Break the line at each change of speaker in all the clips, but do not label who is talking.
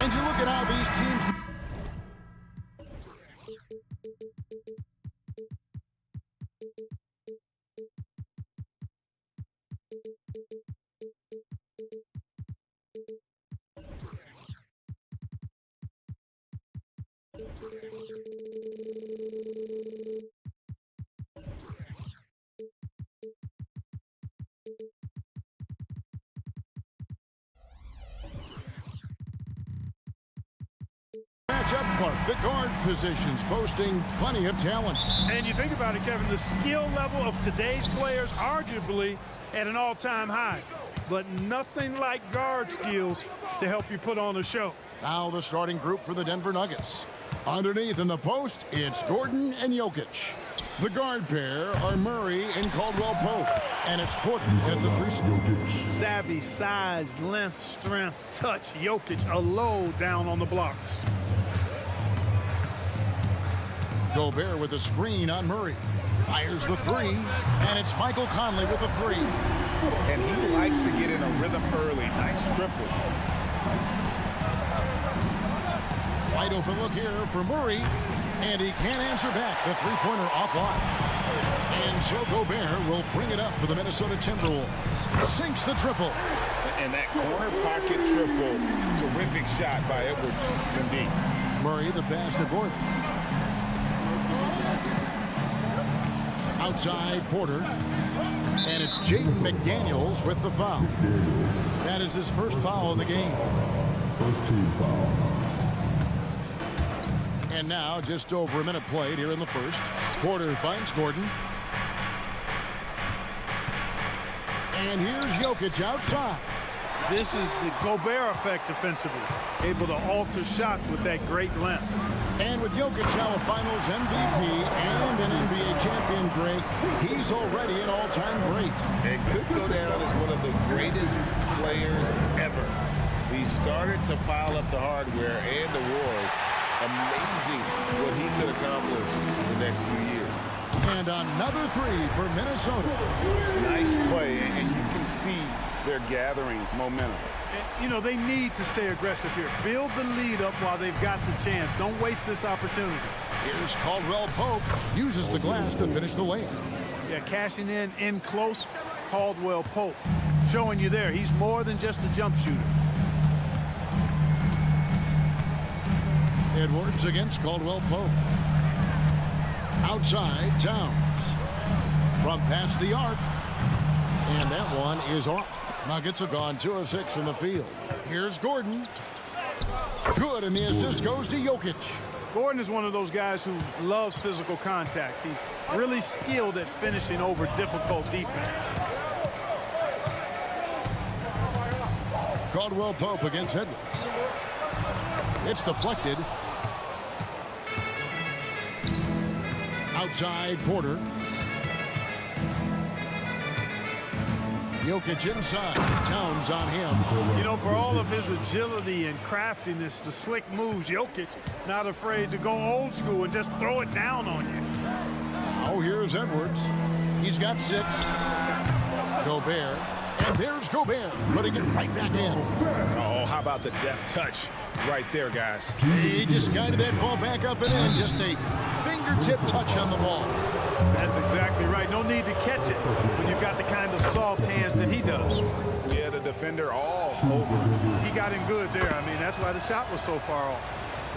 And you look at how these teams... Matchup, Clark, the guard positions boasting plenty of talent.
And you think about it, Kevin, the skill level of today's players arguably at an all-time high. But nothing like guard skills to help you put on a show.
Now the starting group for the Denver Nuggets. Underneath in the post, it's Gordon and Jokic. The guard pair are Murray and Caldwell-Pope. And it's Porter at the 3 spot.
Savvy, size, length, strength, touch. Jokic a low down on the blocks.
Gobert with a screen on Murray. Fires the 3. And it's Michael Conley with a 3.
And he likes to get in a rhythm early. Nice triple.
Wide open look here for Murray. And he can't answer back. The three-pointer offline. And so Gobert will bring it up for the Minnesota Timberwolves. Sinks the triple.
And that corner pocket triple. Terrific shot by Edwards from deep.
Murray the pass to Gordon. Outside Porter. And it's Jaden McDaniels with the foul. That is his first foul of the game.
First team foul.
And now just over a minute played here in the first. Porter finds Gordon. And here's Jokic outside.
This is the Gobert effect defensively. Able to alter shots with that great length.
And with Jokic now a Finals MVP and an NBA champion great, he's already an all-time great.
And could go down as one of the greatest players ever. He started to pile up the hardware and the awards. Amazing what he could accomplish in the next few years.
And another 3 for Minnesota.
Nice play, and you can see they're gathering momentum.
And, you know, they need to stay aggressive here. Build the lead up while they've got the chance. Don't waste this opportunity.
Here's Caldwell-Pope. Uses the glass to finish the layup.
Yeah, cashing in close. Caldwell-Pope showing you there. He's more than just a jump shooter.
Edwards against Caldwell-Pope. Outside, Towns. From past the arc. And that one is off. Nuggets have gone 2 of 6 from the field. Here's Gordon. Good, and the assist goes to Jokic.
Gordon is one of those guys who loves physical contact. He's really skilled at finishing over difficult defense.
Caldwell-Pope against Edwards. It's deflected. Outside Porter. Jokic inside. Towns on him.
You know, for all of his agility and craftiness, the slick moves, Jokic not afraid to go old school and just throw it down on you.
Oh, here's Edwards. He's got 6. Gobert. And there's Gobert putting it right back in.
Oh, how about the deft touch right there, guys?
He just guided that ball back up and in. Just a fingertip touch on the ball.
That's exactly right. No need to catch it when you've got the kind of soft hands that he does.
Yeah, the defender all over.
He got in good there. I mean, that's why the shot was so far off.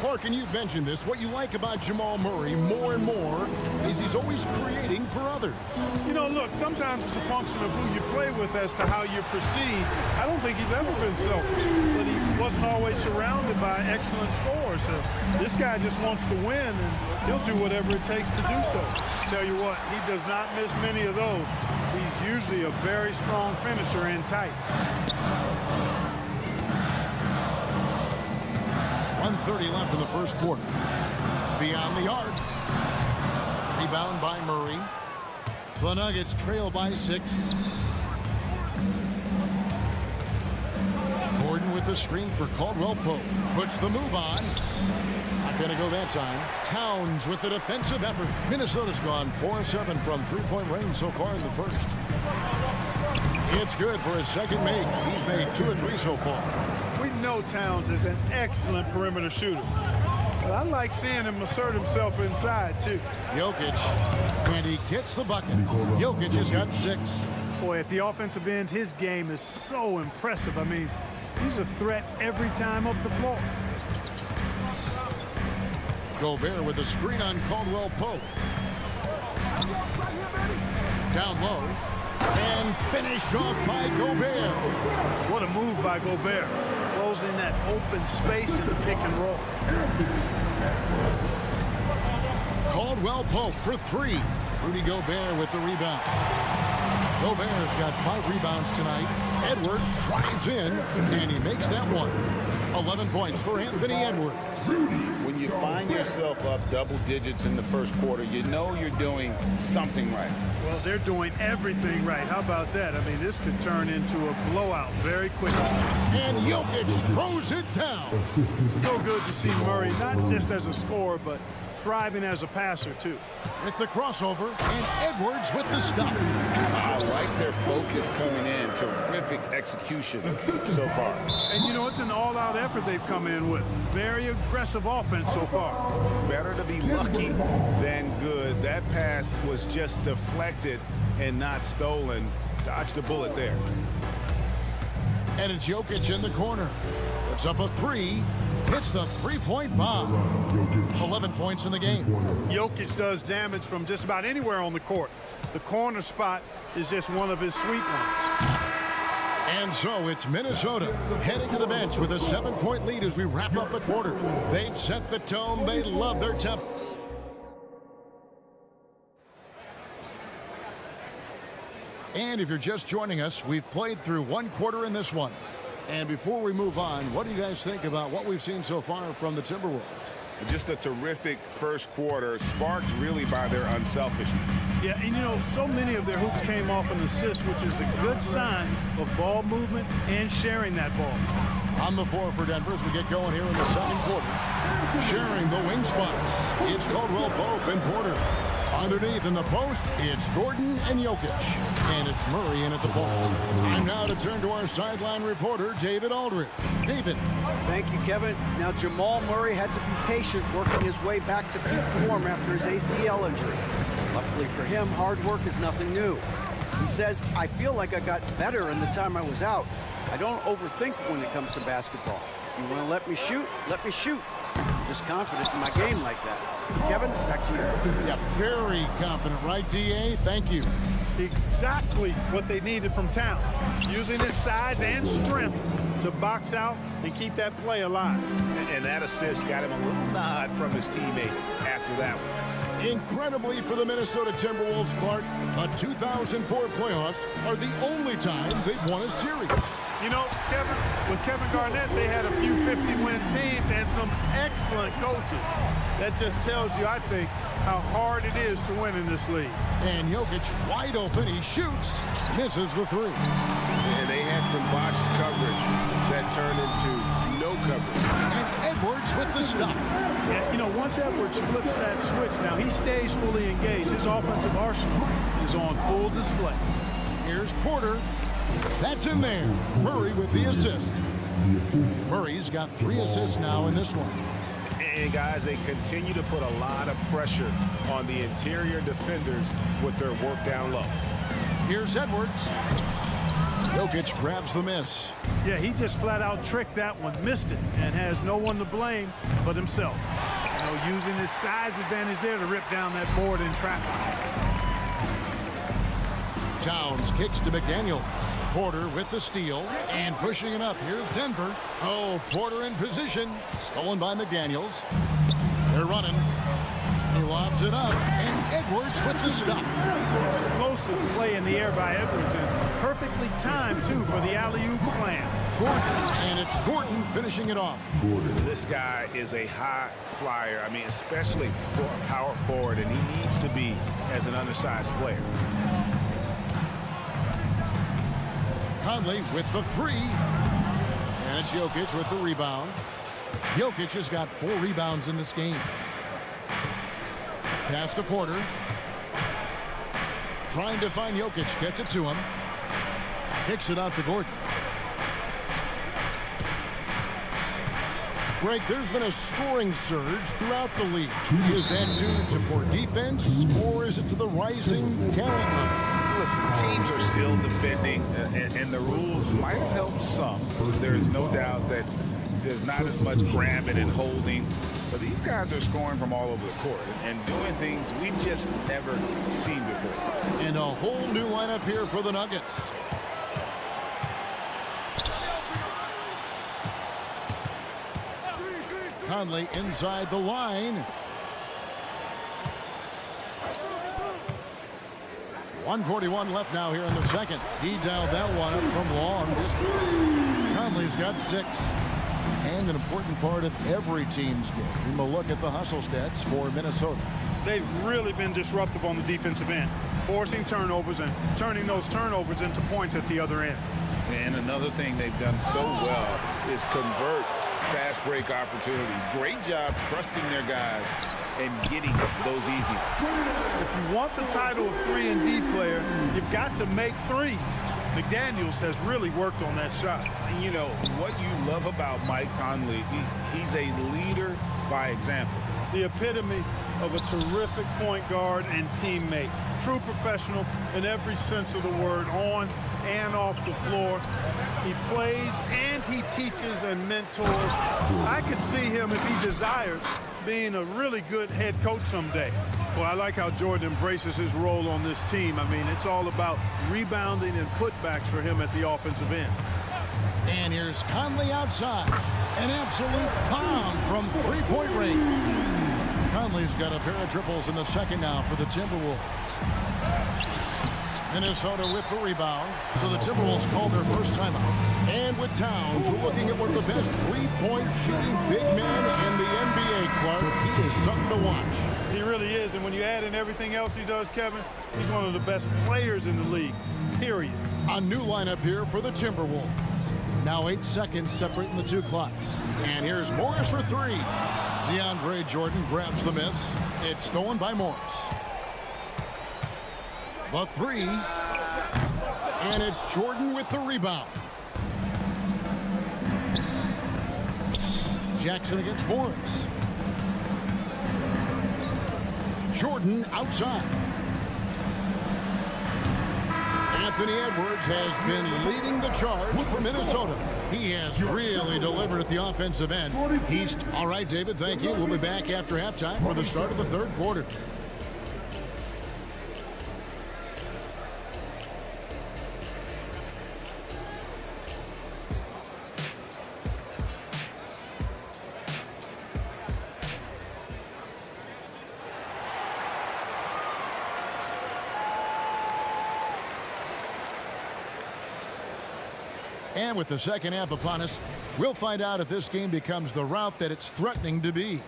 Clark, and you've mentioned this, what you like about Jamal Murray more and more is he's always creating for others.
You know, look, sometimes it's a function of who you play with as to how you're perceived. I don't think he's ever been selfish, but he wasn't always surrounded by excellent scores. So this guy just wants to win, and he'll do whatever it takes to do so. Tell you what, he does not miss many of those. He's usually a very strong finisher in tight.
1:30 left in the first quarter. Beyond the arc. Rebound by Murray. The Nuggets trail by 6. Gordon with the screen for Caldwell-Pope. Puts the move on. Not going to go that time. Towns with the defensive effort. Minnesota's gone 4-7 from three-point range so far in the first. It's good for his second make. He's made 2 of 3 so far.
We know Towns is an excellent perimeter shooter. But I like seeing him assert himself inside, too.
Jokic, and he gets the bucket. Jokic has got 6.
Boy, at the offensive end, his game is so impressive. I mean, he's a threat every time up the floor.
Gobert with a screen on Caldwell Pope. Down low. And finished off by Gobert.
What a move by Gobert. Closing that open space in the pick and roll.
Caldwell Pope for 3. Rudy Gobert with the rebound. Gobert's got 5 rebounds tonight. Edwards drives in, and he makes that one. 11 points for Anthony Edwards.
When you find yourself up double digits in the first quarter, you know you're doing something right.
Well, they're doing everything right. How about that? I mean, this could turn into a blowout very quickly.
And Jokic throws it down.
So good to see Murray, not just as a scorer, but thriving as a passer, too.
With the crossover, and Edwards with the stop.
I like their focus coming in. Terrific execution so far.
And, you know, it's an all-out effort they've come in with. Very aggressive offense so far.
Better to be lucky than good. That pass was just deflected and not stolen. Dodged a bullet there.
And it's Jokic in the corner. It's up a 3. Hits the three-point bomb. 11 points in the game.
Jokic does damage from just about anywhere on the court. The corner spot is just one of his sweet ones.
And so it's Minnesota heading to the bench with a 7-point lead as we wrap up the quarter. They've set the tone. They love their tempo. And if you're just joining us, we've played through 1 quarter in this one. And before we move on, what do you guys think about what we've seen so far from the Timberwolves?
Just a terrific first quarter, sparked really by their unselfishness.
Yeah, and you know, so many of their hoops came off an assist, which is a good sign of ball movement and sharing that ball.
On the floor for Denver as we get going here in the second quarter. Sharing the wing spots, it's Caldwell Pope and Porter. Underneath in the post, it's Gordon and Jokic. And it's Murray in at the point. Time now to turn to our sideline reporter, David Aldridge. David.
Thank you, Kevin. Now, Jamal Murray had to be patient working his way back to peak form after his ACL injury. Luckily for him, hard work is nothing new. He says, I feel like I got better in the time I was out. I don't overthink when it comes to basketball. If you want to let me shoot, let me shoot. I'm just confident in my game like that. Kevin, back to you.
Yeah, very confident, right, D.A.? Thank you.
Exactly what they needed from Towns. Using his size and strength to box out and keep that play alive.
And that assist got him a little nod from his teammate after that one.
Incredibly for the Minnesota Timberwolves, Clark, the 2004 playoffs are the only time they've won a series.
You know, Kevin, with Kevin Garnett, they had a few 50-win teams and some excellent coaches. That just tells you, I think, how hard it is to win in this league.
And Jokic wide open. He shoots, misses the 3.
And they had some botched coverage that turned into no coverage.
And Edwards with the stop.
Yeah, you know, once Edwards flips that switch, now he stays fully engaged. His offensive arsenal is on full display.
Here's Porter. That's in there. Murray with the assist. Murray's got 3 assists now in this one.
And guys, they continue to put a lot of pressure on the interior defenders with their work down low.
Here's Edwards. Jokic grabs the miss.
Yeah, he just flat out tricked that one, missed it, and has no one to blame but himself. You know, using his size advantage there to rip down that board in traffic.
Towns kicks to McDaniel. Porter with the steal and pushing it up. Here's Denver. Oh, Porter in position. Stolen by McDaniels. They're running. He lobs it up. And Edwards with the stop.
Explosive play in the air by Edwards. And perfectly timed, too, for the alley-oop slam.
Gordon. And it's Gordon finishing it off.
This guy is a high flyer. I mean, especially for a power forward. And he needs to be as an undersized player.
Conley with the 3. And it's Jokic with the rebound. Jokic has got 4 rebounds in this game. Pass to Porter. Trying to find Jokic. Gets it to him. Kicks it out to Gordon. Greg, there's been a scoring surge throughout the league. Is that due to poor defense, or is it to the rising talent level?
Listen, teams are still defending, and the rules might have helped some. There's no doubt that there's not as much grabbing and holding. But these guys are scoring from all over the court and doing things we've just never seen before.
And a whole new lineup here for the Nuggets. Conley inside the line. 1:41 left now here in the second. He dialed that one up from long distance. Conley's got 6. And an important part of every team's game. We'll look at the hustle stats for Minnesota.
They've really been disruptive on the defensive end, forcing turnovers and turning those turnovers into points at the other end.
And another thing they've done so well is convert fast break opportunities. Great job trusting their guys and getting those easy.
If you want the title of 3-and-D player, you've got to make 3. McDaniels has really worked on that shot.
And you know, what you love about Mike Conley, he's a leader by example.
The epitome of a terrific point guard and teammate. True professional in every sense of the word, on and off the floor. He plays and he teaches and mentors. I could see him, if he desires, being a really good head coach someday. Well, I like how Jordan embraces his role on this team. I mean, it's all about rebounding and putbacks for him at the offensive end.
And here's Conley outside. An absolute bomb from 3-point range. Conley's got a pair of triples in the second now for the Timberwolves. Minnesota with the rebound. So the Timberwolves call their first timeout. And with Towns, we're looking at one of the best 3-point shooting big men in the NBA, Clark. He is something to watch.
He really is, and when you add in everything else he does, Kevin, he's one of the best players in the league, period.
A new lineup here for the Timberwolves. Now 8 seconds separating the 2 clocks. And here's Morris for 3. DeAndre Jordan grabs the miss. It's stolen by Morris. The 3. And it's Jordan with the rebound. Jackson against Morris. Jordan outside. Anthony Edwards has been leading the charge for Minnesota. He has really delivered at the offensive end. He's all right, David. Thank you. We'll be back after halftime for the start of the third quarter. And with the second half upon us, we'll find out if this game becomes the route that it's threatening to be.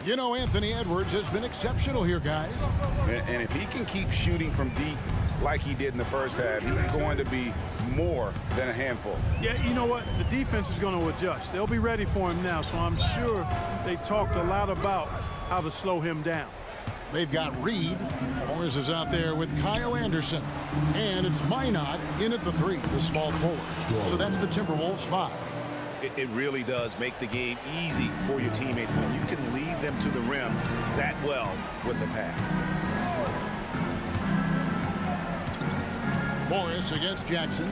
You know, Anthony Edwards has been exceptional here, guys.
And if he can keep shooting from deep like he did in the first half, he's going to be more than a handful.
Yeah, you know what? The defense is going to adjust. They'll be ready for him now, so I'm sure they talked a lot about how to slow him down.
They've got Reed. Morris is out there with Kyle Anderson. And it's Minot in at the 3, the small forward. So that's the Timberwolves 5.
It really does make the game easy for your teammates when you can lead them to the rim that well with a pass.
Morris against Jackson.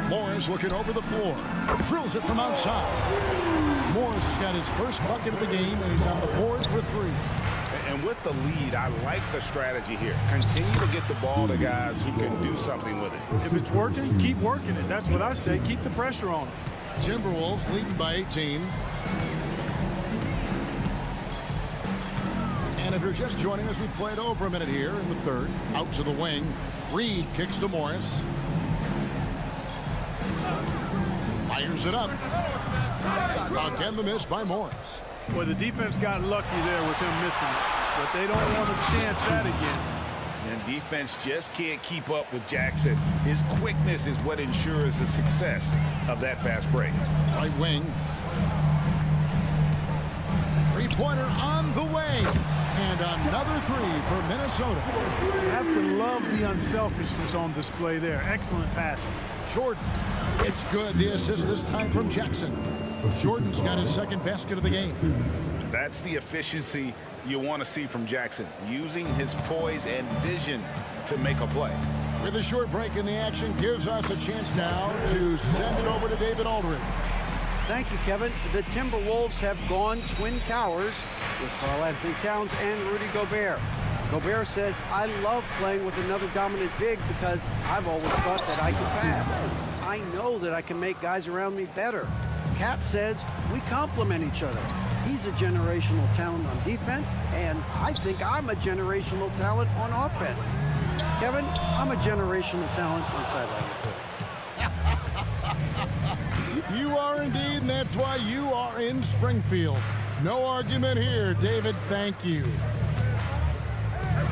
Morris looking over the floor. Drills it from outside. Morris has got his first bucket of the game, and he's on the board for 3.
And with the lead, I like the strategy here. Continue to get the ball to guys who can do something with it.
If it's working, keep working it. That's what I say. Keep the pressure on them.
Timberwolves leading by 18. And if you're just joining us, we played over a minute here in the third. Out to the wing. Reed kicks to Morris. Fires it up. Again, the miss by Morris.
Well, the defense got lucky there with him missing it, but they don't want to chance that again.
And defense just can't keep up with Jackson. His quickness is what ensures the success of that fast break.
Right wing. Three-pointer on the way. And another three for Minnesota.
You have to love the unselfishness on display there. Excellent passing.
Jordan. It's good. The assist this time from Jackson. Jordan's got his second basket of the game.
That's the efficiency you want to see from Jackson, using his poise and vision to make a play.
With a short break in the action, gives us a chance now to send it over to David Aldridge.
Thank you, Kevin. The Timberwolves have gone Twin Towers with Karl-Anthony Towns and Rudy Gobert. Gobert says, I love playing with another dominant big because I've always thought that I can pass. I know that I can make guys around me better. Cat says, we complement each other. He's a generational talent on defense, and I think I'm a generational talent on offense. Kevin, I'm a generational talent on sideline report.
You are indeed, and that's why you are in Springfield. No argument here, David. Thank you.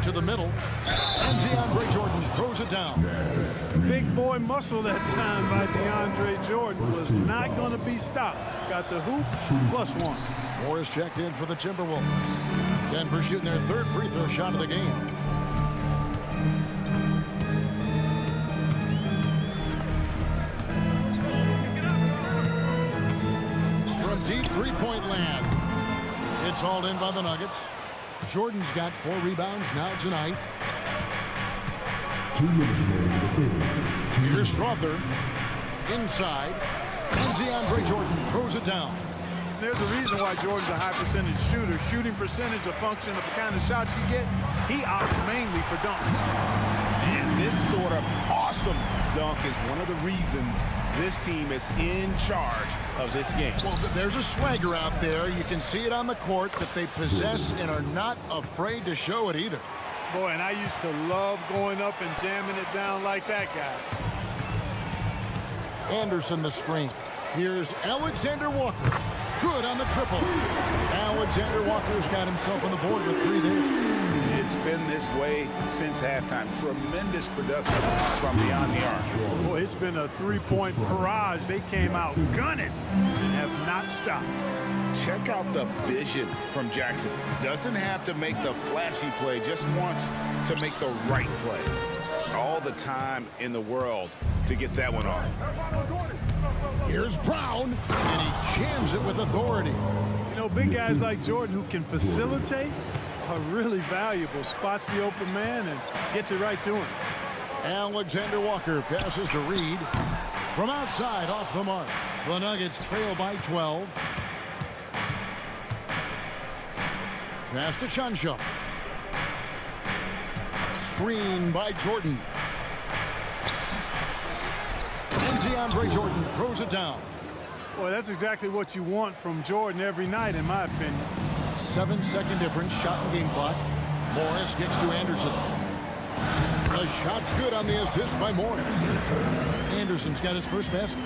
To the middle, and DeAndre Jordan throws it down.
Big boy muscle that time by DeAndre Jordan was not going to be stopped. Got the hoop, +1.
Morris checked in for the Timberwolves. Denver shooting their third free throw shot of the game. From deep three-point land. It's hauled in by the Nuggets. Jordan's got 4 rebounds now tonight.
2 minutes remaining.
Here's Strother. Inside. And DeAndre Jordan throws it down.
There's a reason why Jordan's a high percentage shooter. Shooting percentage a function of the kind of shots you get. He opts mainly for dunks.
And this sort of awesome dunk is one of the reasons this team is in charge of this game.
Well, there's a swagger out there. You can see it on the court that they possess and are not afraid to show it either.
Boy, and I used to love going up and jamming it down like that, guys.
Anderson the screen. Here's Alexander Walker. Good on the triple. Alexander Walker's got himself on the board with 3 there.
It's been this way since halftime. Tremendous production from beyond the arc.
Boy, it's been a three-point barrage. They came out gunning and have not stopped.
Check out the vision from Jackson. Doesn't have to make the flashy play, just wants to make the right play. All the time in the world to get that one off.
Here's Brown, and he jams it with authority.
You know, big guys like Jordan who can facilitate are really valuable. Spots the open man and gets it right to him.
Alexander Walker passes to Reed. From outside, off the mark. The Nuggets trail by 12. Pass to Chunchuk. Screen by Jordan. And DeAndre Jordan throws it down.
Boy, that's exactly what you want from Jordan every night, in my opinion.
7-second difference, shot and game clock. Morris gets to Anderson. The shot's good on the assist by Morris. Anderson's got his first basket.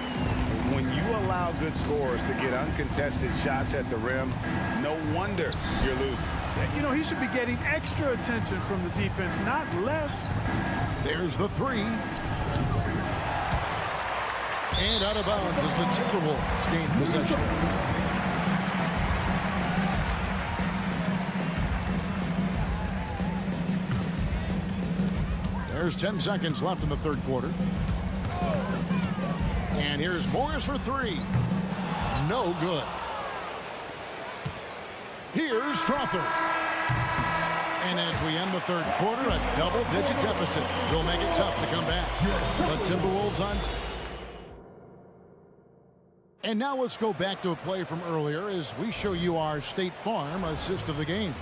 When you allow good scorers to get uncontested shots at the rim, no wonder you're losing.
You know, he should be getting extra attention from the defense, not less.
There's the 3. And out of bounds as the Timberwolves gain possession. There's 10 seconds left in the third quarter. And here's Morris for 3. No good. Here's Strother. And as we end the third quarter, a double-digit deficit will make it tough to come back. The Timberwolves on top. And now let's go back to a play from earlier as we show you our State Farm assist of the game.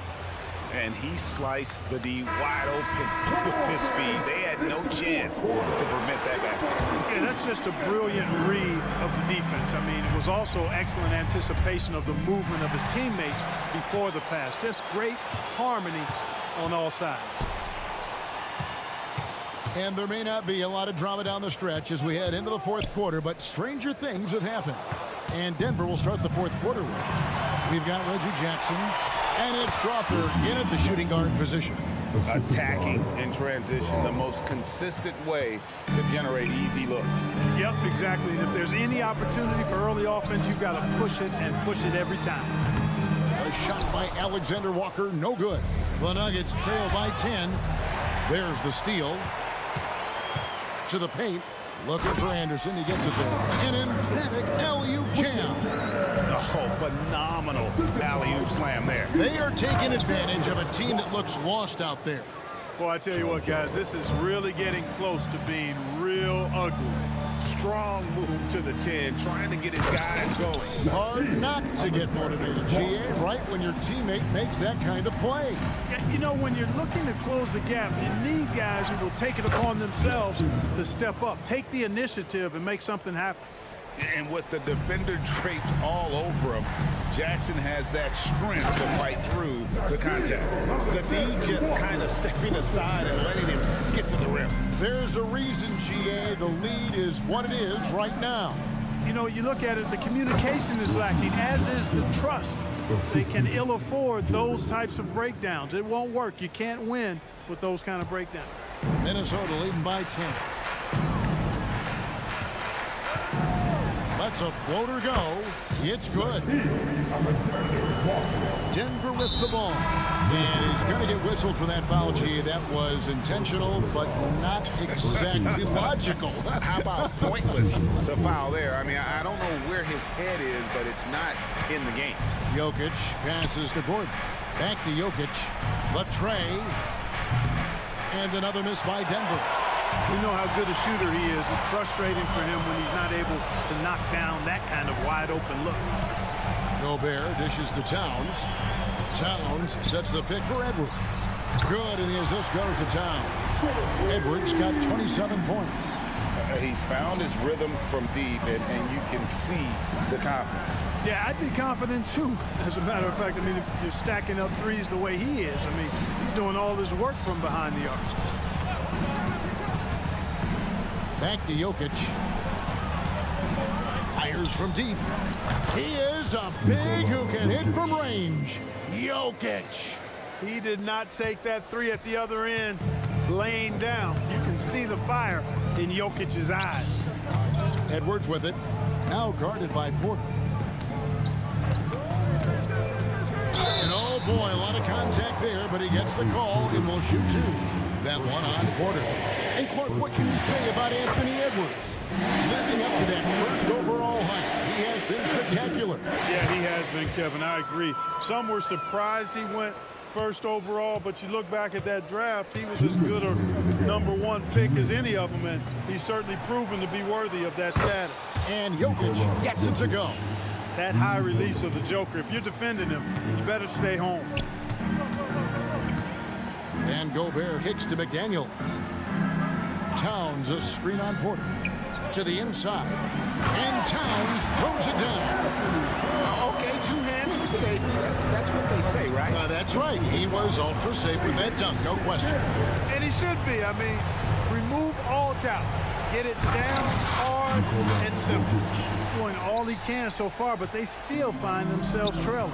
And he sliced the D wide open with his feet. They had no chance to prevent that basket.
Yeah, that's just a brilliant read of the defense. I mean, it was also excellent anticipation of the movement of his teammates before the pass. Just great harmony on all sides.
And there may not be a lot of drama down the stretch as we head into the fourth quarter, but stranger things have happened. And Denver will start the fourth quarter with. We've got Reggie Jackson, and it's Strother in at the shooting guard position.
attacking in transition, the most consistent way to generate easy looks.
Yep, exactly. And if there's any opportunity for early offense, you've got to push it and push it every time.
A shot by Alexander Walker, no good. The Nuggets trail by 10. There's the steal. To the paint. Looking for Anderson. He gets it there. An emphatic alley-oop jam.
Oh, phenomenal alley-oop slam there.
They are taking advantage of a team that looks lost out there.
Well, I tell you what, guys, this is really getting close to being real ugly.
Strong move to the 10, trying to get his guys going.
Hard not to get motivated, GA, right when your teammate makes that kind of play.
You know, when you're looking to close the gap, you need guys who will take it upon themselves to step up, take the initiative, and make something happen.
And with the defender draped all over him, Jackson has that strength to fight through the contact.
The D just kind of stepping aside and letting him get to the rim.
There's a reason, GA, the lead is what it is right now.
You know, you look at it, the communication is lacking, as is the trust. They can ill afford those types of breakdowns. It won't work. You can't win with those kind of breakdowns.
Minnesota leading by 10. Lets a floater go. It's good. Denver with the ball. And he's going to get whistled for that foul, G. That was intentional, but not exactly logical.
How about pointless to foul there? I mean, I don't know where his head is, but it's not in the game.
Jokic passes to Gordon. Back to Jokic. Latrey. And another miss by Denver.
We know how good a shooter he is. It's frustrating for him when he's not able to knock down that kind of wide-open look.
Gobert dishes to Towns. Towns sets the pick for Edwards. Good, and the assist goes to Towns. Edwards got 27 points.
He's found his rhythm from deep, and you can see the confidence.
Yeah, I'd be confident, too, as a matter of fact. I mean, if you're stacking up threes the way he is, I mean, he's doing all this work from behind the arc.
Back to Jokic. Fires from deep. He is a big who can hit from range. Jokic.
He did not take that three at the other end laying down. You can see the fire in Jokic's eyes.
Edwards with it. Now guarded by Porter. And oh boy, a lot of contact there, but he gets the call and will shoot two. That one on Porter. And Clark, what can you say about Anthony Edwards? Living up to that first overall height, he has been spectacular.
Yeah, he has been, Kevin. I agree. Some were surprised he went first overall, but you look back at that draft, he was as good a #1 pick as any of them, and he's certainly proven to be worthy of that status.
And Jokic gets it to go.
That high release of the Joker, if you're defending him, you better stay home.
And Gobert kicks to McDaniels. Towns a screen on Porter. To the inside. And Towns throws it down.
Okay, 2 hands for safety. That's what they say, right?
That's right. He was ultra safe with that dunk, no question.
And he should be. I mean, remove all doubt. Get it down hard and simple. Doing all he can so far, but they still find themselves trailing.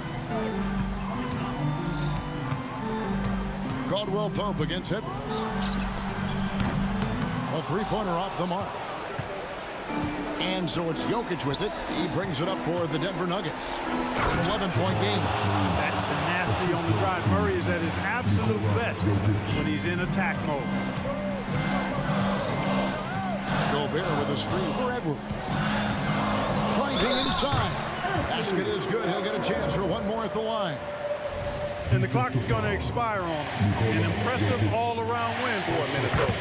Caldwell Pope against Edwards. A three-pointer off the mark. And so it's Jokic with it. He brings it up for the Denver Nuggets. 11-point game.
That tenacity on the drive. Murray is at his absolute best when he's in attack mode.
Gobert with a screen for Edwards. Driving inside. Basket is good. He'll get a chance for one more at the line.
And the clock is going to expire on him. An impressive all-around win for Minnesota.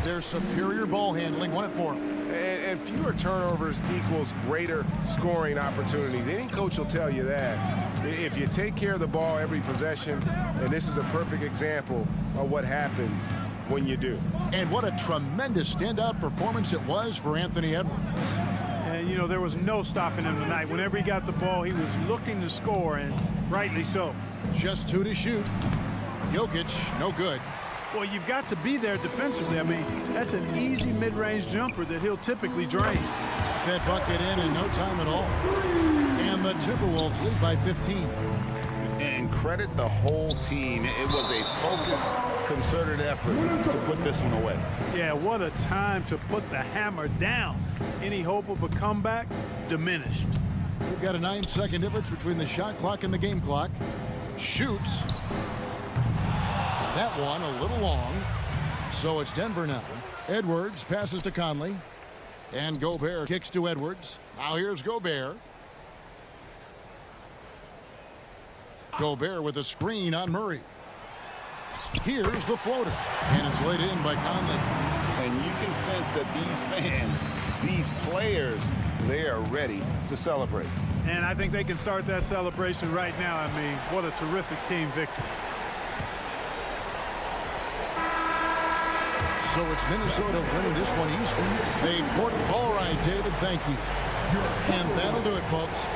Their superior ball handling won it for him.
And fewer turnovers equals greater scoring opportunities. Any coach will tell you that. If you take care of the ball every possession, and this is a perfect example of what happens when you do.
And what a tremendous standout performance it was for Anthony Edwards.
And, you know, there was no stopping him tonight. Whenever he got the ball, he was looking to score, and rightly so.
Just 2 to shoot. Jokic, no good.
Well, you've got to be there defensively. I mean, that's an easy mid-range jumper that he'll typically drain.
That bucket in no time at all. And the Timberwolves lead by 15.
And credit the whole team. It was a focused concerted effort to put this one away.
Yeah, what a time to put the hammer down. Any hope of a comeback diminished.
We've got a 9-second difference between the shot clock and the game clock. Shoots. That one a little long. So it's Denver now. Edwards passes to Conley. And Gobert kicks to Edwards. Now here's Gobert. Gobert with a screen on Murray. Here's the floater. And it's laid in by Conley.
And you can sense that these fans, these players, they are ready to celebrate.
And I think they can start that celebration right now. I mean, what a terrific team victory.
So it's Minnesota winning this one easily. They put it all right, David. Thank you. And that'll do it, folks.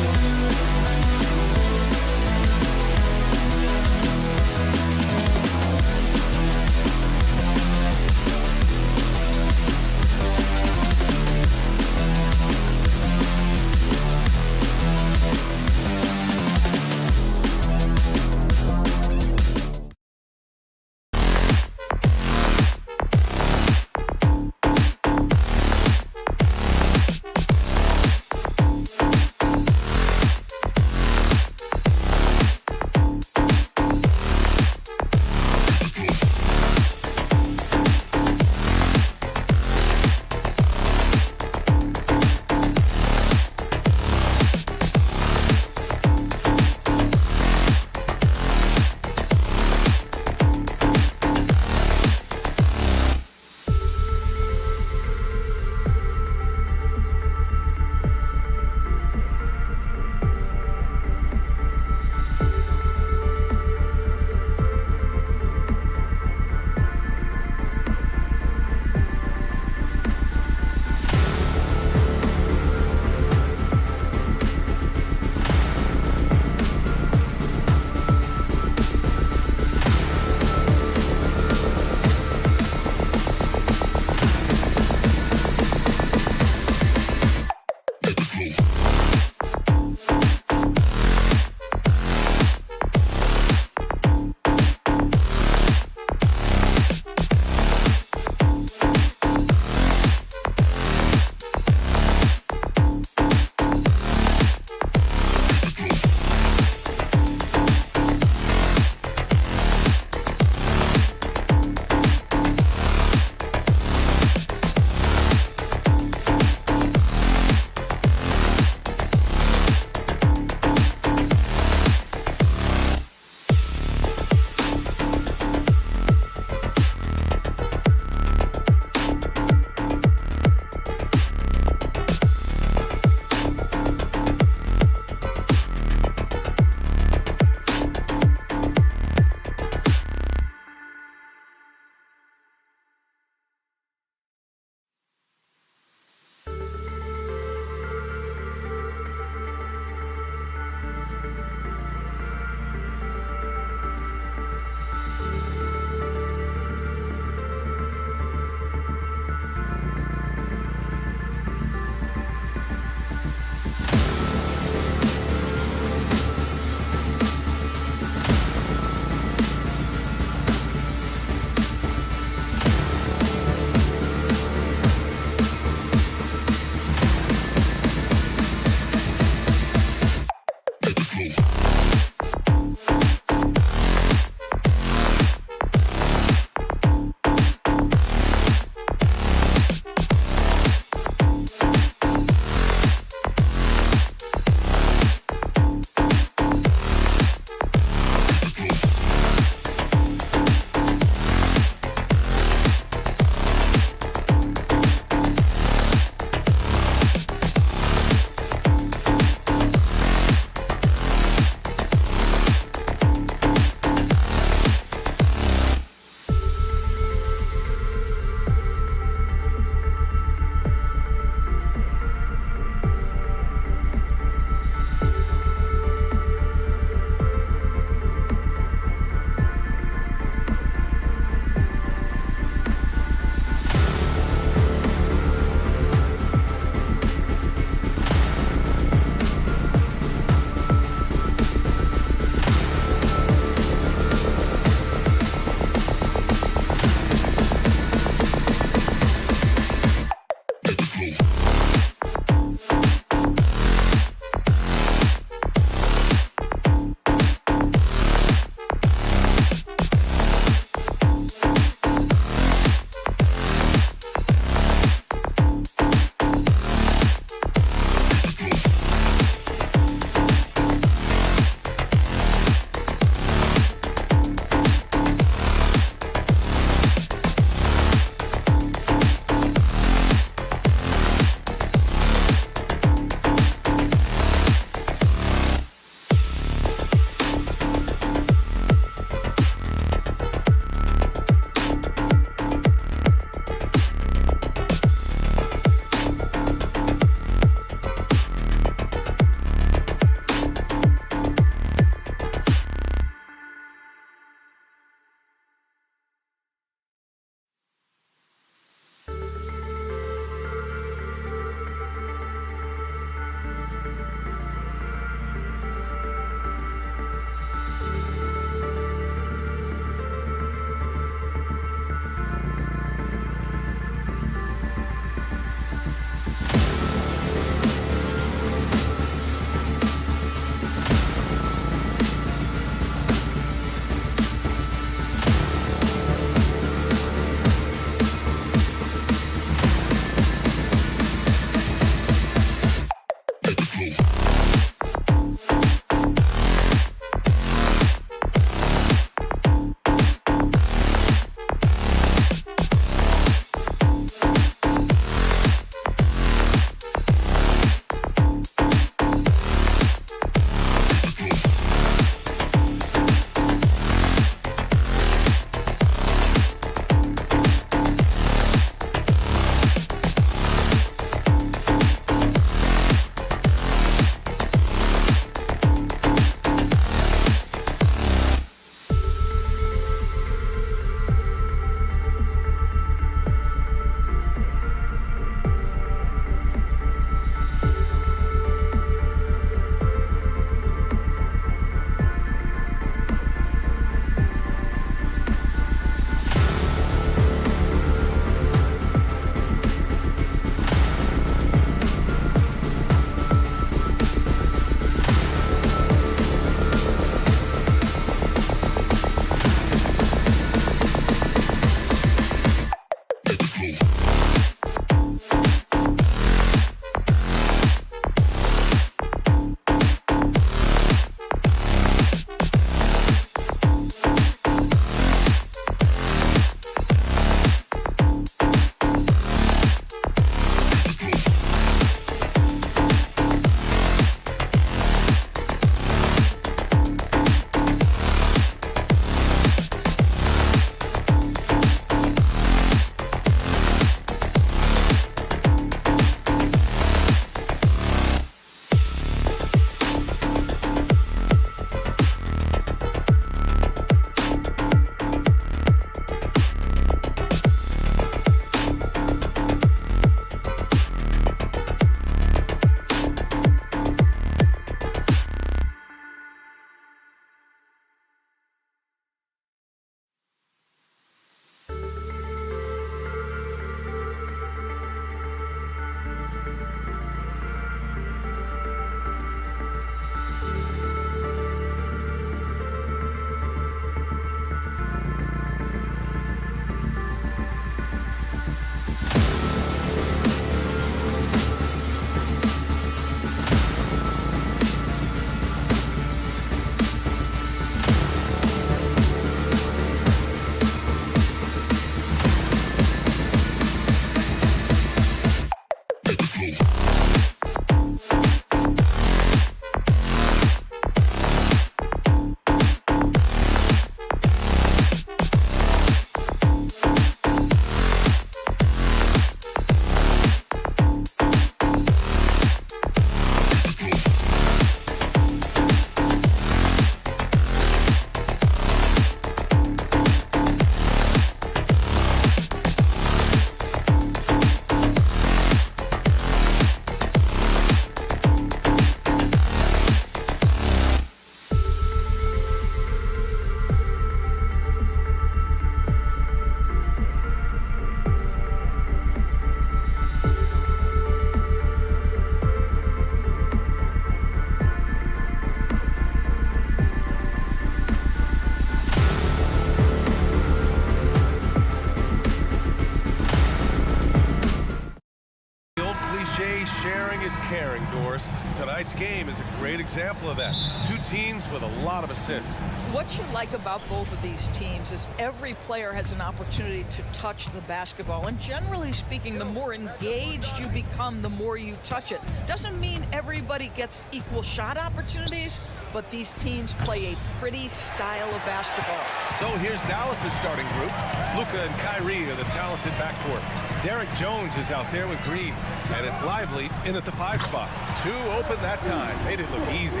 example of that. Two teams with a lot of assists.
What you like about both of these teams is every player has an opportunity to touch the basketball. And generally speaking, the more engaged you become, the more you touch it. Doesn't mean everybody gets equal shot opportunities, but these teams play a pretty style of basketball.
So here's Dallas's starting group. Luka and Kyrie are the talented backcourt. Derek Jones is out there with Green, and it's Lively in at the 5 spot. 2 open that time. Made it look easy.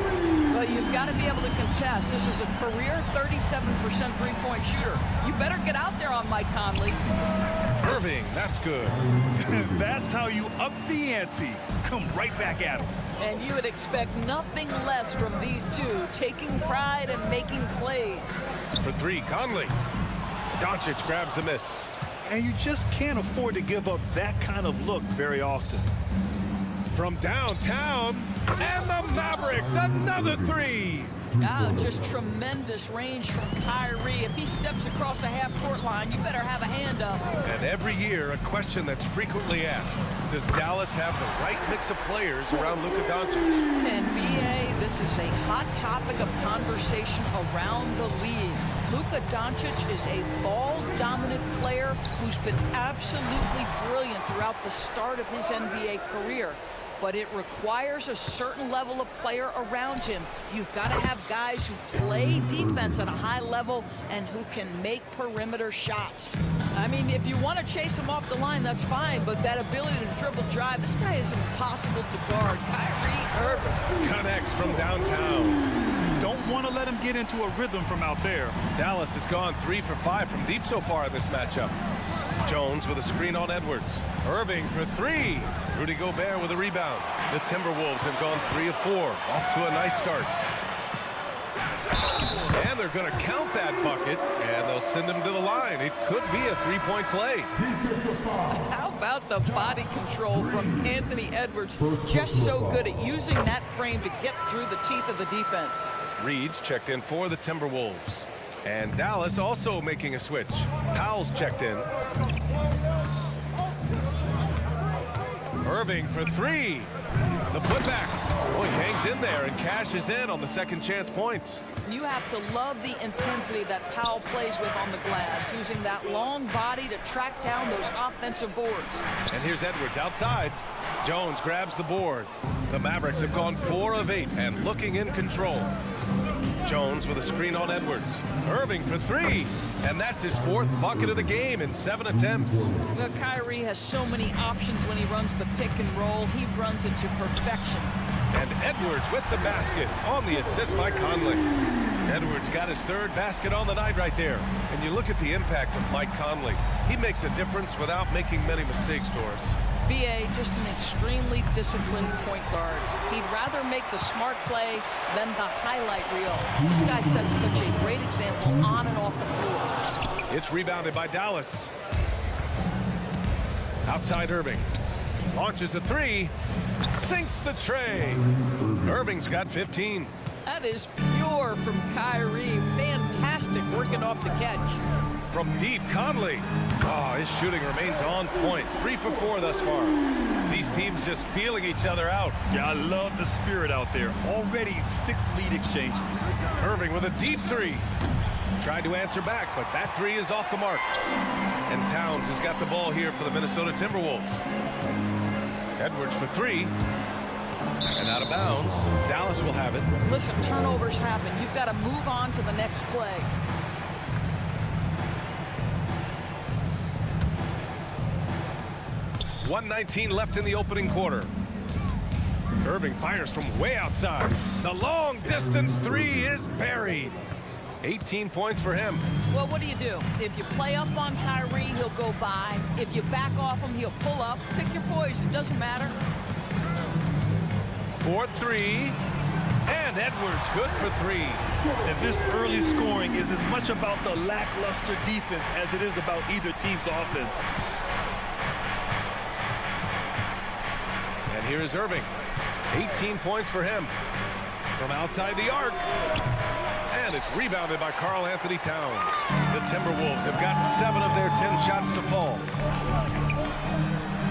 But you've got to be able to contest. This is a career 37% three-point shooter. You better get out there on Mike Conley.
Irving, that's good.
That's how you up the ante. Come right back at him.
And you would expect nothing less from these two, taking pride and making plays.
For 3, Conley. Doncic grabs the miss.
And you just can't afford to give up that kind of look very often.
From downtown, and the Mavericks, another 3.
Oh, just tremendous range from Kyrie. If he steps across the half-court line, you better have a hand up.
And every year, a question that's frequently asked, does Dallas have the right mix of players around Luka Doncic?
And BA, this is a hot topic of conversation around the league. Luka Doncic is a ball-dominant player who's been absolutely brilliant throughout the start of his NBA career. But it requires a certain level of player around him. You've got to have guys who play defense at a high level and who can make perimeter shots. I mean, if you want to chase him off the line, that's fine, but that ability to dribble drive, this guy is impossible to guard. Kyrie Irving
connects from downtown.
Don't want to let him get into a rhythm from out there.
Dallas has gone 3 for 5 from deep so far in this matchup. Jones with a screen on Edwards. Irving for 3. Rudy Gobert with a rebound. The Timberwolves have gone 3 of 4. Off to a nice start. And they're going to count that bucket, and they'll send him to the line. It could be a 3-point play.
How about the body control from Anthony Edwards? Just so good at using that frame to get through the teeth of the defense.
Reed's checked in for the Timberwolves. And Dallas also making a switch. Powell's checked in. Irving for 3. The putback. Oh, he hangs in there and cashes in on the second chance points.
You have to love the intensity that Powell plays with on the glass, using that long body to track down those offensive boards.
And here's Edwards outside. Jones grabs the board. The Mavericks have gone 4 of 8 and looking in control. Jones with a screen on Edwards. Irving for 3. And that's his 4th bucket of the game in 7 attempts.
Well, Kyrie has so many options when he runs the pick and roll. He runs it to perfection.
And Edwards with the basket on the assist by Conley. Edwards got his 3rd basket on the night right there. And you look at the impact of Mike Conley. He makes a difference without making many mistakes, Doris.
BA, just an extremely disciplined point guard. He'd rather make the smart play than the highlight reel. This guy sets such a great example on and off the floor.
It's rebounded by Dallas. Outside Irving. Launches a 3. Sinks the tray. Irving's got 15.
That is pure from Kyrie. Fantastic working off the catch.
From deep, Conley. Oh, his shooting remains on point. 3 for 4 thus far. These teams just feeling each other out.
Yeah, I love the spirit out there. Already 6 lead exchanges.
Irving with a deep 3. Tried to answer back, but that 3 is off the mark. And Towns has got the ball here for the Minnesota Timberwolves. Edwards for 3. And out of bounds. Dallas will have it.
Listen, turnovers happen. You've got to move on to the next play.
.119 left in the opening quarter. Irving fires from way outside. The long distance 3 is buried. 18 points for him.
Well, what do? If you play up on Kyrie, he'll go by. If you back off him, he'll pull up. Pick your poison. Doesn't matter.
4-3. And Edwards good for 3.
And this early scoring is as much about the lackluster defense as it is about either team's offense.
And here is Irving. 18 points for him. From outside the arc. And it's rebounded by Karl Anthony Towns. The Timberwolves have gotten 7 of their 10 shots to fall.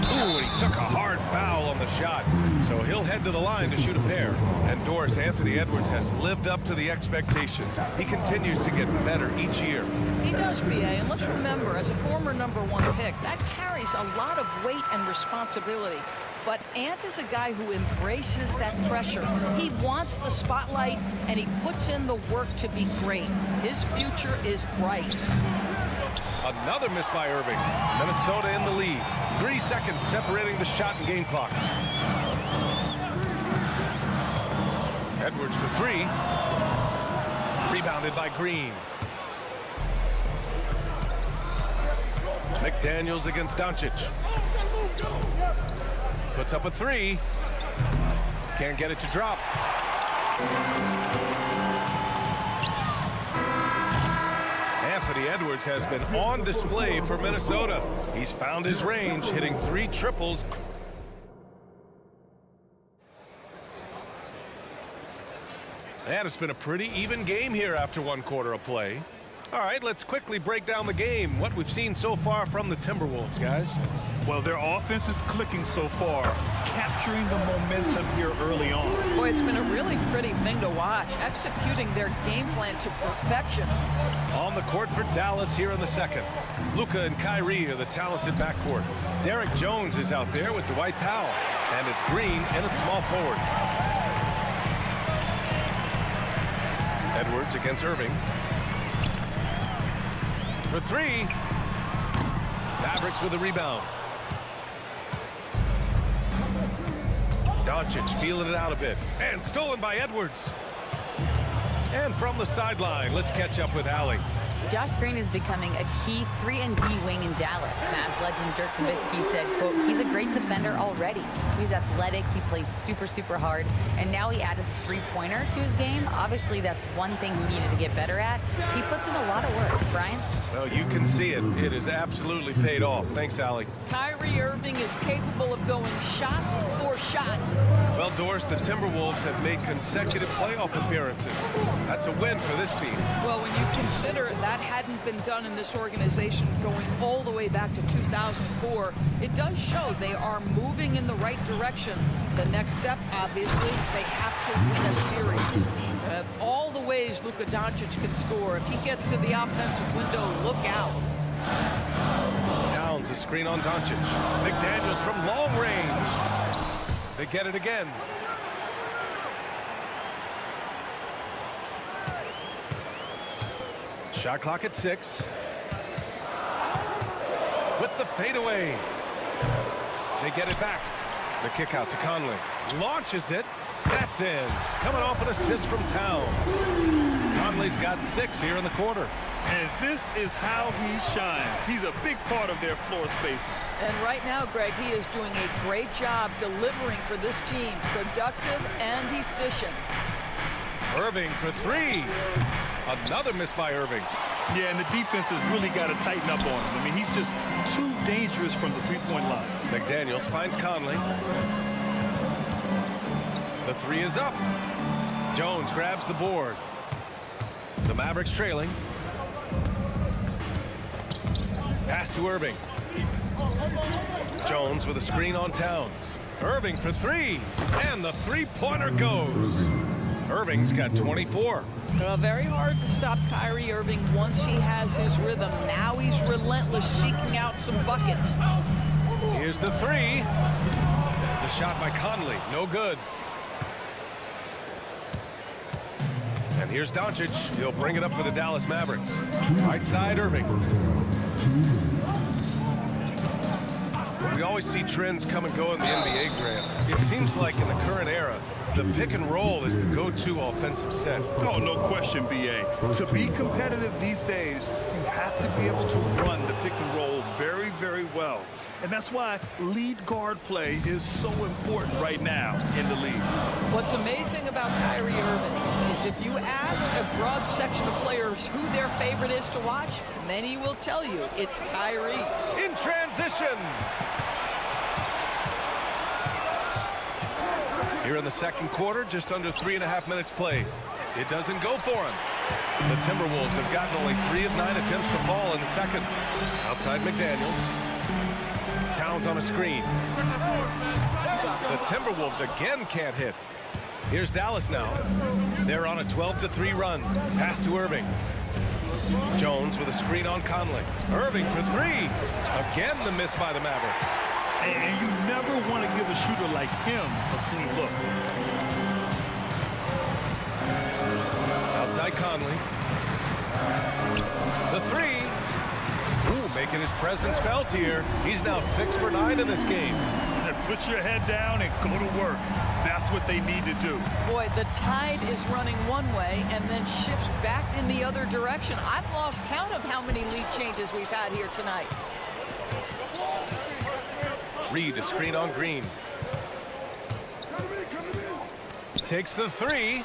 Ooh, and he took a hard foul on the shot. So he'll head to the line to shoot a pair. And Doris, Anthony Edwards has lived up to the expectations. He continues to get better each year.
He does, B.A., and let's remember, as a former #1 pick, that carries a lot of weight and responsibility. But Ant is a guy who embraces that pressure. He wants the spotlight, and he puts in the work to be great. His future is bright.
Another miss by Irving. Minnesota in the lead. 3 seconds separating the shot and game clock. Edwards for 3. Rebounded by Green. McDaniels against Doncic. Puts up a 3. Can't get it to drop. Anthony Edwards has been on display for Minnesota. He's found his range, hitting 3 triples. And it's been a pretty even game here after 1 quarter of play. All right, let's quickly break down the game. What we've seen so far from the Timberwolves, guys.
Well, their offense is clicking so far, capturing the momentum here early on.
Boy, it's been a really pretty thing to watch, executing their game plan to perfection.
On the court for Dallas here in the second. Luka and Kyrie are the talented backcourt. Derek Jones is out there with Dwight Powell. And it's Green in at small forward. Edwards against Irving. For 3. Mavericks with a rebound. Doncic feeling it out a bit. And stolen by Edwards. And from the sideline, let's catch up with Allie.
Josh Green is becoming a key 3-and-D wing in Dallas. Mavs legend Dirk Nowitzki said, quote, he's a great defender already. He's athletic, he plays super, super hard, and now he added the 3-pointer to his game. Obviously, that's one thing he needed to get better at. He puts in a lot of work. Brian?
Well, you can see it. It has absolutely paid off. Thanks, Allie.
Kyrie Irving is capable of going shot for shot.
Well, Doris, the Timberwolves have made consecutive playoff appearances. That's a win for this team.
Well, when you consider that hadn't been done in this organization going all the way back to 2004, it does show they are moving in the right direction. The next step, obviously, they have to win a series. All the ways Luka Doncic can score. If he gets to the offensive window, look out.
Downs a screen on Doncic. McDaniels from long range. They get it again. Shot clock at 6. With the fadeaway. They get it back. The kick out to Conley. Launches it. That's in. Coming off an assist from Towns. Conley's got 6 here in the quarter.
And this is how he shines. He's a big part of their floor spacing.
And right now, Greg, he is doing a great job delivering for this team. Productive and efficient.
Irving for 3. Another miss by Irving.
Yeah, and the defense has really got to tighten up on him. I mean, he's just too dangerous from the 3-point line.
McDaniels finds Conley. The 3 is up. Jones grabs the board. The Mavericks trailing. Pass to Irving. Jones with a screen on Towns. Irving for 3. And the 3-pointer goes. Irving's got 24.
Very hard to stop Kyrie Irving once he has his rhythm. Now he's relentless, seeking out some buckets.
Here's the 3. The shot by Conley. No good. And here's Doncic. He'll bring it up for the Dallas Mavericks. Right side, Irving. We always see trends come and go in the NBA, Grant. It seems like in the current era, the pick and roll is the go-to offensive set.
Oh, no question, B.A. To be competitive these days, you have to be able to run the pick and roll very, very well. And that's why lead guard play is so important right now in the league.
What's amazing about Kyrie Irving is if you ask a broad section of players who their favorite is to watch, many will tell you it's Kyrie.
In transition. Here in the second quarter, just under 3.5 minutes played. It doesn't go for him. The Timberwolves have gotten only 3 of 9 attempts to fall in the second. Outside McDaniels. Towns on a screen. The Timberwolves again can't hit. Here's Dallas now. They're on a 12-3 run. Pass to Irving. Jones with a screen on Conley. Irving for three. Again, the miss by the Mavericks.
And you never want to give a shooter like him a clean look.
Outside Conley. The three. Ooh, making his presence felt here. He's now 6 for 9 in this game.
Put your head down and go to work. That's what they need to do.
Boy, the tide is running one way and then shifts back in the other direction. I've lost count of how many lead changes we've had here tonight.
Reed, a screen on Green. Takes the three.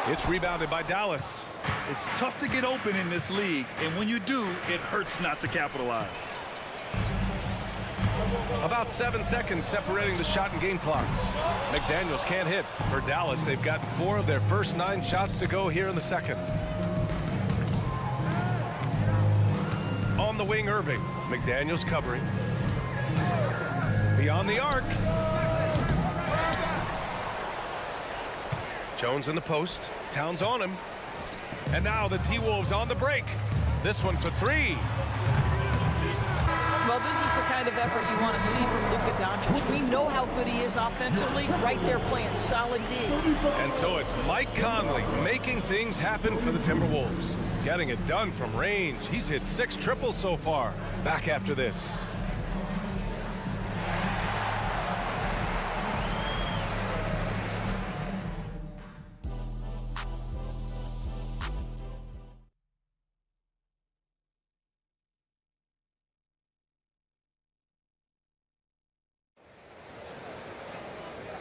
It's rebounded by Dallas.
It's tough to get open in this league, and when you do, it hurts not to capitalize.
About 7 seconds separating the shot and game clocks. McDaniels can't hit. For Dallas, they've gotten 4 of their first 9 shots to go here in the second. On the wing, Irving. McDaniels covering. Beyond the arc. Jones in the post. Towns on him. And now the T-Wolves on the break. This one for three.
Well, this is the kind of effort you want to see from Luka Doncic. We know how good he is offensively. Right there playing solid D.
And so it's Mike Conley making things happen for the Timberwolves. Getting it done from range. He's hit 6 triples so far. Back after this.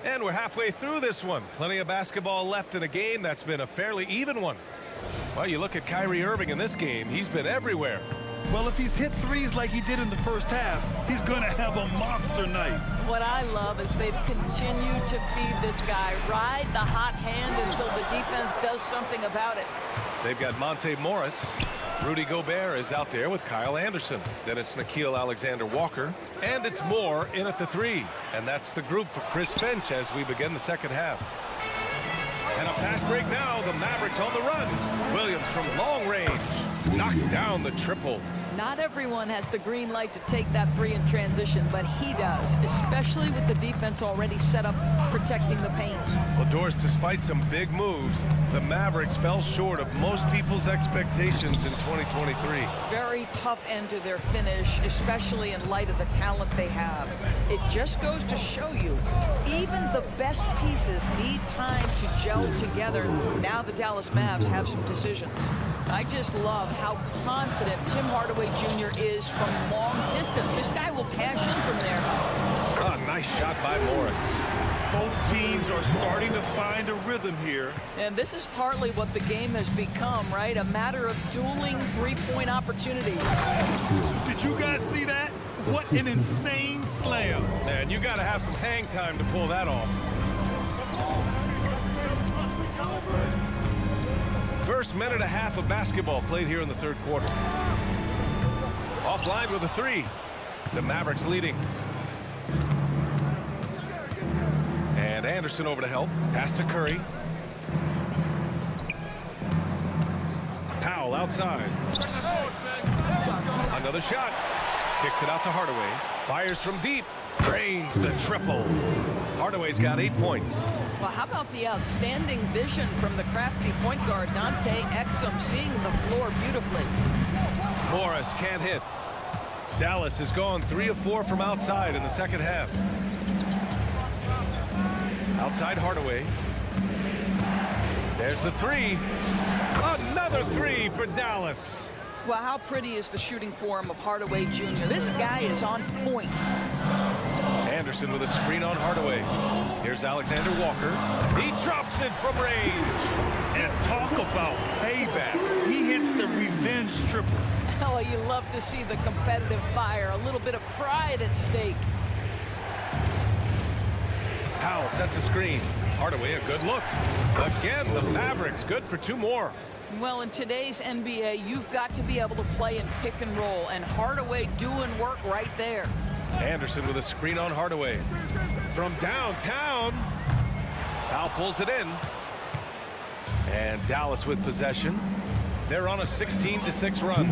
And we're halfway through this one. Plenty of basketball left in a game that's been a fairly even one. Well, you look at Kyrie Irving in this game. He's been everywhere.
Well, if he's hit threes like he did in the first half, he's going to have a monster night.
What I love is they've continued to feed this guy. Ride the hot hand until the defense does something about it.
They've got Monte Morris. Rudy Gobert is out there with Kyle Anderson. Then it's Nickeil Alexander-Walker. And it's Moore in at the 3. And that's the group for Chris Finch as we begin the second half. And a fast break now. The Mavericks on the run. Williams from long range knocks down the triple.
Not everyone has the green light to take that 3 in transition, but he does, especially with the defense already set up protecting the paint.
Well, Doris, despite some big moves, the Mavericks fell short of most people's expectations in 2023.
Very tough end to their finish, especially in light of the talent they have. It just goes to show you, even the best pieces need time to gel together. Now the Dallas Mavs have some decisions. I just love how confident Tim Hardaway Jr. is from long distance. This guy will cash in from there.
Oh, nice shot by Morris.
Both teams are starting to find a rhythm here.
And this is partly what the game has become, right? A matter of dueling three-point opportunities.
Did you guys see that? What an insane slam.
Man, you got to have some hang time to pull that off. First minute and a half of basketball played here in the third quarter. Offline with a 3. The Mavericks leading. And Anderson over to help. Pass to Curry. Powell outside. Another shot. Kicks it out to Hardaway. Fires from deep. Drains the triple. Hardaway's got 8 points.
Well, how about the outstanding vision from the crafty point guard, Dante Exum, seeing the floor beautifully.
Morris can't hit. Dallas has gone 3 of 4 from outside in the second half. Outside Hardaway. There's the 3. Another 3 for Dallas.
Well, how pretty is the shooting form of Hardaway Jr.? This guy is on point.
Anderson with a screen on Hardaway. Here's Alexander Walker. He drops it from range.
And talk about payback. He hits the revenge triple.
Oh, you love to see the competitive fire. A little bit of pride at stake.
Powell sets a screen. Hardaway a good look. Again, the Mavericks good for 2 more.
Well, in today's NBA, you've got to be able to play in pick and roll, and Hardaway doing work right there.
Anderson with a screen on Hardaway. From downtown. Powell pulls it in. And Dallas with possession. They're on a 16-6 run.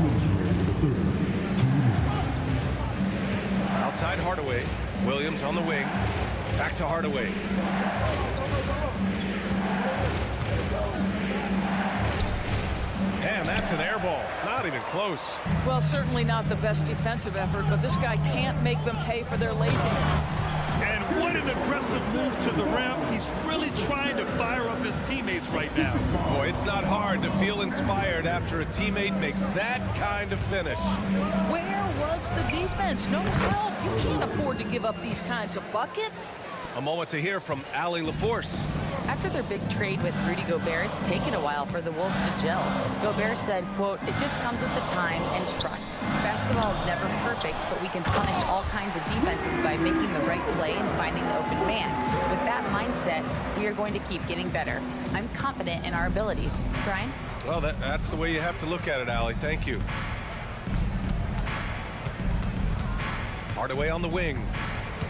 Outside Hardaway. Williams on the wing. Back to Hardaway. And that's an air ball. Not even close.
Well, certainly not the best defensive effort, but this guy can't make them pay for their laziness.
And what an aggressive move to the rim. He's really trying to fire up his teammates right now.
Boy, it's not hard to feel inspired after a teammate makes that kind of finish.
Where was the defense? No help. You can't afford to give up these kinds of buckets.
A moment to hear from Allie LaForce.
After their big trade with Rudy Gobert, it's taken a while for the Wolves to gel. Gobert said, quote, "It just comes with the time and trust. Basketball is never perfect, but we can punish all kinds of defenses by making the right play and finding the open man. With that mindset, we are going to keep getting better. I'm confident in our abilities." Brian?
Well, that's the way you have to look at it, Allie. Thank you. Hardaway on the wing.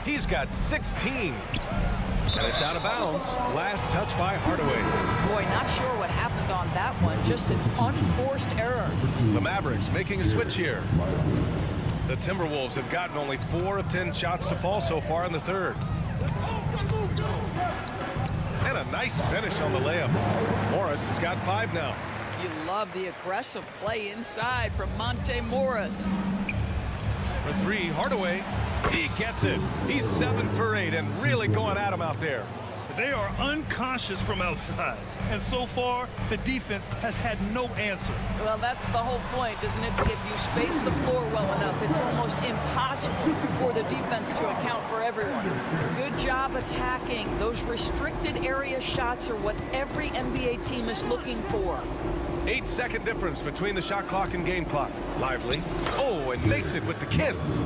He's got 16. And it's out of bounds. Last touch by Hardaway.
Boy, not sure what happened on that one. Just an unforced error.
The Mavericks making a switch here. The Timberwolves have gotten only 4 of 10 shots to fall so far in the third. And a nice finish on the layup. Morris has got 5 now.
You love the aggressive play inside from Monte Morris.
For 3, Hardaway. He gets it. He's 7 for 8 and really going at him out there.
They are unconscious from outside. And so far, the defense has had no answer.
Well, that's the whole point, isn't it? If you space the floor well enough, it's almost impossible for the defense to account for everyone. Good job attacking. Those restricted area shots are what every NBA team is looking for.
8-second difference between the shot clock and game clock. Lively. Oh, and makes it with the kiss.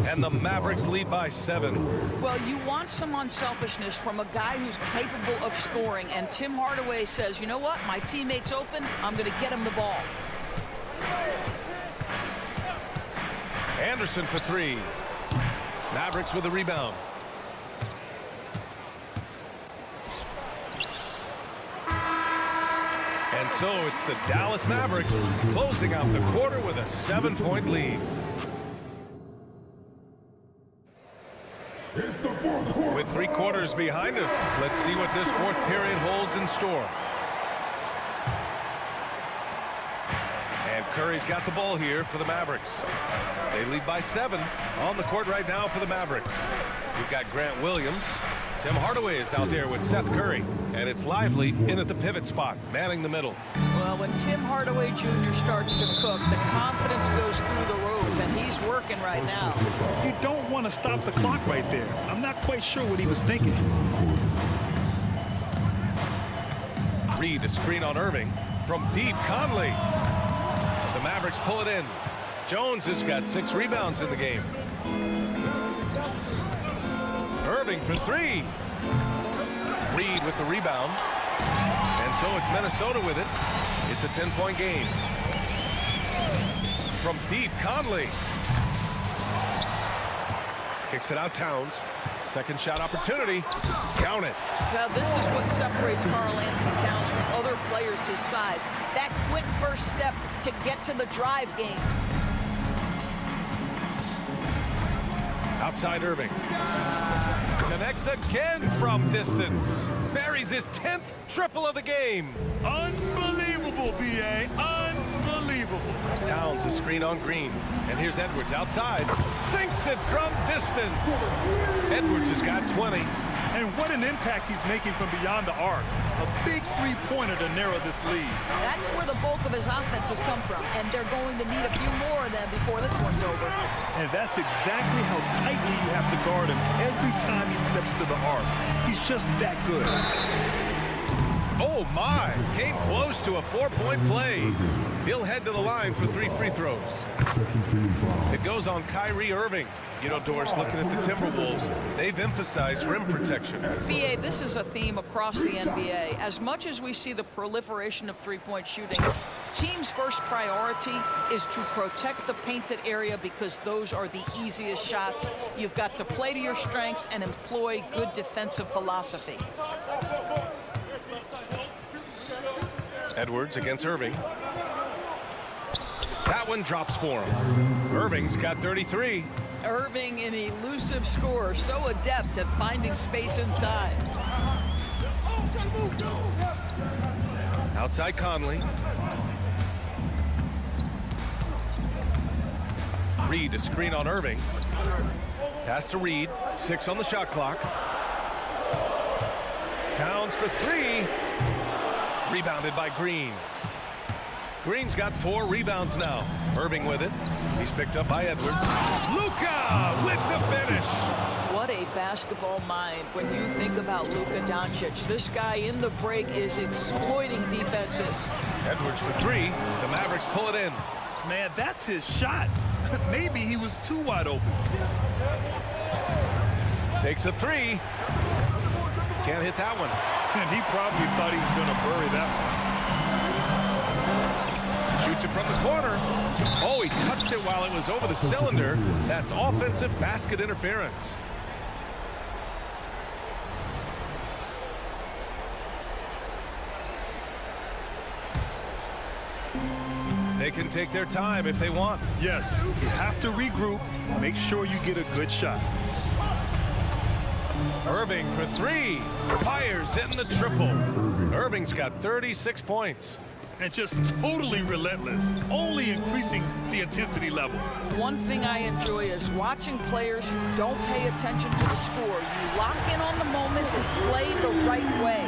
And the Mavericks lead by 7.
Well, you want some unselfishness from a guy who's capable of scoring. And Tim Hardaway says, you know what? My teammate's open. I'm going to get him the ball.
Anderson for 3. Mavericks with a rebound. And so it's the Dallas Mavericks closing out the quarter with a 7-point lead. With 3 quarters behind us, let's see what this 4th period holds in store. And Curry's got the ball here for the Mavericks. They lead by 7 on the court right now for the Mavericks. We've got Grant Williams. Tim Hardaway is out there with Seth Curry. And it's Lively in at the pivot spot, manning the middle.
Well, when Tim Hardaway Jr. starts to cook, the confidence goes through the roof, and he's working right now.
You don't want to stop the clock right there. I'm not quite sure what he was thinking.
Reed, a screen on Irving. From deep, Conley. The Mavericks pull it in. Jones has got 6 rebounds in the game. Irving for 3. Reed with the rebound. And so it's Minnesota with it. It's a 10-point game. From deep, Conley. Kicks it out, Towns. Second shot opportunity. Count it.
Well, this is what separates Karl-Anthony Towns from other players his size. That quick first step to get to the drive game.
Outside Irving. Connects again from distance. Buries his 10th triple of the game.
Unbelievable, B.A. Unbelievable.
Towns a screen on Green. And here's Edwards outside. Sinks it from distance. Edwards has got 20.
And what an impact he's making from beyond the arc. A big three-pointer to narrow this lead.
That's where the bulk of his offense has come from, and they're going to need a few more of them before this one's over.
And that's exactly how tightly you have to guard him every time he steps to the arc. He's just that good.
Oh, my. Came close to a 4-point play. He'll head to the line for 3 free throws. It goes on Kyrie Irving. You know, Doris, looking at the Timberwolves, they've emphasized rim protection.
BA, this is a theme across the NBA. As much as we see the proliferation of three-point shooting, teams' first priority is to protect the painted area because those are the easiest shots. You've got to play to your strengths and employ good defensive philosophy.
Edwards against Irving. That one drops for him. Irving's got 33.
Irving, an elusive scorer, so adept at finding space inside.
Outside Conley. Reed, a screen on Irving. Pass to Reed. 6 on the shot clock. Towns for 3. Rebounded by Green. Green's got 4 rebounds now. Irving with it. He's picked up by Edwards. Luka with the finish.
What a basketball mind when you think about Luka Doncic. This guy in the break is exploiting defenses.
Edwards for 3. The Mavericks pull it in.
Man, that's his shot. Maybe he was too wide open.
Takes a 3. Can't hit that one.
And he probably thought he was going to bury that one.
Shoots it from the corner. Oh, he touched it while it was over the cylinder. That's offensive basket interference. They can take their time if they want.
Yes, you have to regroup. Make sure you get a good shot.
Irving for 3. Fires, hitting the triple. Irving's got 36 points.
And just totally relentless, only increasing the intensity level.
One thing I enjoy is watching players who don't pay attention to the score. You lock in on the moment and play the right way.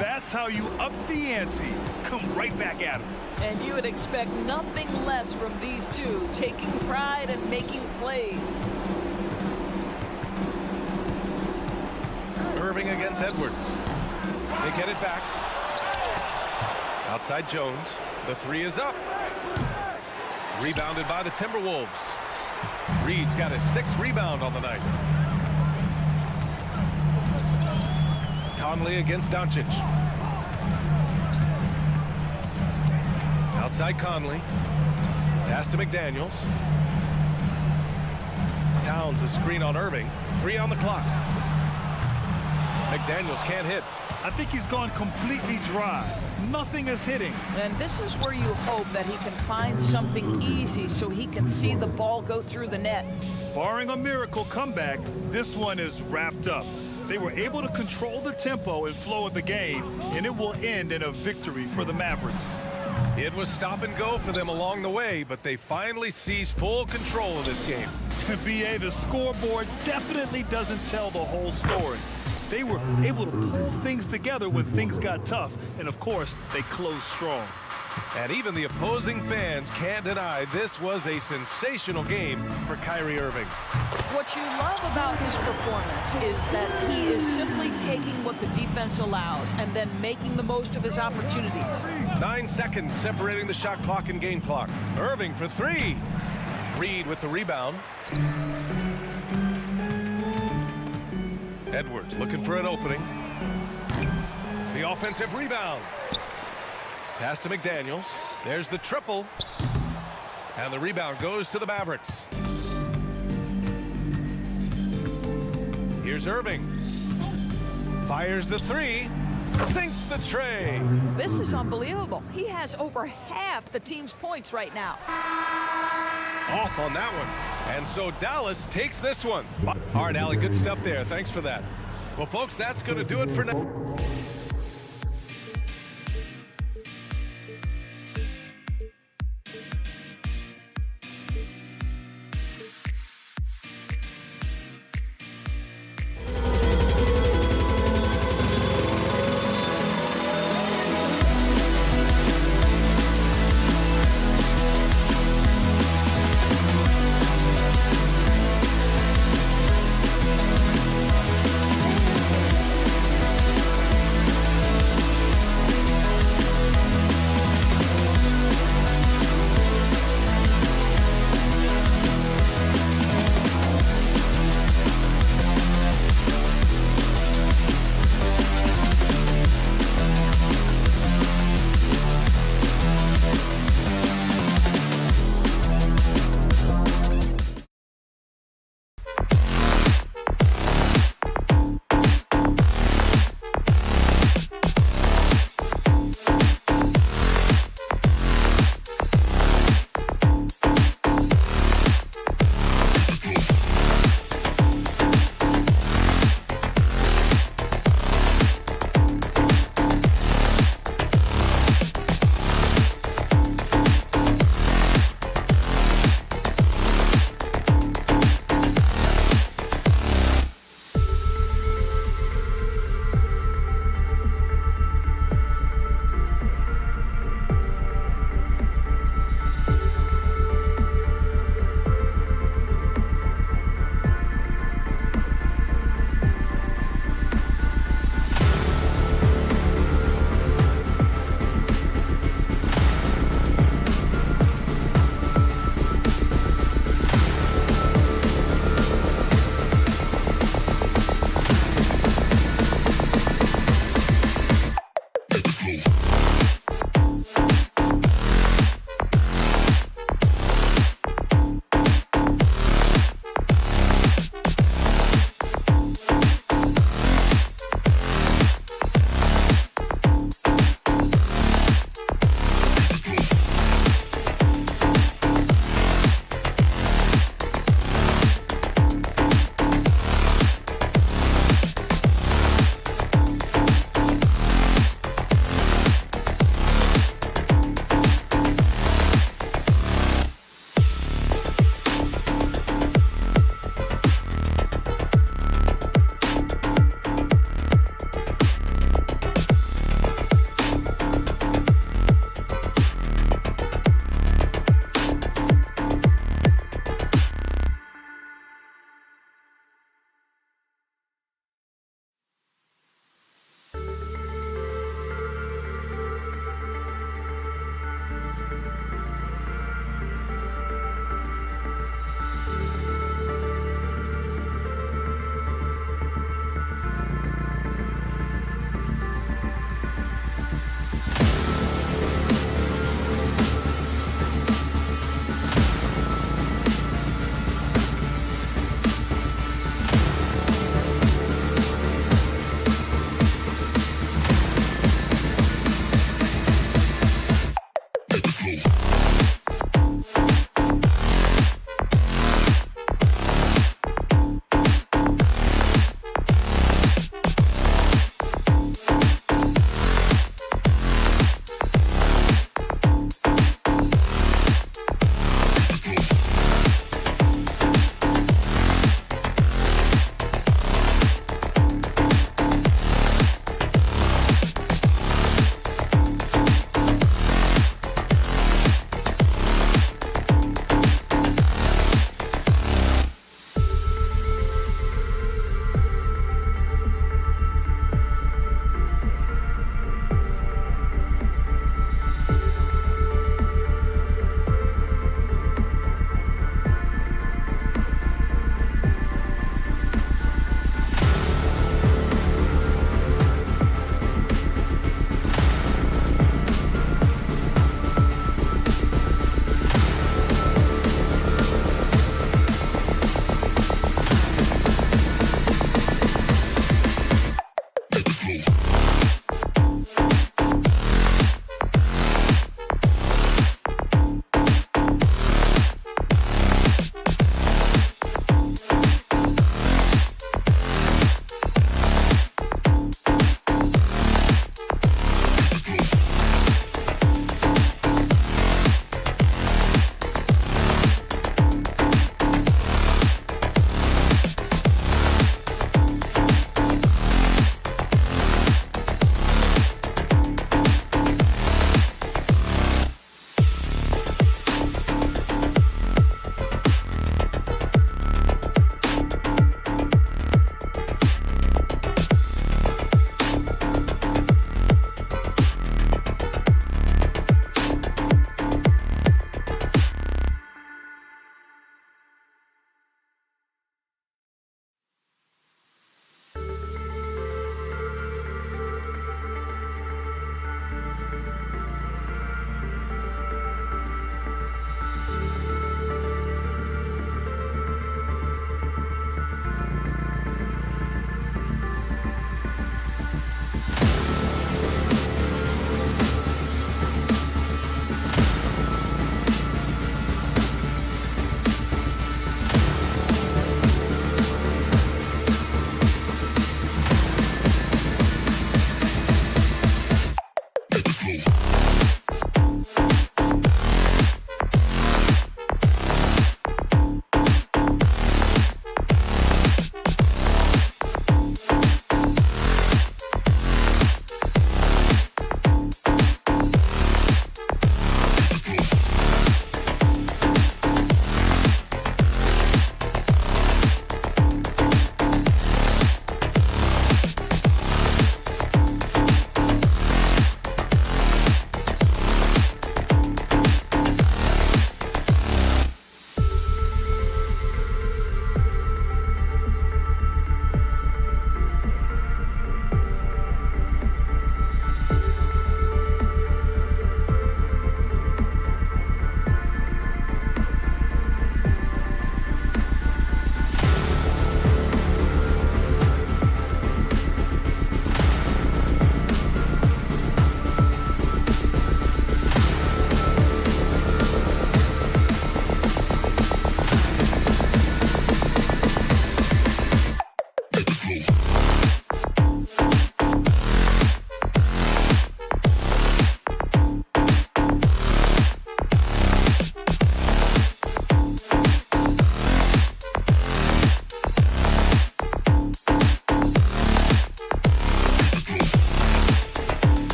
That's how you up the ante. Come right back at them.
And you would expect nothing less from these two, taking pride and making plays.
Irving against Edwards. They get it back. Outside Jones. The 3 is up. Rebounded by the Timberwolves. Reed's got his 6th rebound on the night. Conley against Doncic. Outside Conley. Pass to McDaniels. Towns a screen on Irving. 3 on the clock. McDaniels can't hit.
I think he's gone completely dry. Nothing is hitting.
And this is where you hope that he can find something easy so he can see the ball go through the net.
Barring a miracle comeback, this one is wrapped up. They were able to control the tempo and flow of the game, and it will end in a victory for the Mavericks.
It was stop and go for them along the way, but they finally seized full control of this game.
BA, the scoreboard definitely doesn't tell the whole story. They were able to pull things together when things got tough, and of course, they closed strong.
And even the opposing fans can't deny this was a sensational game for Kyrie Irving.
What you love about his performance is that he is simply taking what the defense allows and then making the most of his opportunities.
9 seconds separating the shot clock and game clock. Irving for 3. Reed with the rebound. Edwards looking for an opening. The offensive rebound. Pass to McDaniels. There's the triple. And the rebound goes to the Mavericks. Here's Irving. Fires the 3. Sinks the tray.
This is unbelievable. He has over half the team's points right now.
Off on that one. And so Dallas takes this one. All right, Allie, good stuff there. Thanks for that. Well, folks, that's going to do it for now.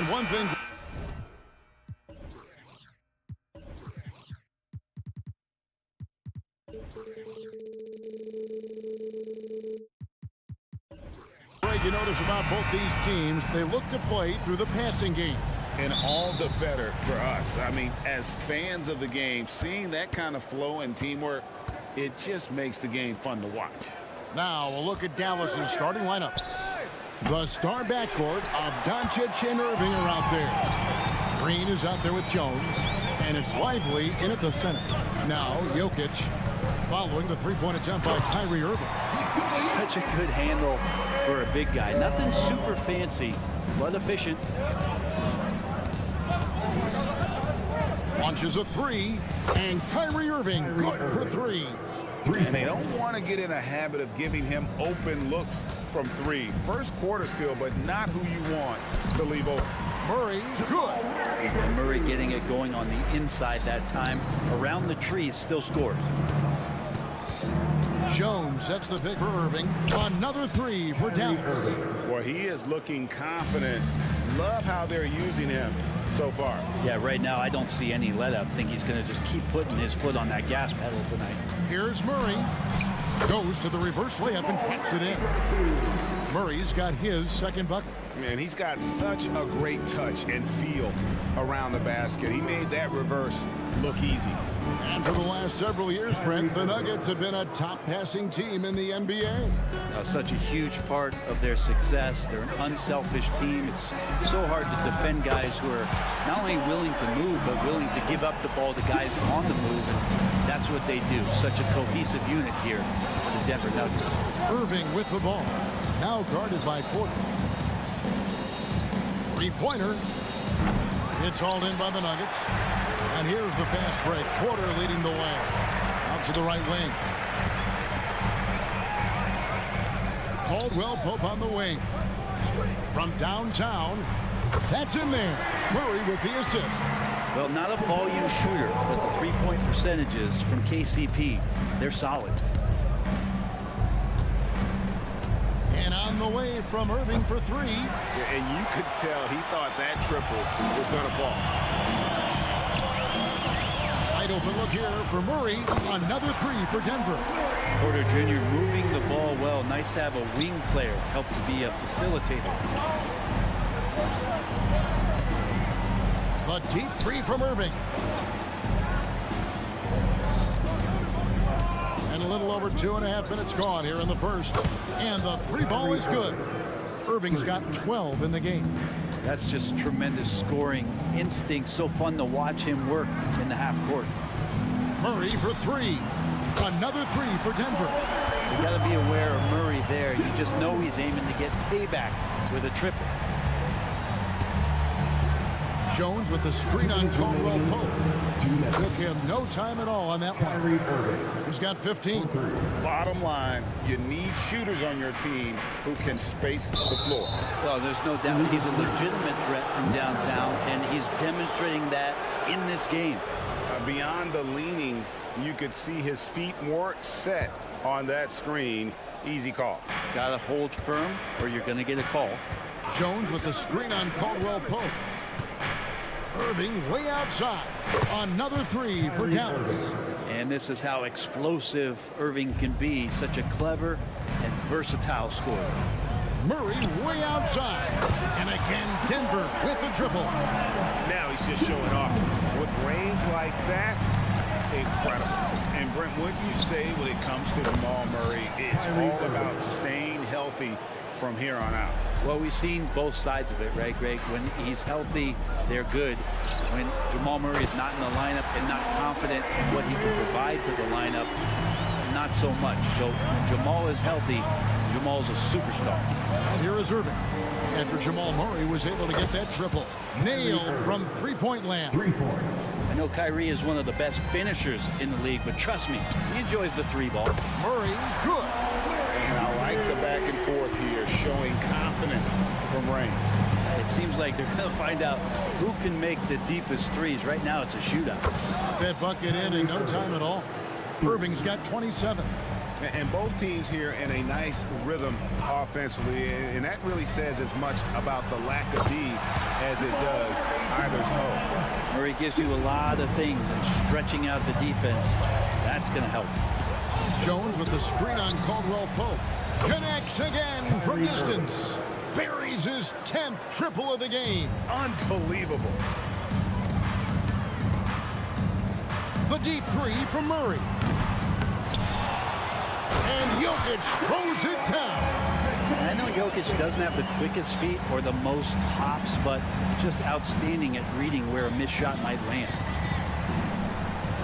And one thing. You notice about both these teams, they look to play through the passing game.
And all the better for us. I mean, as fans of the game, seeing that kind of flow and teamwork, it just makes the game fun to watch.
Now a look at Dallas's starting lineup. The star backcourt of Doncic and Irving are out there. Green is out there with Jones, and it's Lively in at the center. Now Jokic following the three-point attempt by Kyrie Irving.
Such a good handle for a big guy. Nothing super fancy, but efficient.
Launches a three, and Kyrie Irving good for three.
And they don't want to get in a habit of giving him open looks from three. First quarter still, but not who you want to leave open.
Murray, good.
And Murray getting it going on the inside that time. Around the trees, still scores.
Jones sets the pick for Irving. Another three for Dallas.
Well, he is looking confident. Love how they're using him so far.
Yeah, right now I don't see any let up. I think he's going to just keep putting his foot on that gas pedal tonight.
Here's Murray. Goes to the reverse layup and taps it in. Murray's got his second bucket.
Man, he's got such a great touch and feel around the basket. He made that reverse look easy.
And for the last several years, Brent, the Nuggets have been a top passing team in the NBA.
Such a huge part of their success. They're an unselfish team. It's so hard to defend guys who are not only willing to move, but willing to give up the ball to guys on the move. And that's what they do. Such a cohesive unit here for the Denver Nuggets.
Irving with the ball. Now guarded by Porter. Three-pointer. It's hauled in by the Nuggets. And here's the fast break. Porter leading the way. Out to the right wing. Caldwell Pope on the wing. From downtown. That's in there. Murray with the assist.
Well, not a volume shooter, but the three-point percentages from KCP, they're solid.
And on the way from Irving for three.
Yeah, and you could tell he thought that triple was going to fall.
Wide open look here for Murray. Another three for Denver.
Porter Jr. moving the ball well. Nice to have a wing player help to be a facilitator.
The deep three from Irving. And a little over 2.5 minutes gone here in the first. And the three ball is good. Irving's got 12 in the game.
That's just tremendous scoring instinct. So fun to watch him work in the half court.
Murray for three. Another three for Denver.
You got to be aware of Murray there. You just know he's aiming to get payback with a triple.
Jones with the screen on Caldwell Pope. Took him no time at all on that one. He's got 15.
Bottom line, you need shooters on your team who can space the floor.
Well, there's no doubt he's a legitimate threat from downtown, and he's demonstrating that in this game.
Beyond the leaning, you could see his feet weren't set on that screen. Easy call.
Got to hold firm or you're going to get a call.
Jones with the screen on Caldwell Pope. Irving way outside. Another three for Dallas.
And this is how explosive Irving can be. Such a clever and versatile scorer.
Murray way outside. And again, Denver with the triple.
Now he's just showing off. With range like that, incredible. And Brent, what you say when it comes to Jamal Murray, it's all about staying healthy from here on out.
Well, we've seen both sides of it, right, Greg? When he's healthy, they're good. When Jamal Murray is not in the lineup and not confident in what he can provide to the lineup, not so much. So when Jamal is healthy, Jamal's a superstar.
And here is Irving. After Jamal Murray was able to get that triple. Nailed from three-point land.
3 points.
I know Kyrie is one of the best finishers in the league, but trust me, he enjoys the three ball.
Murray, good.
And I like the back and forth here, showing confidence from Rain.
It seems like they're going to find out who can make the deepest threes. Right now, it's a shootout.
That bucket in no time at all. Irving's got 27.
And both teams here in a nice rhythm offensively, and that really says as much about the lack of D as it does either's O.
Murray gives you a lot of things, and stretching out the defense, that's going to help.
Jones with the screen on Caldwell Pope. Connects again from distance. Buries his 10th triple of the game.
Unbelievable.
The deep three from Murray. And Jokic throws it down.
I know Jokic doesn't have the quickest feet or the most hops, but just outstanding at reading where a missed shot might land.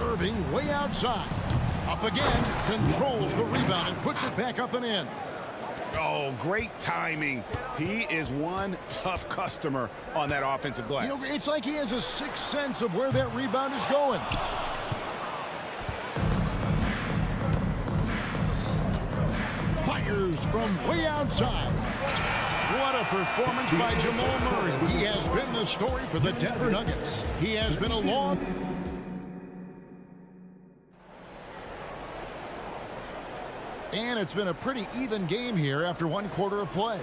Irving way outside. Up again, controls the rebound and puts it back up and in.
Oh, great timing. He is one tough customer on that offensive glass.
You know, it's like he has a sixth sense of where that rebound is going. Fires from way outside. What a performance by Jamal Murray. He has been the story for the Denver Nuggets. He has been a long... And it's been a pretty even game here after one quarter of play.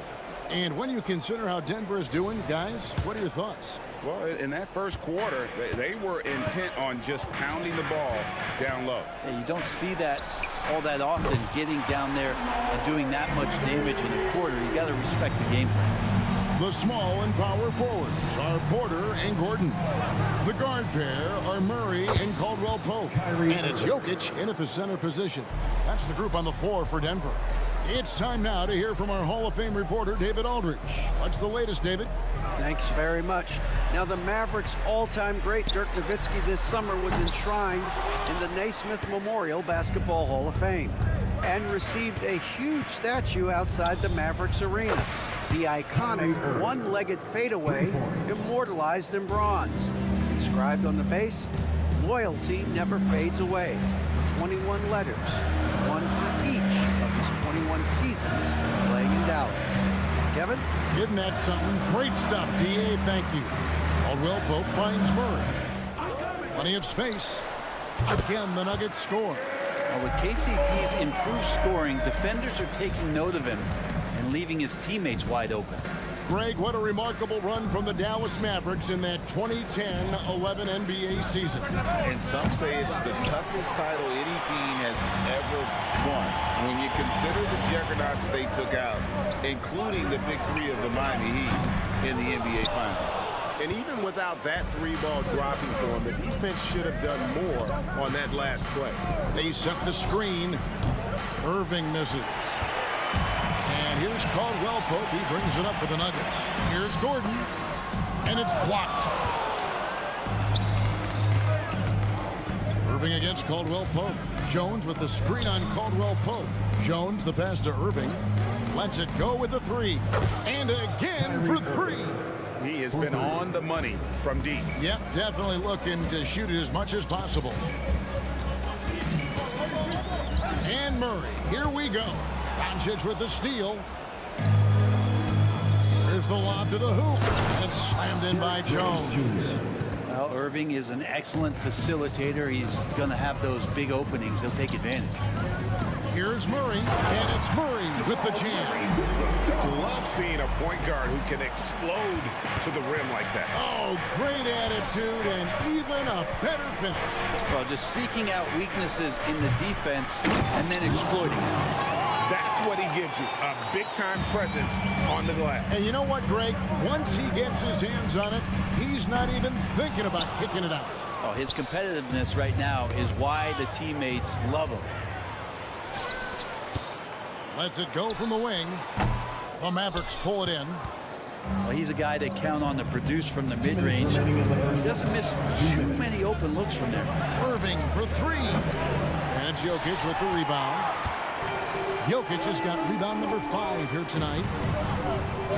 And when you consider how Denver is doing, guys, what are your thoughts?
Well, in that first quarter, they were intent on just pounding the ball down low.
Yeah, you don't see that all that often, getting down there and doing that much damage in a quarter. You got to respect the game plan.
The small and power forwards are Porter and Gordon. The guard pair are Murray and Caldwell Pope. And it's Jokic in at the center position. That's the group on the floor for Denver. It's time now to hear from our Hall of Fame reporter, David Aldridge. What's the latest, David?
Thanks very much. Now, the Mavericks' all-time great Dirk Nowitzki this summer was enshrined in the Naismith Memorial Basketball Hall of Fame and received a huge statue outside the Mavericks arena. The iconic one-legged fadeaway immortalized in bronze. Inscribed on the base, loyalty never fades away. 21 letters, one for each of his 21 seasons playing in Dallas. Kevin?
Isn't that something? Great stuff, D.A. Thank you. Caldwell Pope finds Murray. Plenty of space. Again, the Nuggets score.
Well, with KCP's improved scoring, defenders are taking note of him and leaving his teammates wide open.
Greg, what a remarkable run from the Dallas Mavericks in that 2010-11 NBA season.
And some say it's the toughest title any team has ever won. When you consider the juggernauts they took out, including the big three of the Miami Heat in the NBA Finals. And even without that three-ball dropping for him, the defense should have done more on that last play.
They set the screen. Irving misses. And here's Caldwell Pope. He brings it up for the Nuggets. Here's Gordon. And it's blocked. Irving against Caldwell Pope. Jones with the screen on Caldwell Pope. Jones, the pass to Irving. Lets it go with the three. And again for three.
He has been on the money from deep.
Yep, definitely looking to shoot it as much as possible. And Murray, here we go. Doncic with the steal. Here's the lob to the hoop. And slammed in by Jones.
Well, Irving is an excellent facilitator. He's going to have those big openings. He'll take advantage.
Here's Murray, and it's Murray with the jam.
Love seeing a point guard who can explode to the rim like that.
Oh, great attitude and even a better finish.
Well, just seeking out weaknesses in the defense and then exploiting them.
That's what he gives you, a big-time presence on the glass.
And you know what, Greg? Once he gets his hands on it, he's not even thinking about kicking it out.
Oh, his competitiveness right now is why the teammates love him.
Lets it go from the wing. The Mavericks pull it in.
Well, he's a guy that count on to produce from the mid-range. He doesn't miss too many open looks from there.
Irving for three. And it's Jokic with the rebound. Jokic has got rebound number 5 here tonight.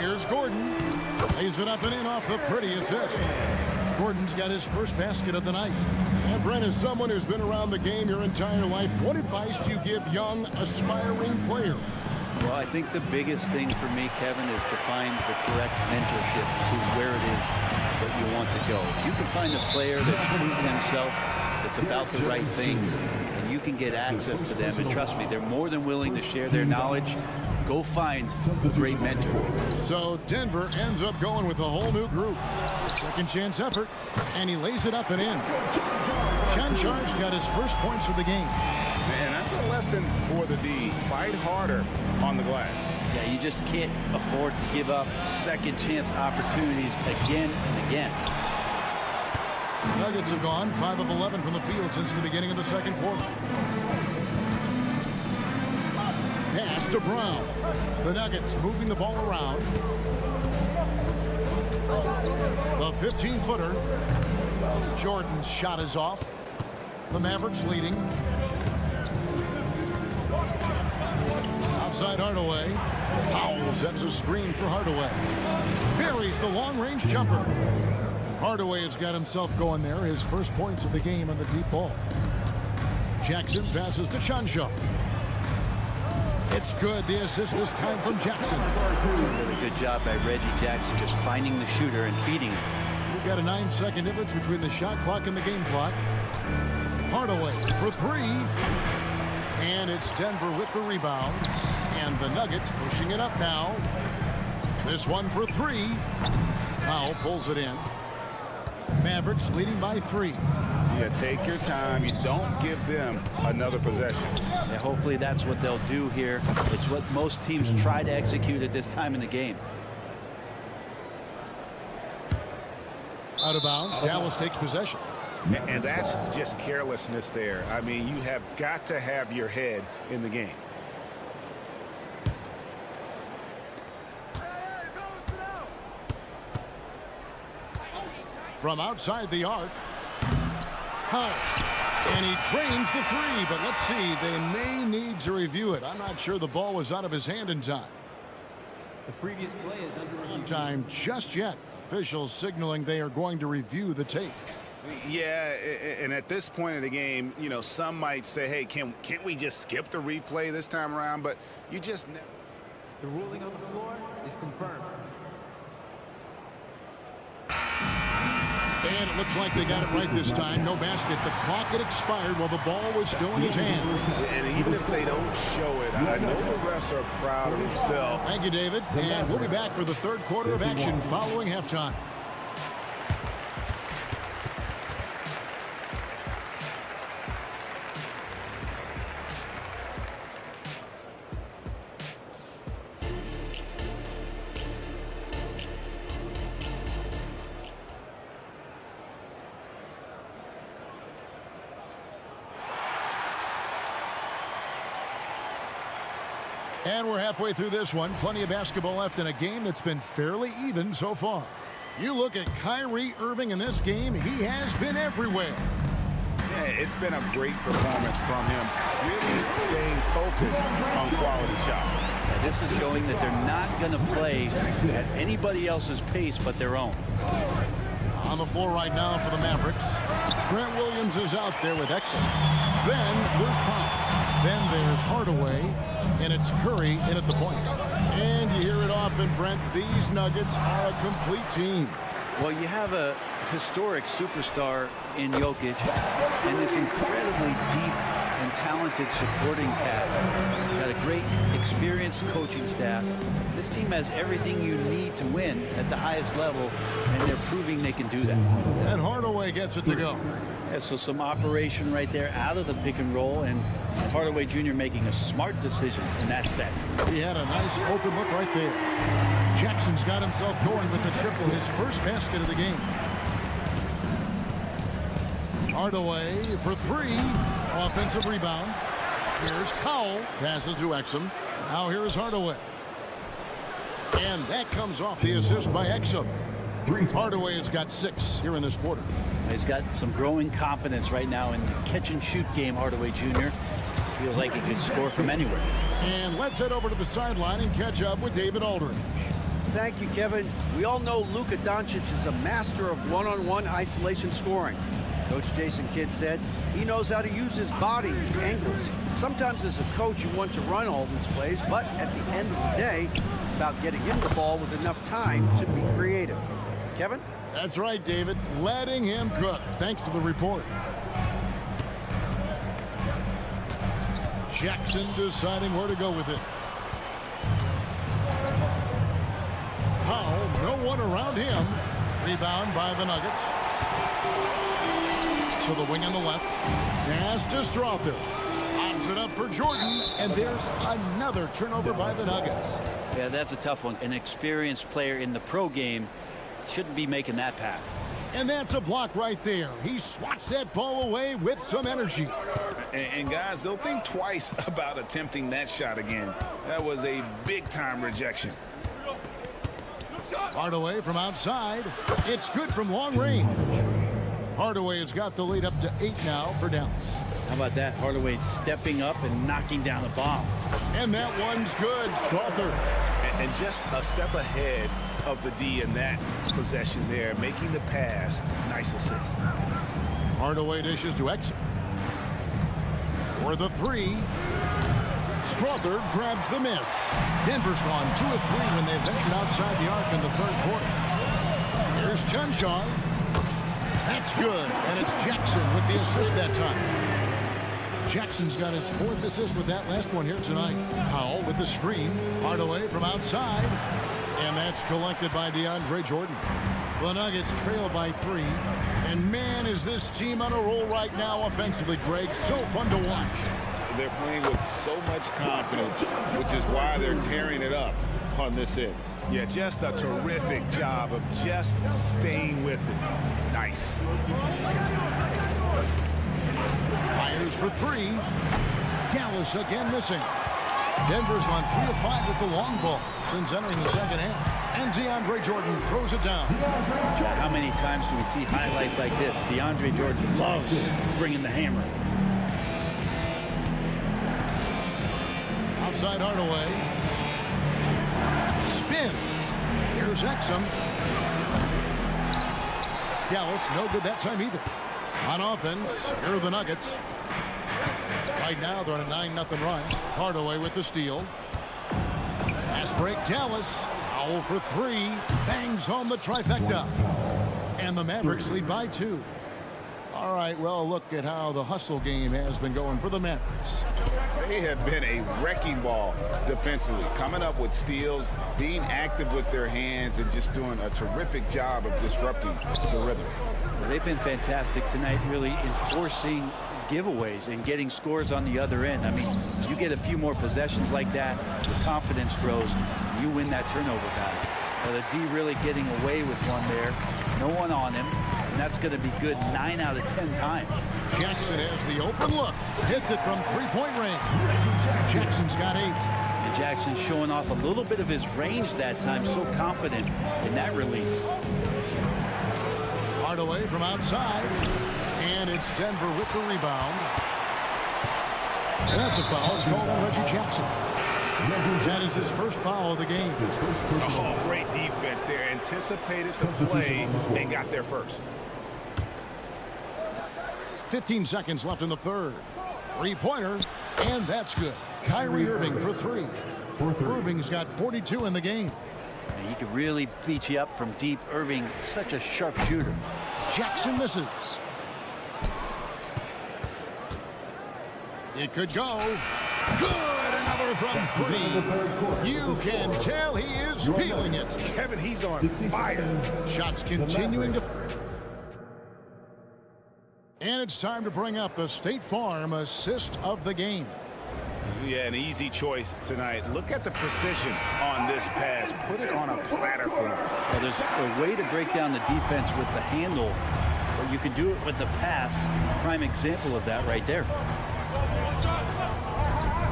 Here's Gordon. Lays it up and in off the pretty assist. Gordon's got his first basket of the night. And Brent, as someone who's been around the game your entire life, what advice do you give young, aspiring players?
Well, I think the biggest thing for me, Kevin, is to find the correct mentorship to where it is that you want to go. If you can find a player that's proven himself, that It's about the right things, and you can get access to them. And trust me, they're more than willing to share their knowledge. Go find a great mentor.
So Denver ends up going with a whole new group. Second chance effort, and he lays it up and in. Chanchar's got his first points of the game.
Man, that's a lesson for the D. Fight harder on the glass.
Yeah, you just can't afford to give up second chance opportunities again and again.
Nuggets have gone 5 of 11 from the field since the beginning of the second quarter. Pass to Brown. The Nuggets moving the ball around. The 15-footer. Jordan's shot is off. The Mavericks leading. Outside Hardaway. Powell sets a screen for Hardaway. Buries the long-range jumper. Hardaway has got himself going there. His first points of the game on the deep ball. Jackson passes to Chancellor. It's good. The assist this time from Jackson.
Really good job by Reggie Jackson just finding the shooter and feeding him.
We've got a 9-second difference between the shot clock and the game clock. Hardaway for 3. And it's Denver with the rebound. And the Nuggets pushing it up now. This one for 3. Powell pulls it in. Mavericks leading by 3.
Yeah, take your time. You don't give them another possession.
Yeah, hopefully that's what they'll do here. It's what most teams try to execute at this time in the game.
Out of bounds. Dallas takes possession.
And that's just carelessness there. I mean, you have got to have your head in the game.
From outside the arc. And he trains the 3, but let's see. They may need to review it. I'm not sure the ball was out of his hand in time.
The previous play is under review.
Time just yet. Officials signaling they are going to review the tape.
Yeah, and at this point of the game, you know, some might say, hey, can't we just skip the replay this time around? But you just never.
The ruling on the floor is confirmed.
And it looks like they got it right this time. No basket. The clock had expired while the ball was still in his hand.
And even if they don't show it, I know the refs are proud of themselves.
Thank you, David. And we'll be back for the third quarter of action following halftime. And we're halfway through this one. Plenty of basketball left in a game that's been fairly even so far. You look at Kyrie Irving in this game, he has been everywhere.
Yeah, it's been a great performance from him, really staying focused on quality shots.
Yeah, this is showing that they're not going to play at anybody else's pace but their own.
On the floor right now for the Mavericks. Grant Williams is out there with Exum. Then there's Powell. Then there's Hardaway. And it's Curry in at the point. And you hear it often, Brent, these Nuggets are a complete team.
Well, you have a historic superstar in Jokic and this incredibly deep and talented supporting cast. Got a great experienced coaching staff. This team has everything you need to win at the highest level, and they're proving they can do that.
And Hardaway gets it to go.
Yeah, so some operation right there out of the pick and roll, and Hardaway Jr. making a smart decision in that set.
He had a nice open look right there. Jackson's got himself going with the triple, his first basket of the game. Hardaway for 3. Offensive rebound. Here's Powell. Passes to Exum. Now here's Hardaway. And that comes off the assist by Exum. Hardaway has got 6 here in this quarter.
He's got some growing confidence right now in the catch-and-shoot game, Hardaway Jr. Feels like he could score from anywhere.
And let's head over to the sideline and catch up with David Aldridge.
Thank you, Kevin. We all know Luka Doncic is a master of one-on-one isolation scoring. Coach Jason Kidd said he knows how to use his body, angles. Sometimes as a coach, you want to run all these plays, but at the end of the day, it's about getting him the ball with enough time to be creative. Kevin?
That's right, David. Letting him cook. Thanks to the report. Jackson deciding where to go with it. Powell, no one around him. Rebound by the Nuggets. So the wing on the left. Pass to Strother. Lobs it up for Jordan. And there's another turnover by the Nuggets.
Yeah, that's a tough one. An experienced player in the pro game shouldn't be making that pass.
And that's a block right there. He swats that ball away with some energy.
And guys, they'll think twice about attempting that shot again. That was a big-time rejection.
Hardaway from outside. It's good from long range. Hardaway has got the lead up to 8 now for Dallas.
How about that? Hardaway stepping up and knocking down a bomb.
And that one's good. Strother.
And just a step ahead of the D in that possession there, making the pass. Nice assist.
Hardaway dishes to exit. For the 3. Strother grabs the miss. Denver's gone 2 of 3 when they ventured outside the arc in the third quarter. Here's Chunchar. That's good. And it's Jackson with the assist that time. Jackson's got his 4th assist with that last one here tonight. Powell with the screen. Hardaway from outside. And that's collected by DeAndre Jordan. The Nuggets trail by 3. And man, is this team on a roll right now offensively, Greg. So fun to watch.
They're playing with so much confidence, which is why they're tearing it up on this end. Yeah, just a terrific job of just staying with it. Nice.
Fires for 3. Dallas again missing. Denver's on 3 of 5 with the long ball since entering the second half. And DeAndre Jordan throws it down.
How many times do we see highlights like this? DeAndre Jordan loves bringing the hammer.
Outside Hardaway. Spins. Here's Exum. Dallas no good that time either. On offense, here are the Nuggets. Right now they're on a 9-0 run. Hardaway with the steal. Fast break Dallas. Powell for 3. Bangs home the trifecta. And the Mavericks lead by 2. All right, well, look at how the hustle game has been going for the Mavericks.
They have been a wrecking ball defensively, coming up with steals, being active with their hands, and just doing a terrific job of disrupting the rhythm.
Well, they've been fantastic tonight, really enforcing giveaways and getting scores on the other end. I mean, you get a few more possessions like that, the confidence grows, you win that turnover battle. Well, the D really getting away with one there. No one on him, and that's going to be good 9 out of 10 times.
Jackson has the open look. Hits it from 3-point range. Jackson's got 8.
And Jackson showing off a little bit of his range that time, so confident in that release.
Hardaway from outside. And it's Denver with the rebound. And that's a foul. It's called on Reggie Jackson. That is his first foul of the game.
Oh, great defense there. Anticipated the play and got there first.
15 seconds left in the third. 3-pointer, and that's good. Kyrie Irving for 3. Irving's got 42 in the game.
And he could really beat you up from deep. Irving, such a sharp shooter.
Jackson misses. It could go. Good! Another from 3. You can tell he is feeling it.
Kevin, he's on fire.
Shots continuing to... And it's time to bring up the State Farm assist of the game.
Yeah, an easy choice tonight. Look at the precision on this pass. Put it on a platter for him.
Well, there's a way to break down the defense with the handle, but you can do it with the pass. Prime example of that right there.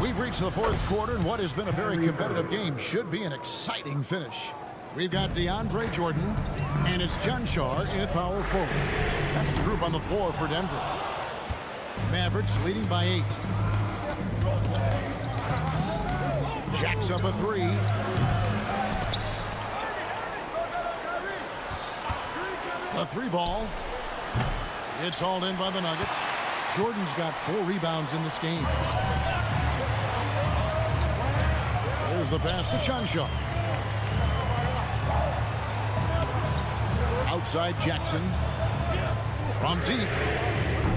We've reached the fourth quarter, and what has been a very competitive game should be an exciting finish. We've got DeAndre Jordan, and it's Chunchar in at power forward. That's the group on the floor for Denver. Mavericks leading by 8. Jacks up a 3. A 3-ball. It's hauled in by the Nuggets. Jordan's got 4 rebounds in this game. There's the pass to Chunchar. Outside Jackson. From deep.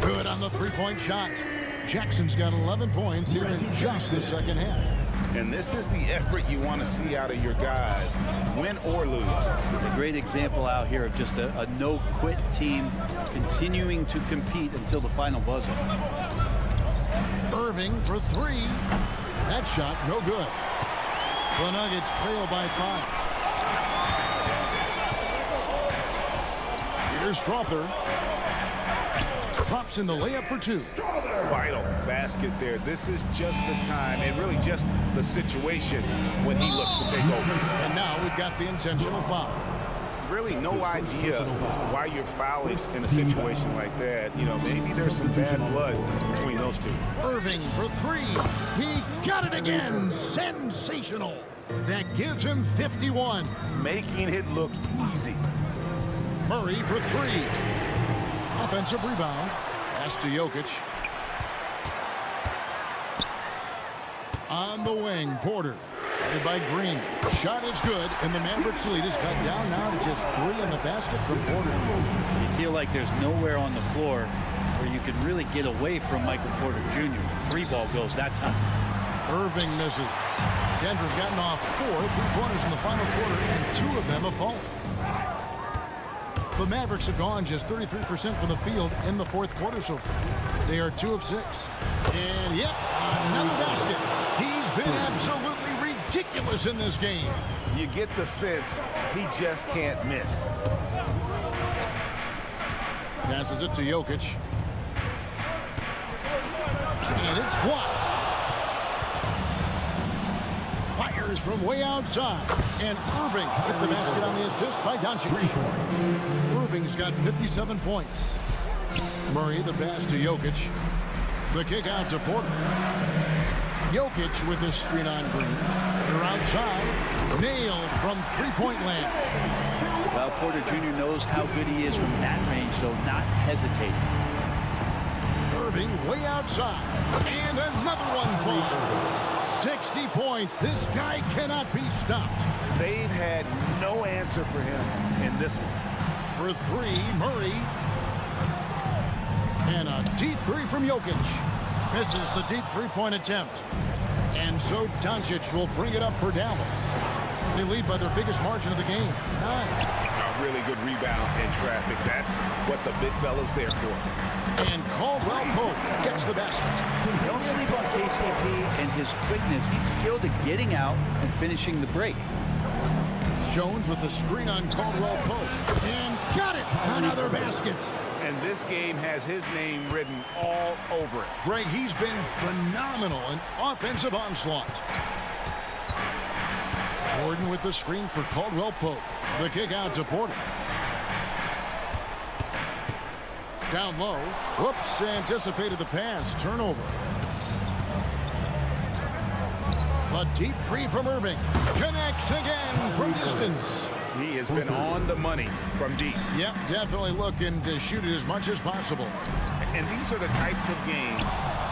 Good on the 3-point shot. Jackson's got 11 points here in just the second half.
And this is the effort you want to see out of your guys, win or lose.
A great example out here of just a no-quit team continuing to compete until the final buzzer.
Irving for three. That shot, no good. The Nuggets trail by 5. Here's Strother. Drops in the layup for 2.
Vital basket there. This is just the time and really just the situation when he looks to take over.
And now we've got the intentional foul.
Really no idea why you're fouling in a situation like that. You know, maybe there's some bad blood between those two.
Irving for 3. He got it again. Sensational. That gives him 51.
Making it look easy.
Murray for 3. Offensive rebound. Pass to Jokic. On the wing, Porter. Headed by Green. Shot is good, and the Mavericks lead is cut down now to just 3 in the basket from Porter.
You feel like there's nowhere on the floor where you can really get away from Michael Porter Jr. 3 ball goes that time.
Irving misses. Denver's gotten off 4 3-pointers in the final quarter, and 2 of them have fallen. The Mavericks have gone just 33% from the field in the fourth quarter so far. They are 2 of 6. And yep, another basket. He's been absolutely ridiculous in this game.
You get the sense he just can't miss.
Passes it to Jokic. And it's blocked. Fires from way outside. And Irving hit the basket on the assist by Doncic. Irving's got 57 points. Murray the pass to Jokic. The kick out to Porter. Jokic with his screen on Green. They're outside. Nailed from three-point land.
Well, Porter Jr. knows how good he is from that range, so not hesitating.
Irving way outside. And another one falls. 60 points. This guy cannot be stopped.
They've had no answer for him in this one.
For 3, Murray. And a deep 3 from Jokic. Misses the deep three-point attempt. And so Doncic will bring it up for Dallas. They lead by their biggest margin of the game, 9.
A really good rebound in traffic. That's what the big fella's there for.
And Caldwell Pope gets the basket.
Don't sleep on KCP and his quickness. He's skilled at getting out and finishing the break.
Jones with the screen on Caldwell Pope. And got it! Another basket.
And this game has his name written all over it.
Greg, he's been phenomenal in offensive onslaught. Gordon with the screen for Caldwell Pope. The kick out to Porter. Down low. Whoops, anticipated the pass. Turnover. A deep 3 from Irving. Connects again from distance.
He has been on the money from deep.
Yep, definitely looking to shoot it as much as possible.
And these are the types of games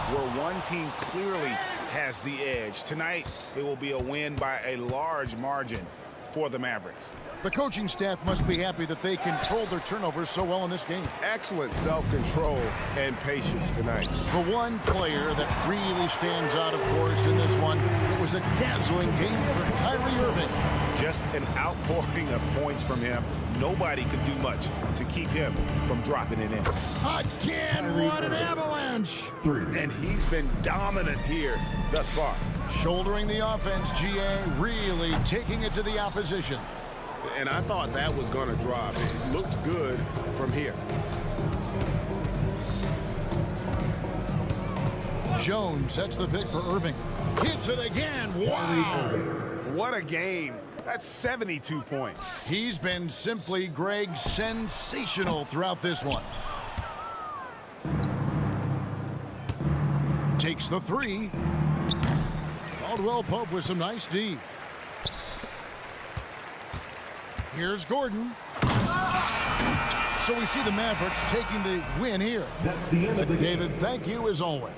where one team clearly has the edge. Tonight, it will be a win by a large margin for the Mavericks.
The coaching staff must be happy that they controlled their turnovers so well in this game.
Excellent self-control and patience tonight.
The one player that really stands out, of course, in this one, it was a dazzling game for Kyrie Irving.
Just an outpouring of points from him. Nobody could do much to keep him from dropping it in.
Again, what an avalanche!
And he's been dominant here thus far.
Shouldering the offense, GA really taking it to the opposition.
And I thought that was going to drop. It looked good from here.
Jones sets the pick for Irving. Hits it again. Wow!
What a game. That's 72 points.
He's been simply, Greg, sensational throughout this one. Takes the 3. Caldwell Pope with some nice D. Here's Gordon. So we see the Mavericks taking the win here.
That's the end of the game.
David, thank you as always.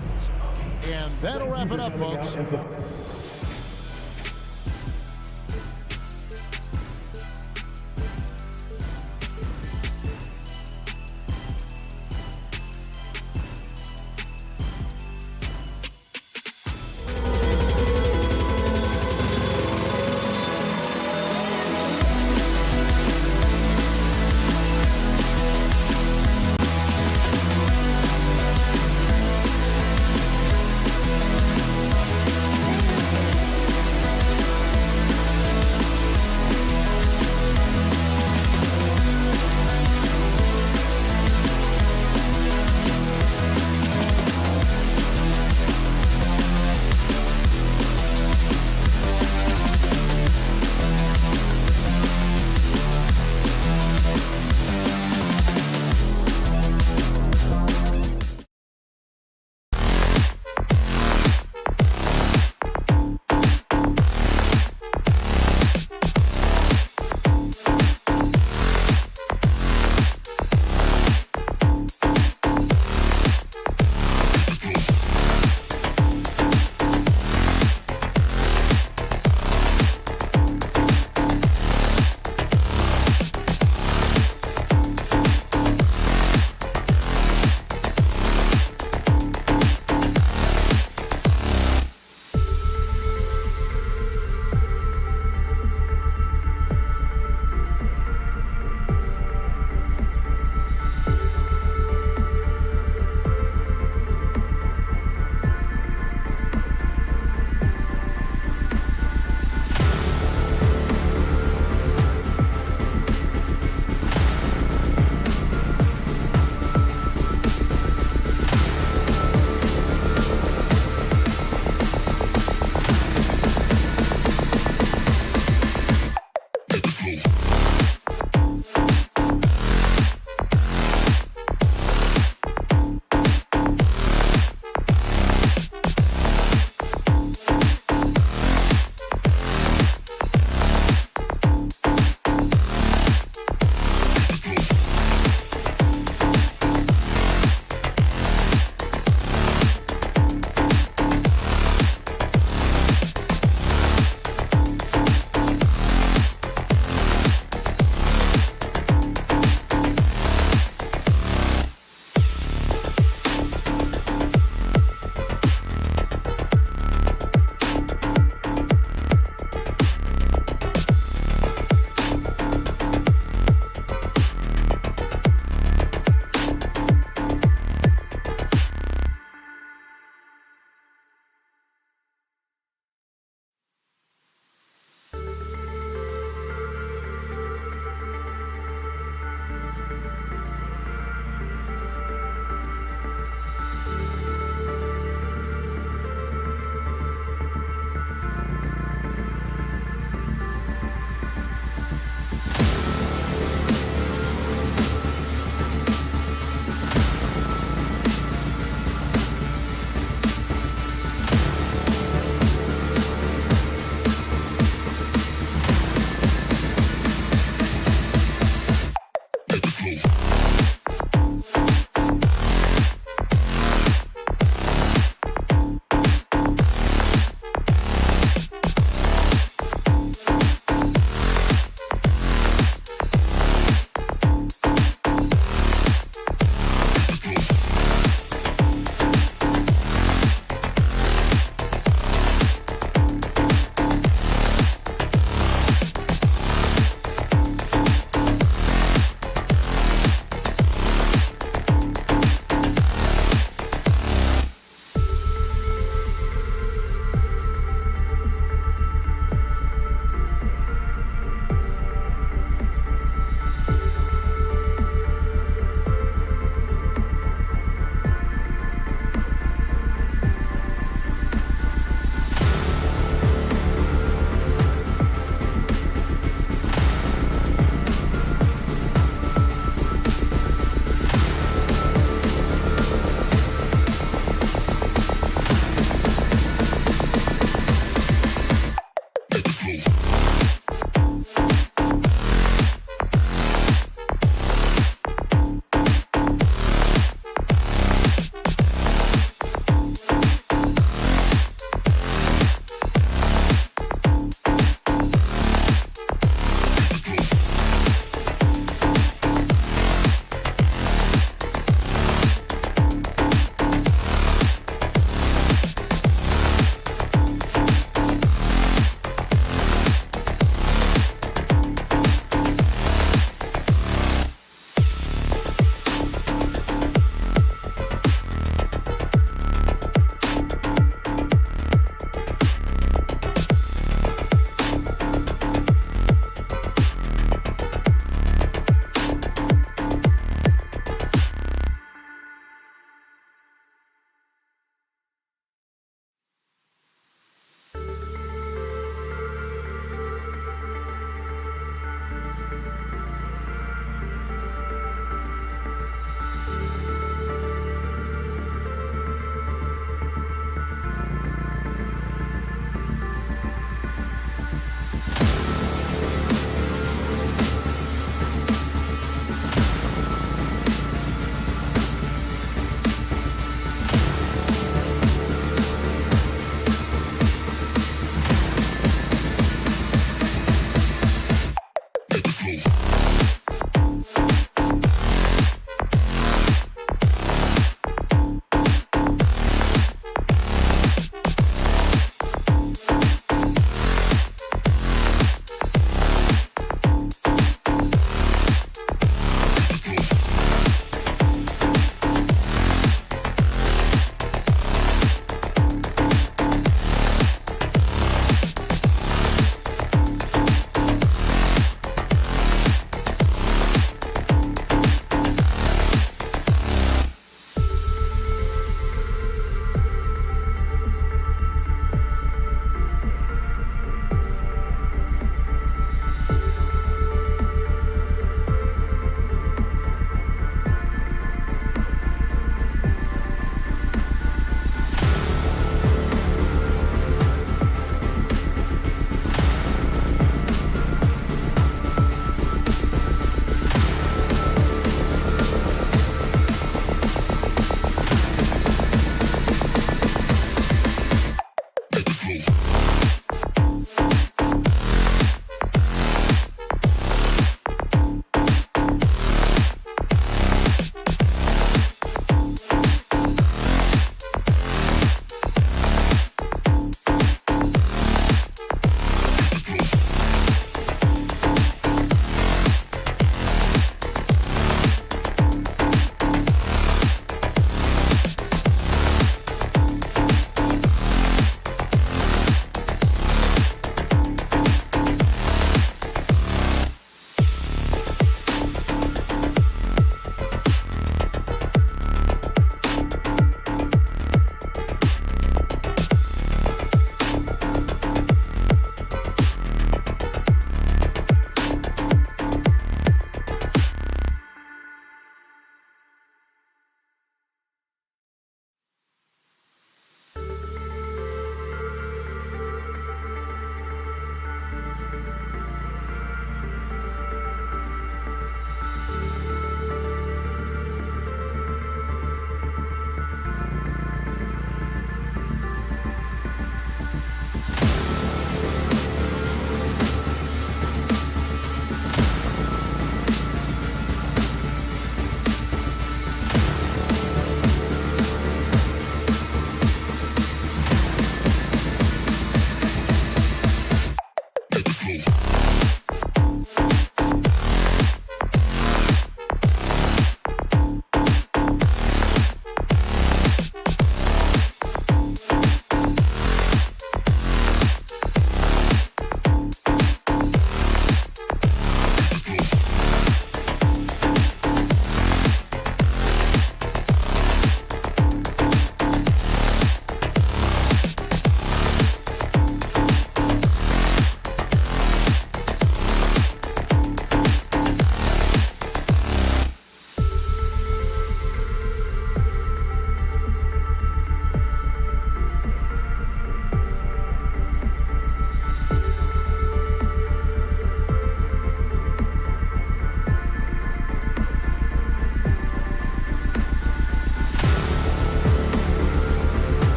And that'll wrap it up, folks.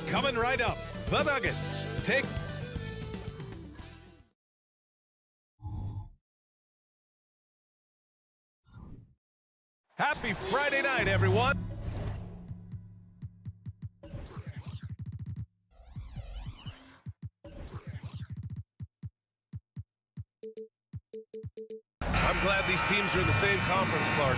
Coming right up, the Nuggets take... Happy Friday night, everyone. I'm glad these teams are in the same conference, Clark.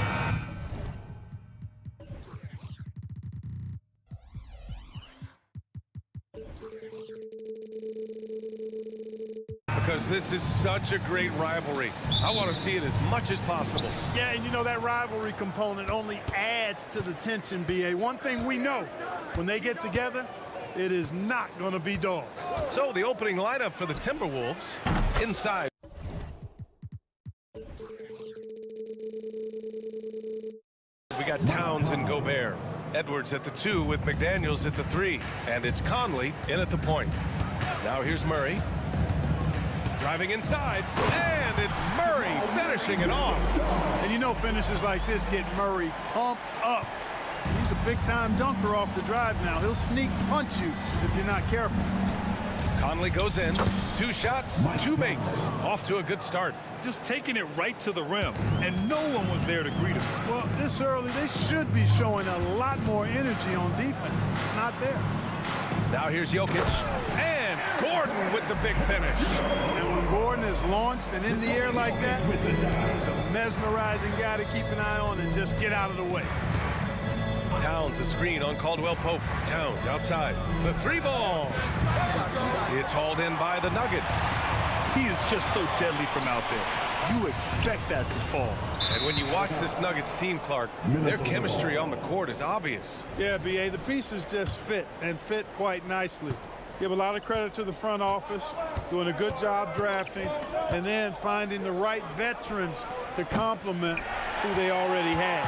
Because this is such a great rivalry. I want to see it as much as possible.
Yeah, and you know that rivalry component only adds to the tension, B.A. One thing we know, when they get together, it is not going to be dog.
So the opening lineup for the Timberwolves inside. We got Towns and Gobert. Edwards at the 2 with McDaniels at the 3. And it's Conley in at the point. Now here's Murray. Driving inside, and it's Murray finishing it off.
And you know finishes like this get Murray pumped up. He's a big-time dunker off the drive now. He'll sneak punch you if you're not careful.
Conley goes in. 2 shots, 2 makes. Off to a good start.
Just taking it right to the rim, and no one was there to greet him.
Well, this early, they should be showing a lot more energy on defense. It's not there.
Now here's Jokic. And Gordon with the big finish.
And when Gordon is launched and in the air like that, he's a mesmerizing guy to keep an eye on and just get out of the way.
Towns a screen on Caldwell Pope. Towns outside. The 3 ball. It's hauled in by the Nuggets.
He is just so deadly from out there. You expect that to fall.
And when you watch this Nuggets team, Clark, their chemistry on the court is obvious.
Yeah, B.A., the pieces just fit, and fit quite nicely. Give a lot of credit to the front office, doing a good job drafting, and then finding the right veterans to complement who they already had.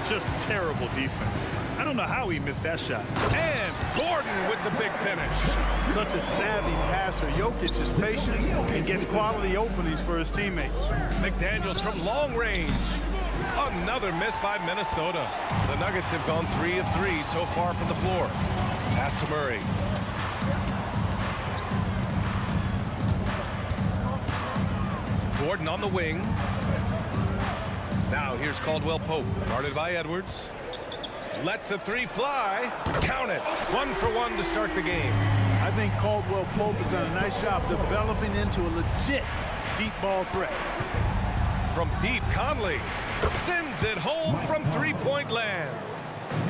Just terrible defense. I don't know how he missed that shot.
And Gordon with the big finish.
Such a savvy passer. Jokic is patient and gets quality openings for his teammates.
McDaniels from long range. Another miss by Minnesota. The Nuggets have gone 3 of 3 so far from the floor. Pass to Murray. Gordon on the wing. Now here's Caldwell Pope, guarded by Edwards. Lets a 3 fly. Count it. 1 for 1 to start the game.
I think Caldwell Pope has done a nice job developing into a legit deep ball threat.
From deep, Conley sends it home from 3-point land.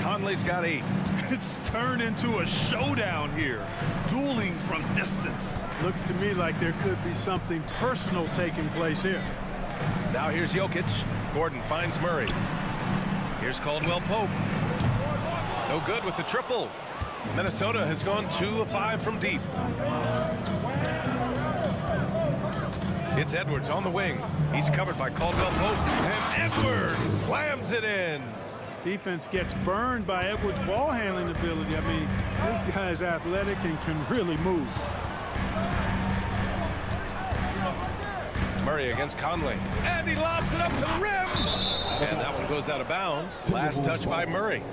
Conley's got 8.
It's turned into a showdown here. Dueling from distance.
Looks to me like there could be something personal taking place here.
Now here's Jokic. Gordon finds Murray. Here's Caldwell Pope. No good with the triple. Minnesota has gone 2 of 5 from deep. It's Edwards on the wing. He's covered by Caldwell Pope. And Edwards slams it in.
Defense gets burned by Edwards' ball handling ability. I mean, this guy's athletic and can really move.
Murray against Conley. And he lobs it up to the rim. And that one goes out of bounds. Last touch by Murray.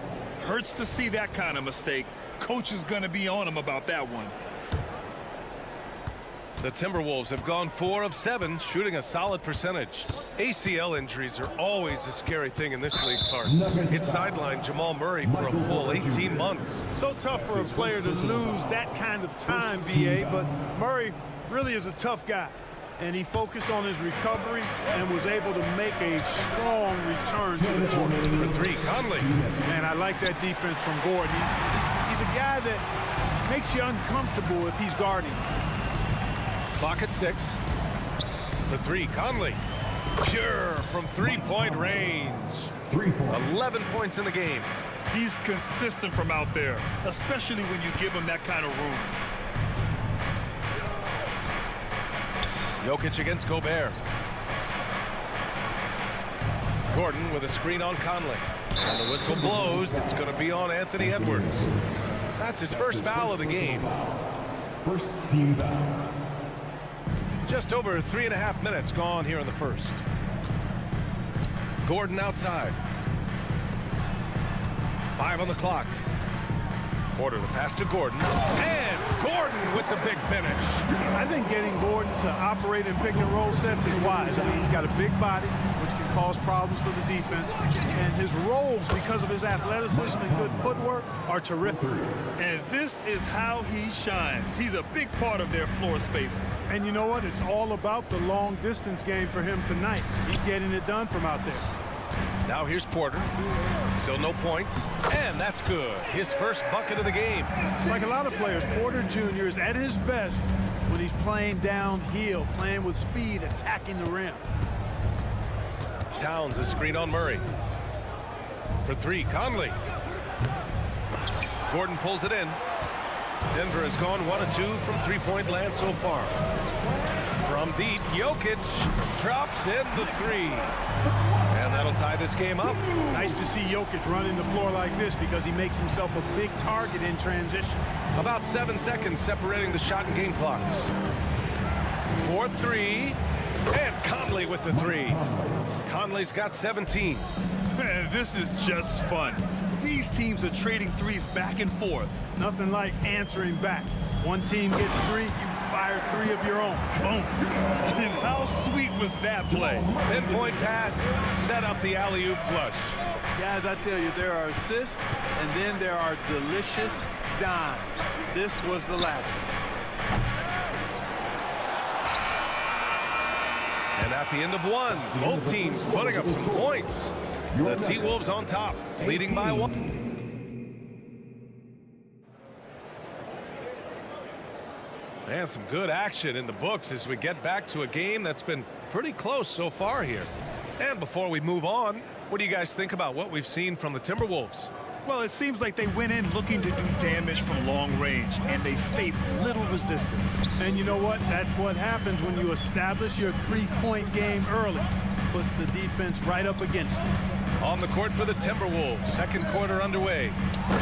Hurts to see that kind of mistake. Coach is going to be on him about that one.
The Timberwolves have gone 4 of 7, shooting a solid percentage. ACL injuries are always a scary thing in this league, Clark. It sidelined Jamal Murray for a full 18 months.
So tough for a player to lose that kind of time, B.A., but Murray really is a tough guy. And he focused on his recovery and was able to make a strong return to the court.
For 3, Conley.
Man, I like that defense from Gordon. He's a guy that makes you uncomfortable if he's guarding.
Clock at 6. For 3, Conley. Pure from 3-point range. 11 points in the game.
He's consistent from out there, especially when you give him that kind of room.
Jokic against Gobert. Gordon with a screen on Conley. And the whistle blows. It's going to be on Anthony Edwards. That's his first foul of the game.
First team foul.
Just over 3.5 minutes gone here in the first. Gordon outside. 5 on the clock. Porter the pass to Gordon. And Gordon with the big finish.
I think getting Gordon to operate in pick and roll sets is wise. I mean, he's got a big body, which can cause problems for the defense. And his rolls, because of his athleticism and good footwork, are terrific.
And this is how he shines. He's a big part of their floor spacing.
And you know what? It's all about the long distance game for him tonight. He's getting it done from out there.
Now here's Porter. Still no points. And that's good. His first bucket of the game.
Like a lot of players, Porter Jr. is at his best when he's playing downhill, playing with speed, attacking the rim.
Towns a screen on Murray. For 3, Conley. Gordon pulls it in. Denver has gone 1 of 2 from 3-point land so far. From deep, Jokic drops in the 3. And that'll tie this game up.
Nice to see Jokic running the floor like this because he makes himself a big target in transition.
About 7 seconds separating the shot and game clocks. 4-3. And Conley with the 3. Conley's got 17.
Man, this is just fun. These teams are trading threes back and forth.
Nothing like answering back. One team gets 3, you fire 3 of your own. Boom.
And how sweet was that play?
Pinpoint pass, set up the alley-oop flush.
Guys, I tell you, there are assists, and then there are delicious dimes. This was the latter.
And at the end of one, both teams putting up some points. The T-Wolves on top, leading by 1. And some good action in the books as we get back to a game that's been pretty close so far here. And before we move on, what do you guys think about what we've seen from the Timberwolves?
Well, it seems like they went in looking to do damage from long range, and they faced little resistance.
And you know what? That's what happens when you establish your 3-point game early. Puts the defense right up against it.
On the court for the Timberwolves, second quarter underway.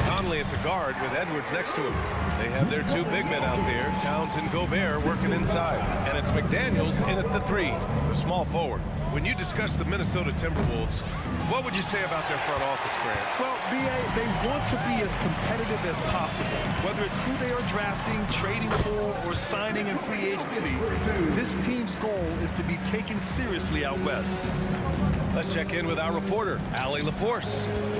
Conley at the guard with Edwards next to him. They have their 2 big men out there, Towns and Gobert, working inside. And it's McDaniels in at the 3, the small forward. When you discuss the Minnesota Timberwolves, what would you say about their front office, Grant?
Well, B.A., they want to be as competitive as possible. Whether it's who they are drafting, trading for, or signing in free agency, this team's goal is to be taken seriously out west.
Let's check in with our reporter, Allie LaForce.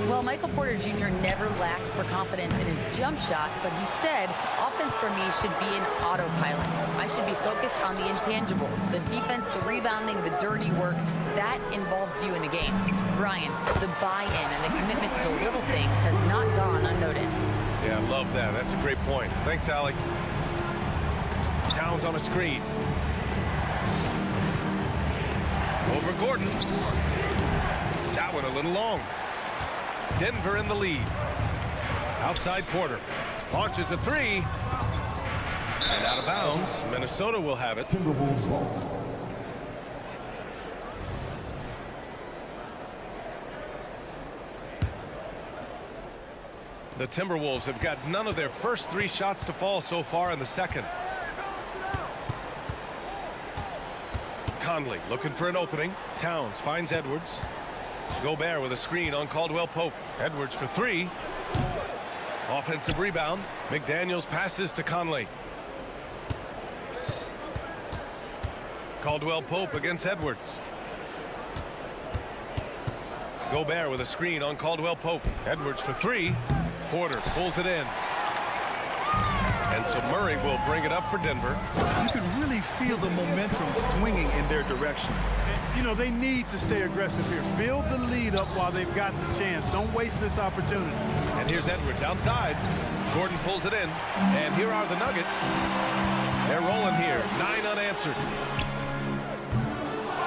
Well, Michael Porter Jr. never lacks for confidence in his jump shot, but he said, offense for me should be an autopilot. I should be focused on the intangibles, the defense, the rebounding, the dirty work. That involves you in a game. Brian, the buy-in and the commitment to the little things has not gone unnoticed.
Yeah, I love that. That's a great point. Thanks, Allie. Towns on a screen. Over Gordon. That one a little long. Denver in the lead. Outside Porter. Launches a 3. And out of bounds. Minnesota will have it.
Timberwolves ball.
The Timberwolves have got none of their first 3 shots to fall so far in the second. Conley looking for an opening. Towns finds Edwards. Gobert with a screen on Caldwell Pope. Edwards for 3. Offensive rebound. McDaniels passes to Conley. Caldwell Pope against Edwards. Gobert with a screen on Caldwell Pope. Edwards for 3. Porter pulls it in. And so Murray will bring it up for Denver.
You can really feel the momentum swinging in their direction.
You know, they need to stay aggressive here. Build the lead up while they've got the chance. Don't waste this opportunity.
And here's Edwards outside. Gordon pulls it in. And here are the Nuggets. They're rolling here. 9 unanswered.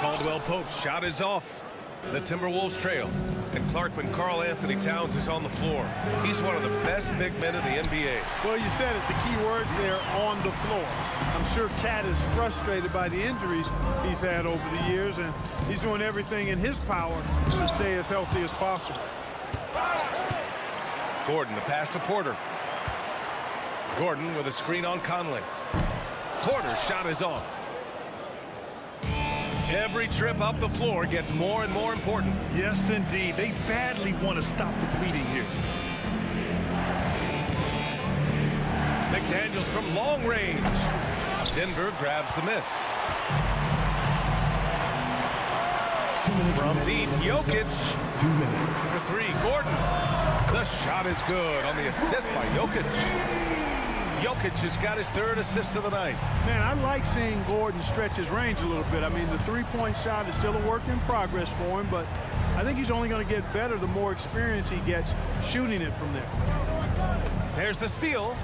Caldwell Pope's shot is off. The Timberwolves trail. And Clark, when Karl Anthony Towns is on the floor, he's one of the best big men in the NBA.
Well, you said it. The key words there, on the floor. I'm sure Cat is frustrated by the injuries he's had over the years, and he's doing everything in his power to stay as healthy as possible.
Gordon, the pass to Porter. Gordon with a screen on Conley. Porter's shot is off. Every trip up the floor gets more and more important.
Yes, indeed. They badly want to stop the bleeding here.
McDaniels from long range. Denver grabs the miss. From deep, Jokic.
2 minutes.
For 3, Gordon. The shot is good on the assist by Jokic. Jokic has got his 3rd assist of the night.
Man, I like seeing Gordon stretch his range a little bit. I mean, the 3-point shot is still a work in progress for him, but I think he's only going to get better the more experience he gets shooting it from there.
There's the steal.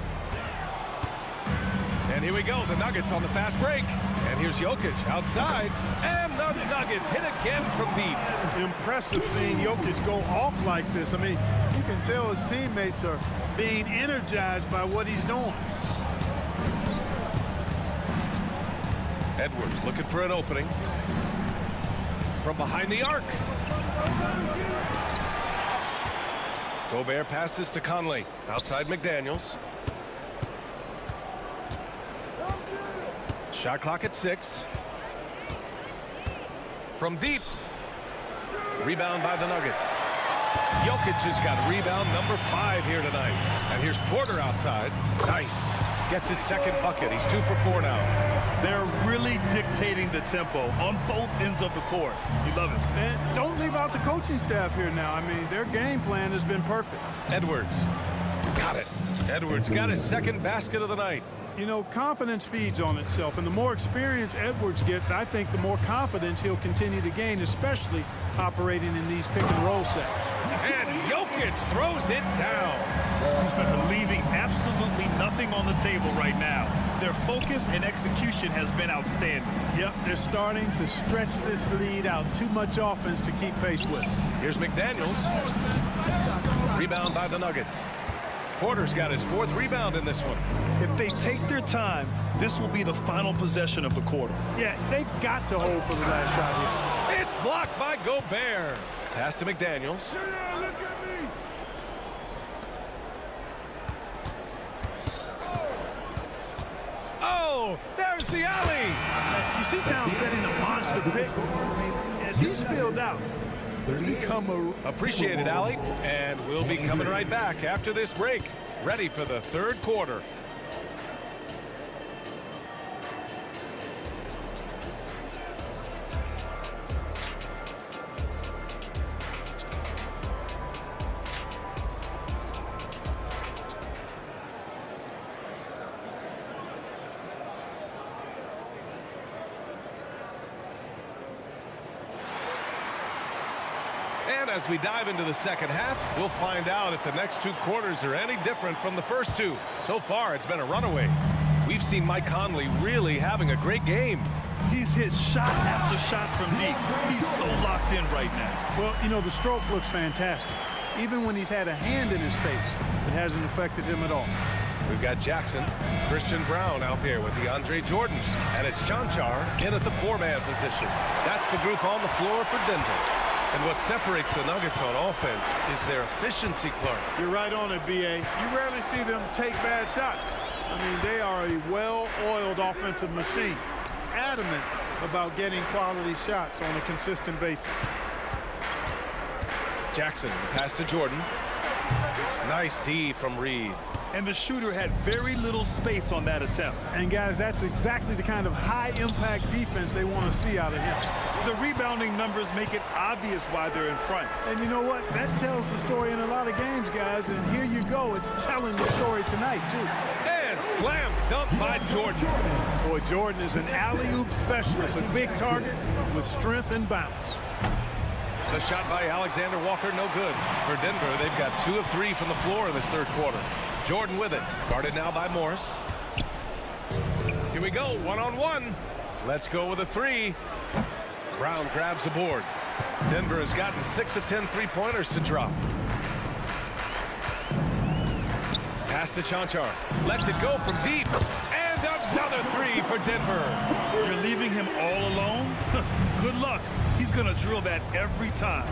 And here we go, the Nuggets on the fast break. And here's Jokic outside. And the Nuggets hit again from deep.
Impressive seeing Jokic go off like this. I mean, you can tell his teammates are being energized by what he's doing.
Edwards looking for an opening. From behind the arc. Gobert passes to Conley. Outside McDaniels. Shot clock at 6. From deep. Rebound by the Nuggets. Jokic has got rebound number 5 here tonight. And here's Porter outside. Nice. Gets his second bucket. He's 2 for 4 now.
They're really dictating the tempo on both ends of the court. You love it.
And don't leave out the coaching staff here now. I mean, their game plan has been perfect.
Edwards. Got it. Edwards got his second basket of the night.
You know, confidence feeds on itself, and the more experience Edwards gets, I think the more confidence he'll continue to gain, especially operating in these pick-and-roll sets.
And Jokic throws it down.
Leaving absolutely nothing on the table right now. Their focus and execution has been outstanding.
Yep, they're starting to stretch this lead out. Too much offense to keep pace with.
Here's McDaniels. Rebound by the Nuggets. Porter's got his 4th rebound in this one.
If they take their time, this will be the final possession of the quarter.
Yeah, they've got to hold for the last shot here.
It's blocked by Gobert. Pass to McDaniels. Oh, there's the alley.
You see Towns setting a monster pick. As he's filled out,
Appreciate it, Allie. And we'll be coming right back after this break. Ready for the 3rd quarter. And as we dive into the second half, we'll find out if the next 2 quarters are any different from the first 2. So far, it's been a runaway. We've seen Mike Conley really having a great game.
He's hit shot after shot from deep. He's so locked in right now.
Well, you know, the stroke looks fantastic. Even when he's had a hand in his face, it hasn't affected him at all.
We've got Jackson, Christian Brown out there with the Andre Jordans. And it's Chanchar in at the 4-man position. That's the group on the floor for Denver. And what separates the Nuggets on offense is their efficiency, Clark.
You're right on it, B.A. You rarely see them take bad shots. I mean, they are a well-oiled offensive machine, adamant about getting quality shots on a consistent basis.
Jackson, pass to Jordan. Nice D from Reed.
And the shooter had very little space on that attempt.
And, guys, that's exactly the kind of high-impact defense they want to see out of him.
The rebounding numbers make it obvious why they're in front.
And you know what? That tells the story in a lot of games, guys. And here you go. It's telling the story tonight, too.
And slam dunk by Jordan.
Boy, Jordan is an alley-oop specialist, a big target with strength and bounce.
The shot by Alexander Walker, no good. For Denver, they've got 2 of 3 from the floor in this 3rd quarter. Jordan with it. Guarded now by Morris. Here we go, 1-on-1. Let's go with a 3. Brown grabs the board. Denver has gotten 6 of 10 3-pointers to drop. Pass to Chanchar. Lets it go from deep. And another 3 for Denver.
You're leaving him all alone? Good luck. He's going to drill that every time.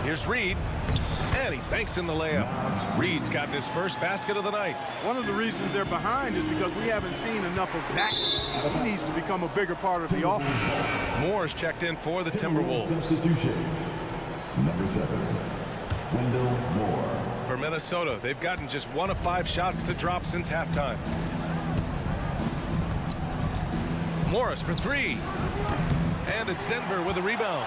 Here's Reed. And he banks in the layup. Reed's gotten his first basket of the night.
One of the reasons they're behind is because we haven't seen enough of that. He needs to become a bigger part of the offense.
Moore's checked in for the Timberwolves.
Substitution. Number 7, Wendell Moore.
For Minnesota, they've gotten just 1 of 5 shots to drop since halftime. Morris for 3. And it's Denver with a rebound.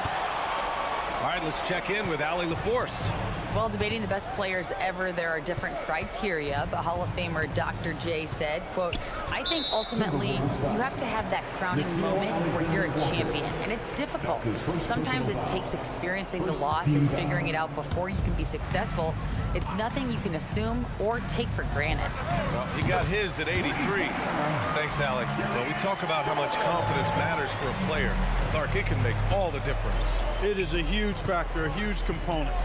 All right, let's check in with Allie LaForce.
Well, debating the best players ever, there are different criteria, but Hall of Famer Dr. J said, quote, I think ultimately you have to have that crowning moment where you're a champion, and it's difficult. Sometimes it takes experiencing the loss and figuring it out before you can be successful. It's nothing you can assume or take for granted.
Well, he got his at 83. Thanks, Alec. Well, we talk about how much confidence matters for a player. Clark, it can make all the difference.
It is a huge factor, a huge component.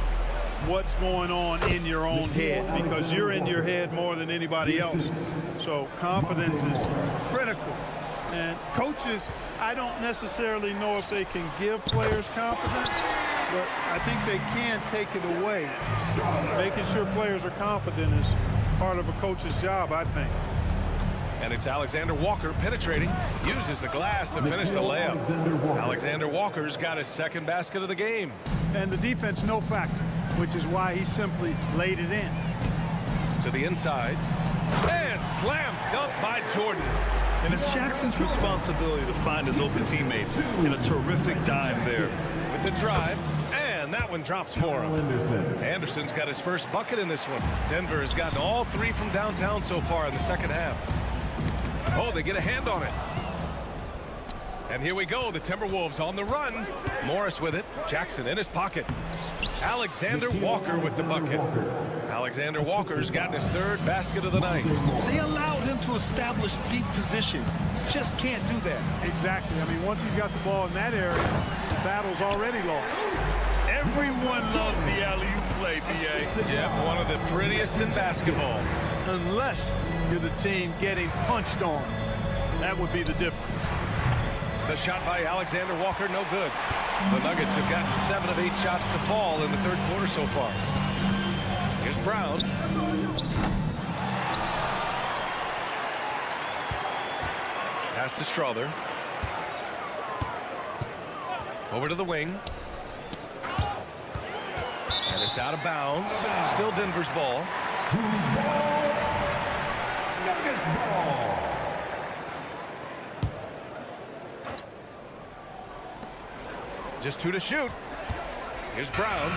What's going on in your own head, because you're in your head more than anybody else. So confidence is critical. And coaches, I don't necessarily know if they can give players confidence, but I think they can take it away. Making sure players are confident is part of a coach's job, I think.
And it's Alexander Walker penetrating. Uses the glass to finish the layup. Alexander Walker's got his second basket of the game.
And the defense no factor, which is why he simply laid it in.
To the inside. And slam dunk by Jordan.
And it's Jackson's responsibility to find his open teammates in a terrific dime there.
With the drive. And that one drops for him. Anderson's got his first bucket in this one. Denver has gotten all three from downtown so far in the second half. Oh, they get a hand on it. And here we go, the Timberwolves on the run. Morris with it, Jackson in his pocket. Alexander Walker with the bucket. Alexander Walker's gotten his third basket of the night.
They allowed him to establish deep position. Just can't do that.
Exactly. I mean, once he's got the ball in that area, the battle's already lost.
Everyone loves the alley-oop play, B.A.
Yeah, one of the prettiest in basketball.
Unless you're the team getting punched on. That would be the difference.
The shot by Alexander Walker, no good. The Nuggets have gotten 7 of 8 shots to fall in the third quarter so far. Here's Brown. Pass to Strother. Over to the wing. And it's out of bounds. Still Denver's ball.
Nuggets ball.
Just 2 to shoot. Here's Brown.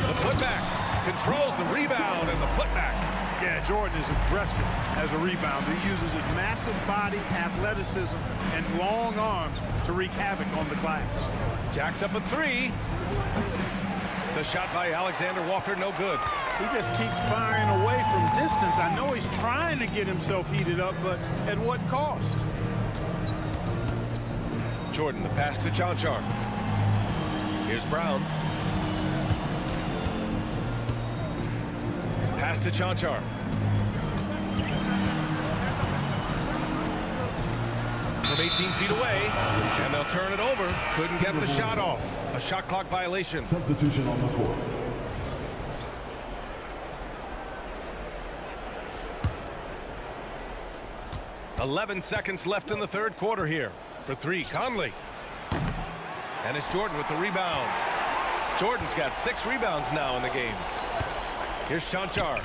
The putback. Controls the rebound and the putback.
Yeah, Jordan is aggressive as a rebounder. He uses his massive body, athleticism, and long arms to wreak havoc on the glass.
Jack's up a 3. The shot by Alexander Walker, no good.
He just keeps firing away from distance. I know he's trying to get himself heated up, but at what cost?
Jordan, the pass to Chanchar. Here's Brown. Pass to Chanchar. From 18 feet away, and they'll turn it over. Couldn't get the shot off. A shot clock violation.
Substitution on the court.
"11 seconds left in the third quarter here. For 3, Conley. And it's Jordan with the rebound. Jordan's got 6 rebounds now in the game. Here's Chanchar.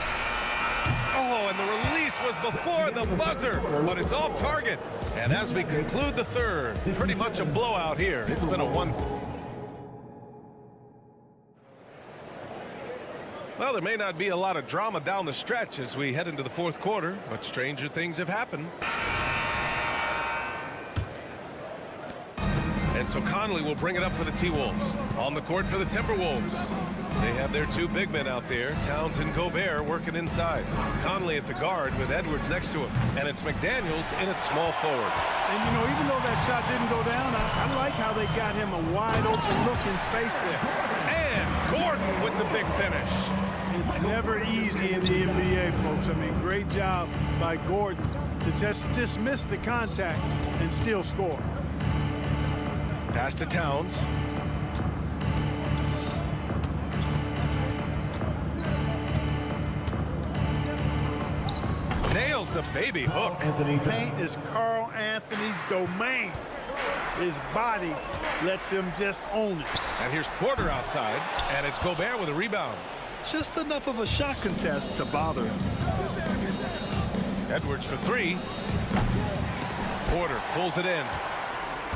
Oh, and the release was before the buzzer, but it's off target. And as we conclude the third, pretty much a blowout here. It's been a 1. Well, there may not be a lot of drama down the stretch as we head into the fourth quarter, but stranger things have happened. And so Conley will bring it up for the T-Wolves. On the court for the Timberwolves. They have their 2 big men out there, Towns and Gobert, working inside. Conley at the guard with Edwards next to him. And it's McDaniels in at small forward.
And, you know, even though that shot didn't go down, I like how they got him a wide-open look in space there.
And Gordon with the big finish.
It's never easy in the NBA, folks. I mean, great job by Gordon to just dismiss the contact and still score.
Pass to Towns. Nails the baby hook.
Paint is Carl Anthony's domain. His body lets him just own it.
And here's Porter outside, and it's Gobert with a rebound.
Just enough of a shot contest to bother him.
Edwards for 3. Porter pulls it in.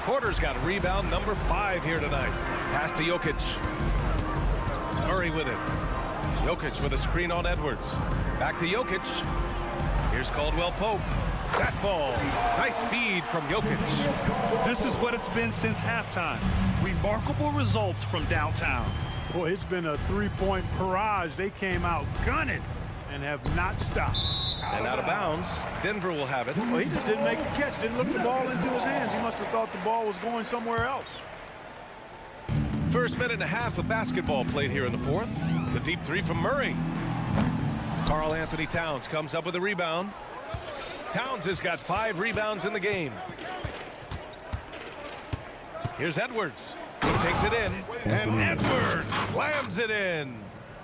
Porter's got rebound number 5 here tonight. Pass to Jokic. Murray with it. Jokic with a screen on Edwards. Back to Jokic. Here's Caldwell Pope. That falls. Nice feed from Jokic.
This is what it's been since halftime. Remarkable results from downtown.
Boy, it's been a 3-point barrage. They came out gunning and have not stopped.
And out of bounds. Denver will have it.
Well, he just didn't make the catch. Didn't look the ball into his hands. He must have thought the ball was going somewhere else.
First minute and a half of basketball played here in the fourth. The deep 3 from Murray. Karl Anthony Towns comes up with a rebound. Towns has got 5 rebounds in the game. Here's Edwards. He takes it in, and Edwards slams it in.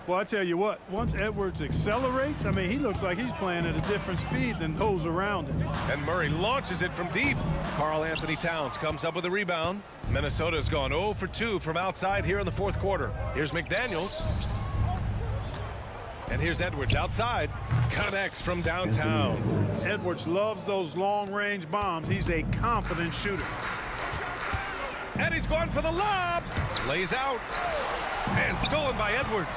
Well, I tell you what, once Edwards accelerates, I mean, he looks like he's playing at a different speed than those around him.
And Murray launches it from deep. Karl Anthony Towns comes up with a rebound. Minnesota's gone 0 for 2 from outside here in the fourth quarter. Here's McDaniels. And here's Edwards outside. Connects from downtown.
Edwards loves those long-range bombs. He's a confident shooter.
And he's going for the lob. Lays out. And stolen by Edwards.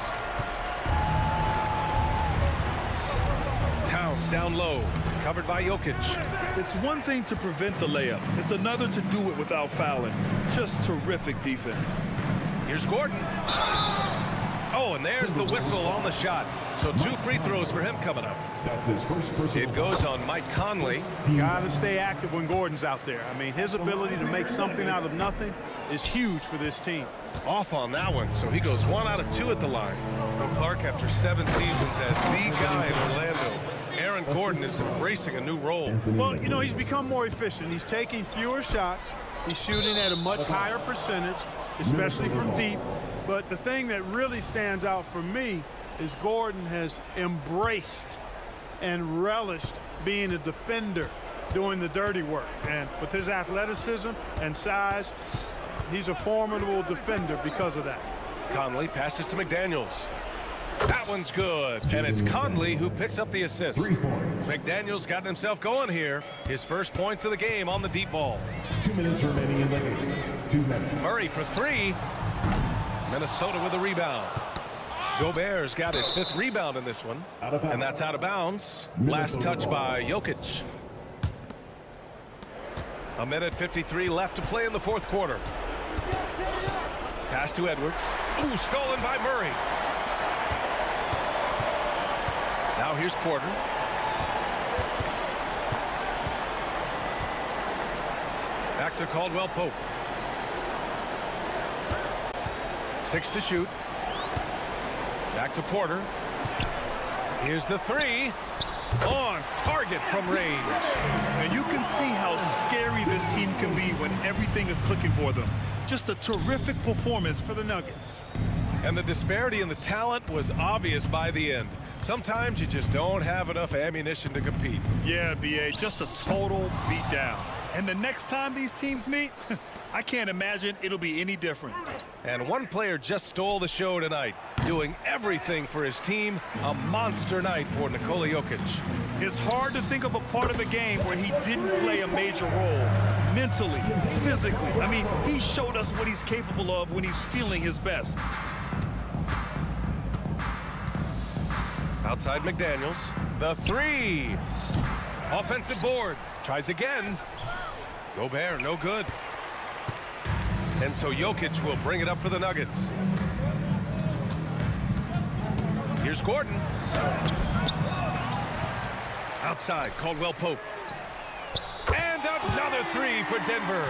Towns down low. Covered by Jokic.
It's one thing to prevent the layup. It's another to do it without fouling. Just terrific defense.
Here's Gordon. Oh, and there's the whistle on the shot. So 2 free throws for him coming up.
That's his first personal.
It goes on Mike Conley.
Got to stay active when Gordon's out there. I mean, his ability to make something out of nothing is huge for this team.
Off on that one, so he goes 1 out of 2 at the line. Well, Clark, after 7 seasons as the guy in Orlando, Aaron Gordon is embracing a new role.
Well, you know, he's become more efficient. He's taking fewer shots. He's shooting at a much higher percentage, especially from deep. But the thing that really stands out for me is Gordon has embraced and relished being a defender, doing the dirty work. And with his athleticism and size, he's a formidable defender because of that.
Conley passes to McDaniels. That one's good. And it's Conley who picks up the assist.
3 points.
McDaniels got himself going here. His first points of the game on the deep ball.
2 minutes remaining in the game. 2 minutes.
Murray for 3. Minnesota with a rebound. Gobert's got his 5th rebound in this one. And that's out of bounds. Last touch by Jokic. 1:53 left to play in the fourth quarter. Pass to Edwards. Ooh, stolen by Murray. Now here's Porter. Back to Caldwell Pope. 6 to shoot. Back to Porter. Here's the 3. On target from range.
And you can see how scary this team can be when everything is clicking for them. Just a terrific performance for the Nuggets.
And the disparity in the talent was obvious by the end. Sometimes you just don't have enough ammunition to compete.
Yeah, B.A., just a total beatdown. And the next time these teams meet, I can't imagine it'll be any different.
And one player just stole the show tonight, doing everything for his team. A monster night for Nikola Jokic.
It's hard to think of a part of the game where he didn't play a major role. Mentally, physically. I mean, he showed us what he's capable of when he's feeling his best.
Outside McDaniels. The 3. Offensive board. Tries again. Gobert, no good. And so Jokic will bring it up for the Nuggets. Here's Gordon. Outside, Caldwell Pope. And another 3 for Denver.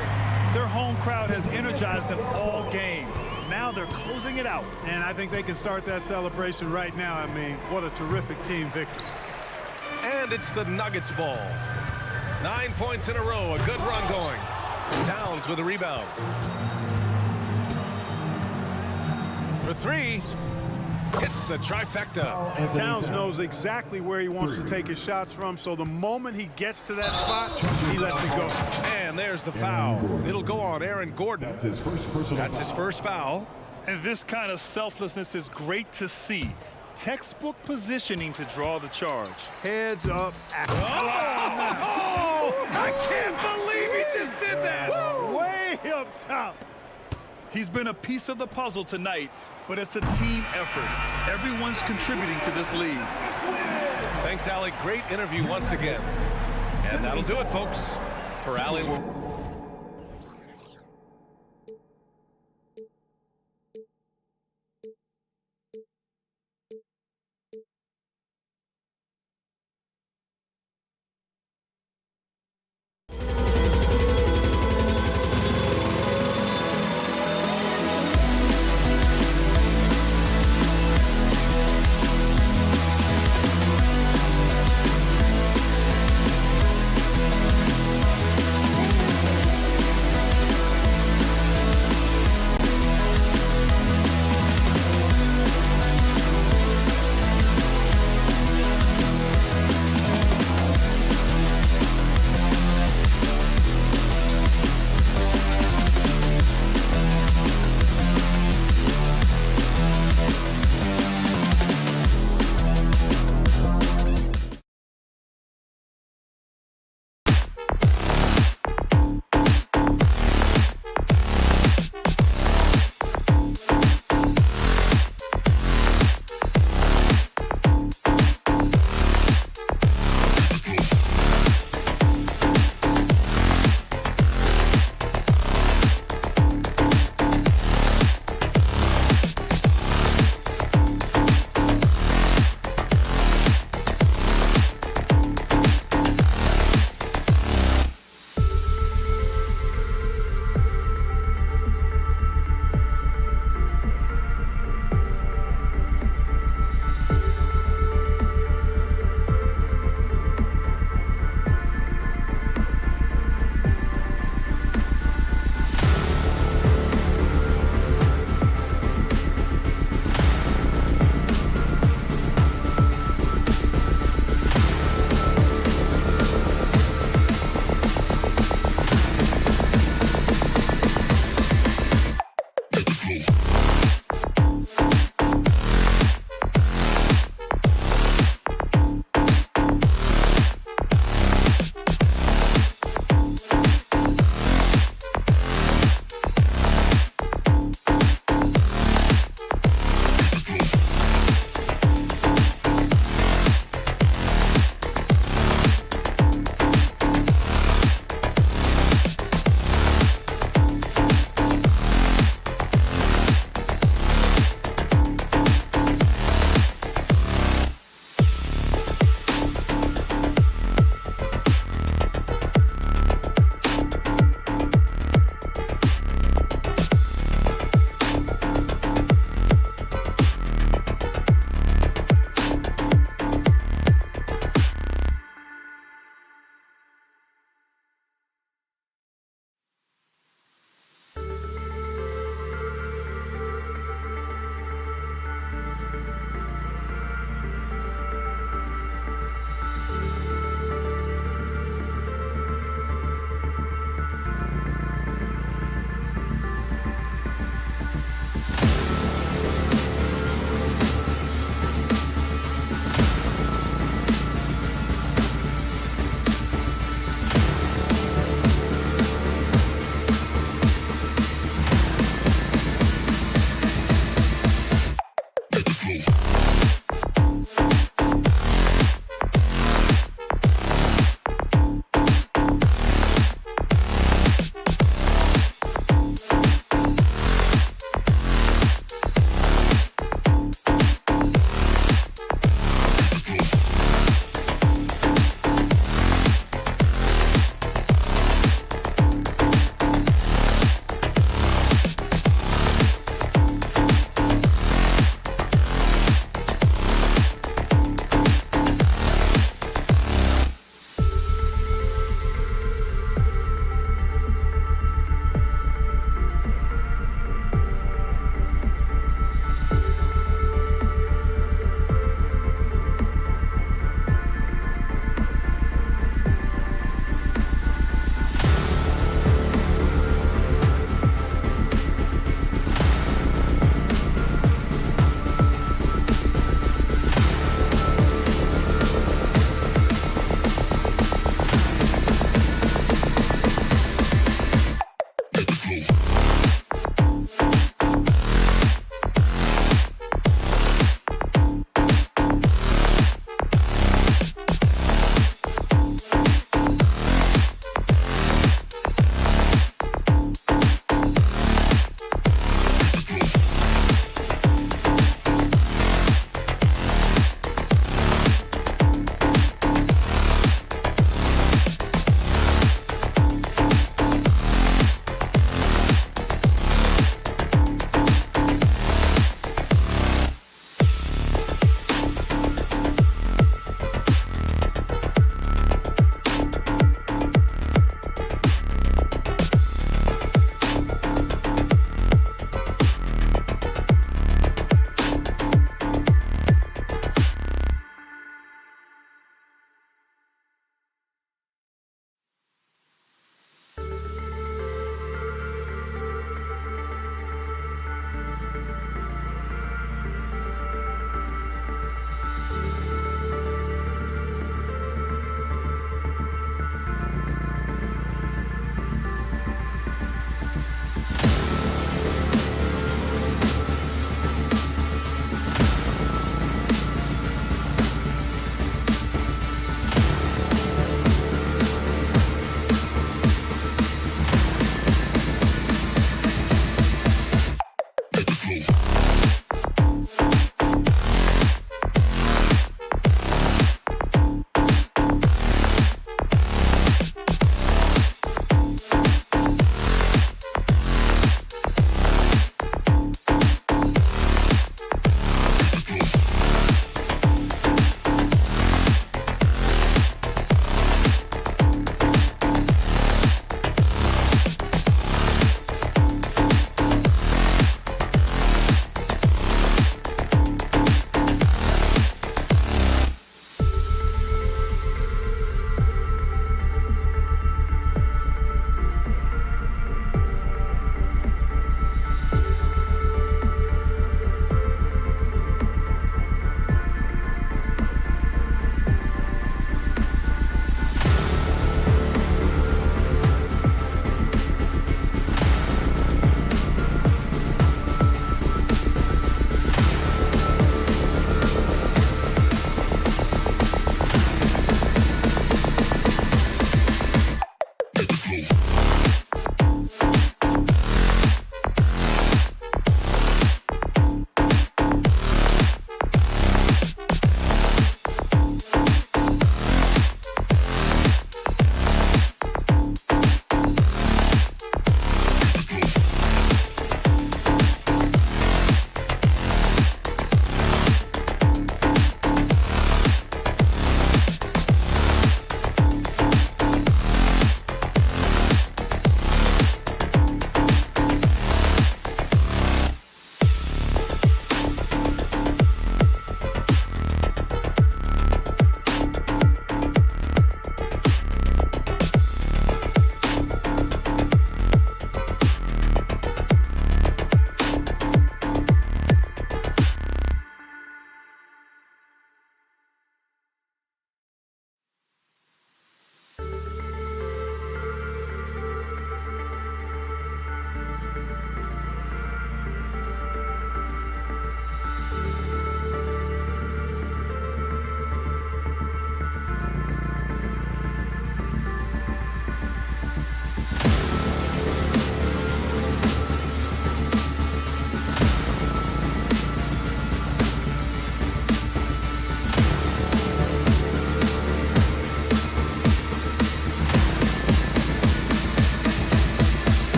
Their home crowd has energized them all game. Now they're closing it out.
And I think they can start that celebration right now. I mean, what a terrific team victory.
And it's the Nuggets ball. 9 points in a row, a good run going. Towns with a rebound. For 3, hits the trifecta.
Towns knows exactly where he wants to take his shots from, so the moment he gets to that spot, he lets it go.
And there's the foul. It'll go on Aaron Gordon.
That's his first personal.
That's his first foul.
And this kind of selflessness is great to see. Textbook positioning to draw the charge.
Heads up.
Oh, I can't believe he just did that.
Way up top.
He's been a piece of the puzzle tonight, but it's a team effort. Everyone's contributing to this lead.
Thanks, Allie. Great interview once again. And that'll do it, folks, for Allie.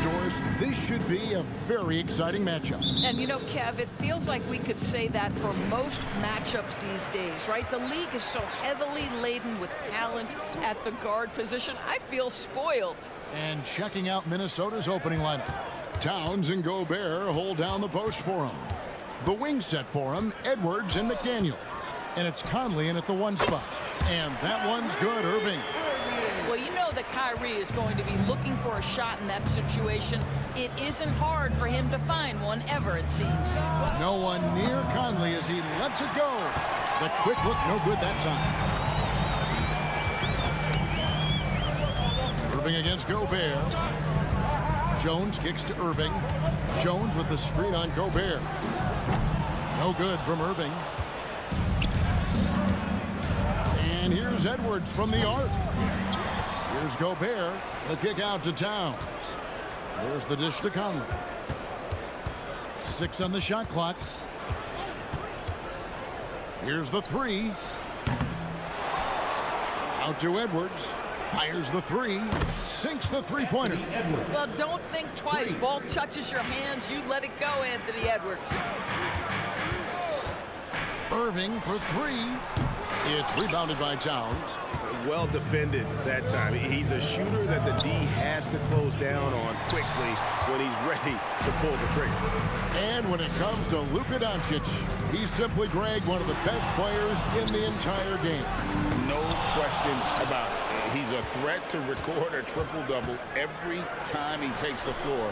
Doris, this should be a very exciting matchup.
And you know, Kev, it feels like we could say that for most matchups these days, right? The league is so heavily laden with talent at the guard position. I feel spoiled.
And checking out Minnesota's opening lineup. Towns and Gobert hold down the post for him. The wing set for him, Edwards and McDaniels. And it's Conley in at the 1 spot. And that one's good, Irving.
Well, you know that Kyrie is going to be looking for a shot in that situation. It isn't hard for him to find one ever, it seems.
No one near Conley as he lets it go. The quick look, no good that time. Irving against Gobert. Jones kicks to Irving. Jones with the screen on Gobert. No good from Irving. And here's Edwards from the arc. Here's Gobert. The kick out to Towns. There's the dish to Conley. 6 on the shot clock. Here's the 3. Out to Edwards. Fires the 3. Sinks the three-pointer.
Well, don't think twice. Ball touches your hands. You let it go, Anthony Edwards.
Irving for 3. It's rebounded by Towns.
Well defended that time. He's a shooter that the D has to close down on quickly when he's ready to pull the trigger.
And when it comes to Luka Doncic, he's simply, Greg, one of the best players in the entire game.
No question about it. He's a threat to record a triple-double every time he takes the floor.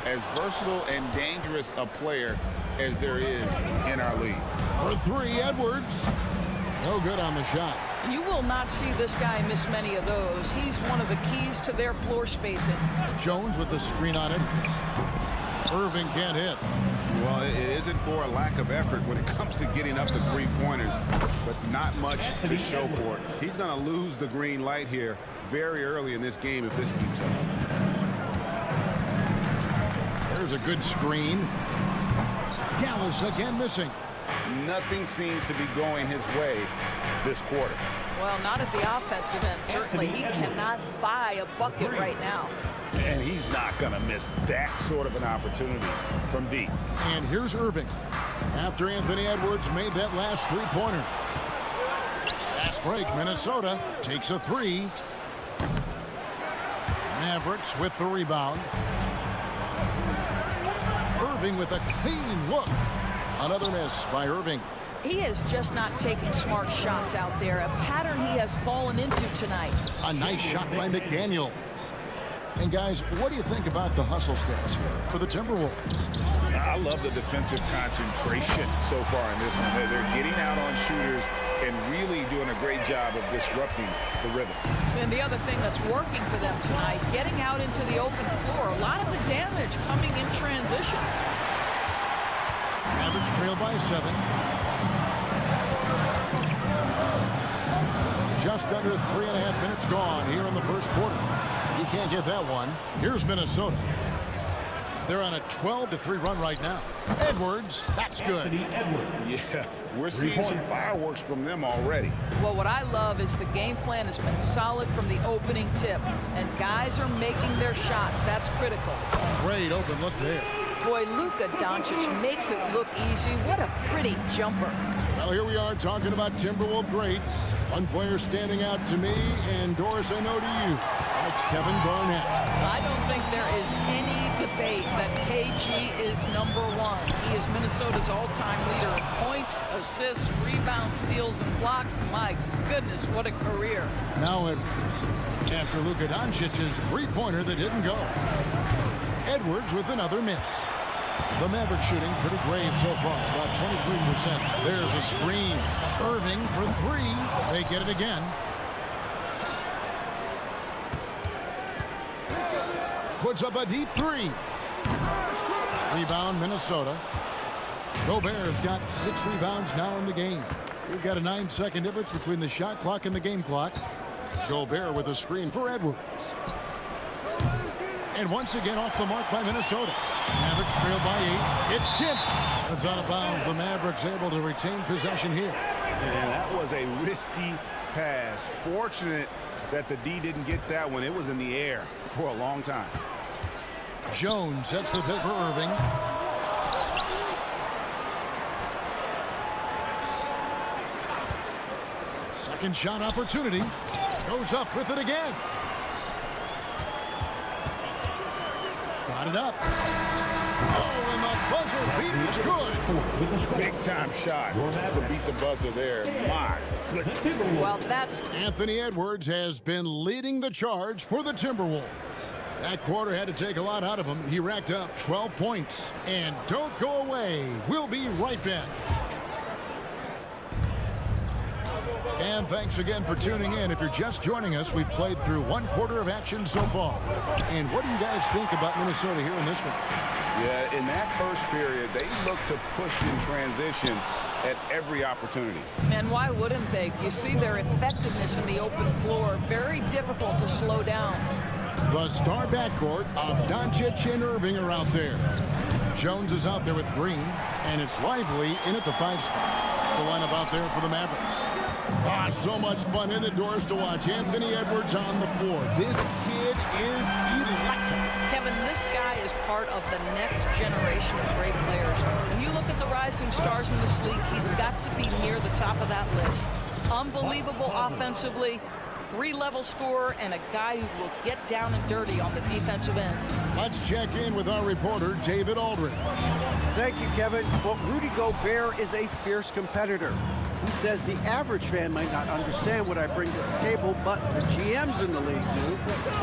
As versatile and dangerous a player as there is in our league.
For 3, Edwards. No good on the shot.
You will not see this guy miss many of those. He's one of the keys to their floor spacing.
Jones with the screen on Edwards. Irving can't hit.
Well, it isn't for a lack of effort when it comes to getting up to three-pointers, but not much to show for it. He's going to lose the green light here very early in this game if this keeps up.
There's a good screen. Dallas again missing.
Nothing seems to be going his way this quarter.
Well, not at the offensive end, certainly. He cannot buy a bucket right now.
And he's not going to miss that sort of an opportunity from deep.
And here's Irving. After Anthony Edwards made that last three-pointer. Fast break, Minnesota takes a 3. Mavericks with the rebound. Irving with a clean look. Another miss by Irving.
He is just not taking smart shots out there, a pattern he has fallen into tonight.
A nice shot by McDaniels. And guys, what do you think about the hustle stats here for the Timberwolves?
I love the defensive concentration so far in this one. They're getting out on shooters and really doing a great job of disrupting the rhythm.
And the other thing that's working for them tonight, getting out into the open floor. A lot of the damage coming in transition.
Mavericks trail by 7. Just under 3.5 minutes gone here in the first quarter. He can't get that one. Here's Minnesota. They're on a 12-3 run right now. Edwards, that's good.
Yeah, we're seeing some fireworks from them already.
Well, what I love is the game plan has been solid from the opening tip. And guys are making their shots. That's critical.
Great open look there.
Boy, Luka Doncic makes it look easy. What a pretty jumper.
Well, here we are talking about Timberwolves greats. One player standing out to me, and Doris, I know to you. That's Kevin Garnett.
I don't think there is any debate that KG is #1. He is Minnesota's all-time leader in points, assists, rebounds, steals, and blocks. My goodness, what a career.
Now Edwards, after Luka Doncic's three-pointer that didn't go. Edwards with another miss. The Mavericks shooting pretty brave so far, about 23%. There's a screen. Irving for 3. They get it again. Puts up a deep 3. Rebound, Minnesota. Gobert's got 6 rebounds now in the game. We've got a 9-second difference between the shot clock and the game clock. Gobert with a screen for Edwards. And once again off the mark by Minnesota. Mavericks trail by 8. It's tipped. It's out of bounds. The Mavericks able to retain possession here.
And that was a risky pass. Fortunate that the D didn't get that one. It was in the air for a long time.
Jones sets the pick for Irving. Second shot opportunity. Goes up with it again. Got it up. Oh, and the buzzer beater is good.
Big time shot to beat the buzzer there. My goodness.
Well, that's
Anthony Edwards has been leading the charge for the Timberwolves. That quarter had to take a lot out of him. He racked up 12 points. And don't go away. We'll be right back. And thanks again for tuning in. If you're just joining us, we've played through one quarter of action so far. And what do you guys think about Minnesota here in this one?
Yeah, in that first period, they looked to push in transition at every opportunity.
And why wouldn't they? You see their effectiveness in the open floor. Very difficult to slow down.
The star backcourt of Doncic and Irving are out there. Jones is out there with Green, and it's Lively in at the 5 spot. It's the lineup out there for the Mavericks. So much fun indoors to watch. Anthony Edwards on the floor. This kid is electric.
Kevin, this guy is part of the next generation of great players. When you look at the rising stars in this league, he's got to be near the top of that list. Unbelievable offensively, 3-level scorer, and a guy who will get down and dirty on the defensive end.
Let's check in with our reporter, David Aldridge.
Thank you, Kevin. Well, Rudy Gobert is a fierce competitor. He says the average fan might not understand what I bring to the table, but the GMs in the league do.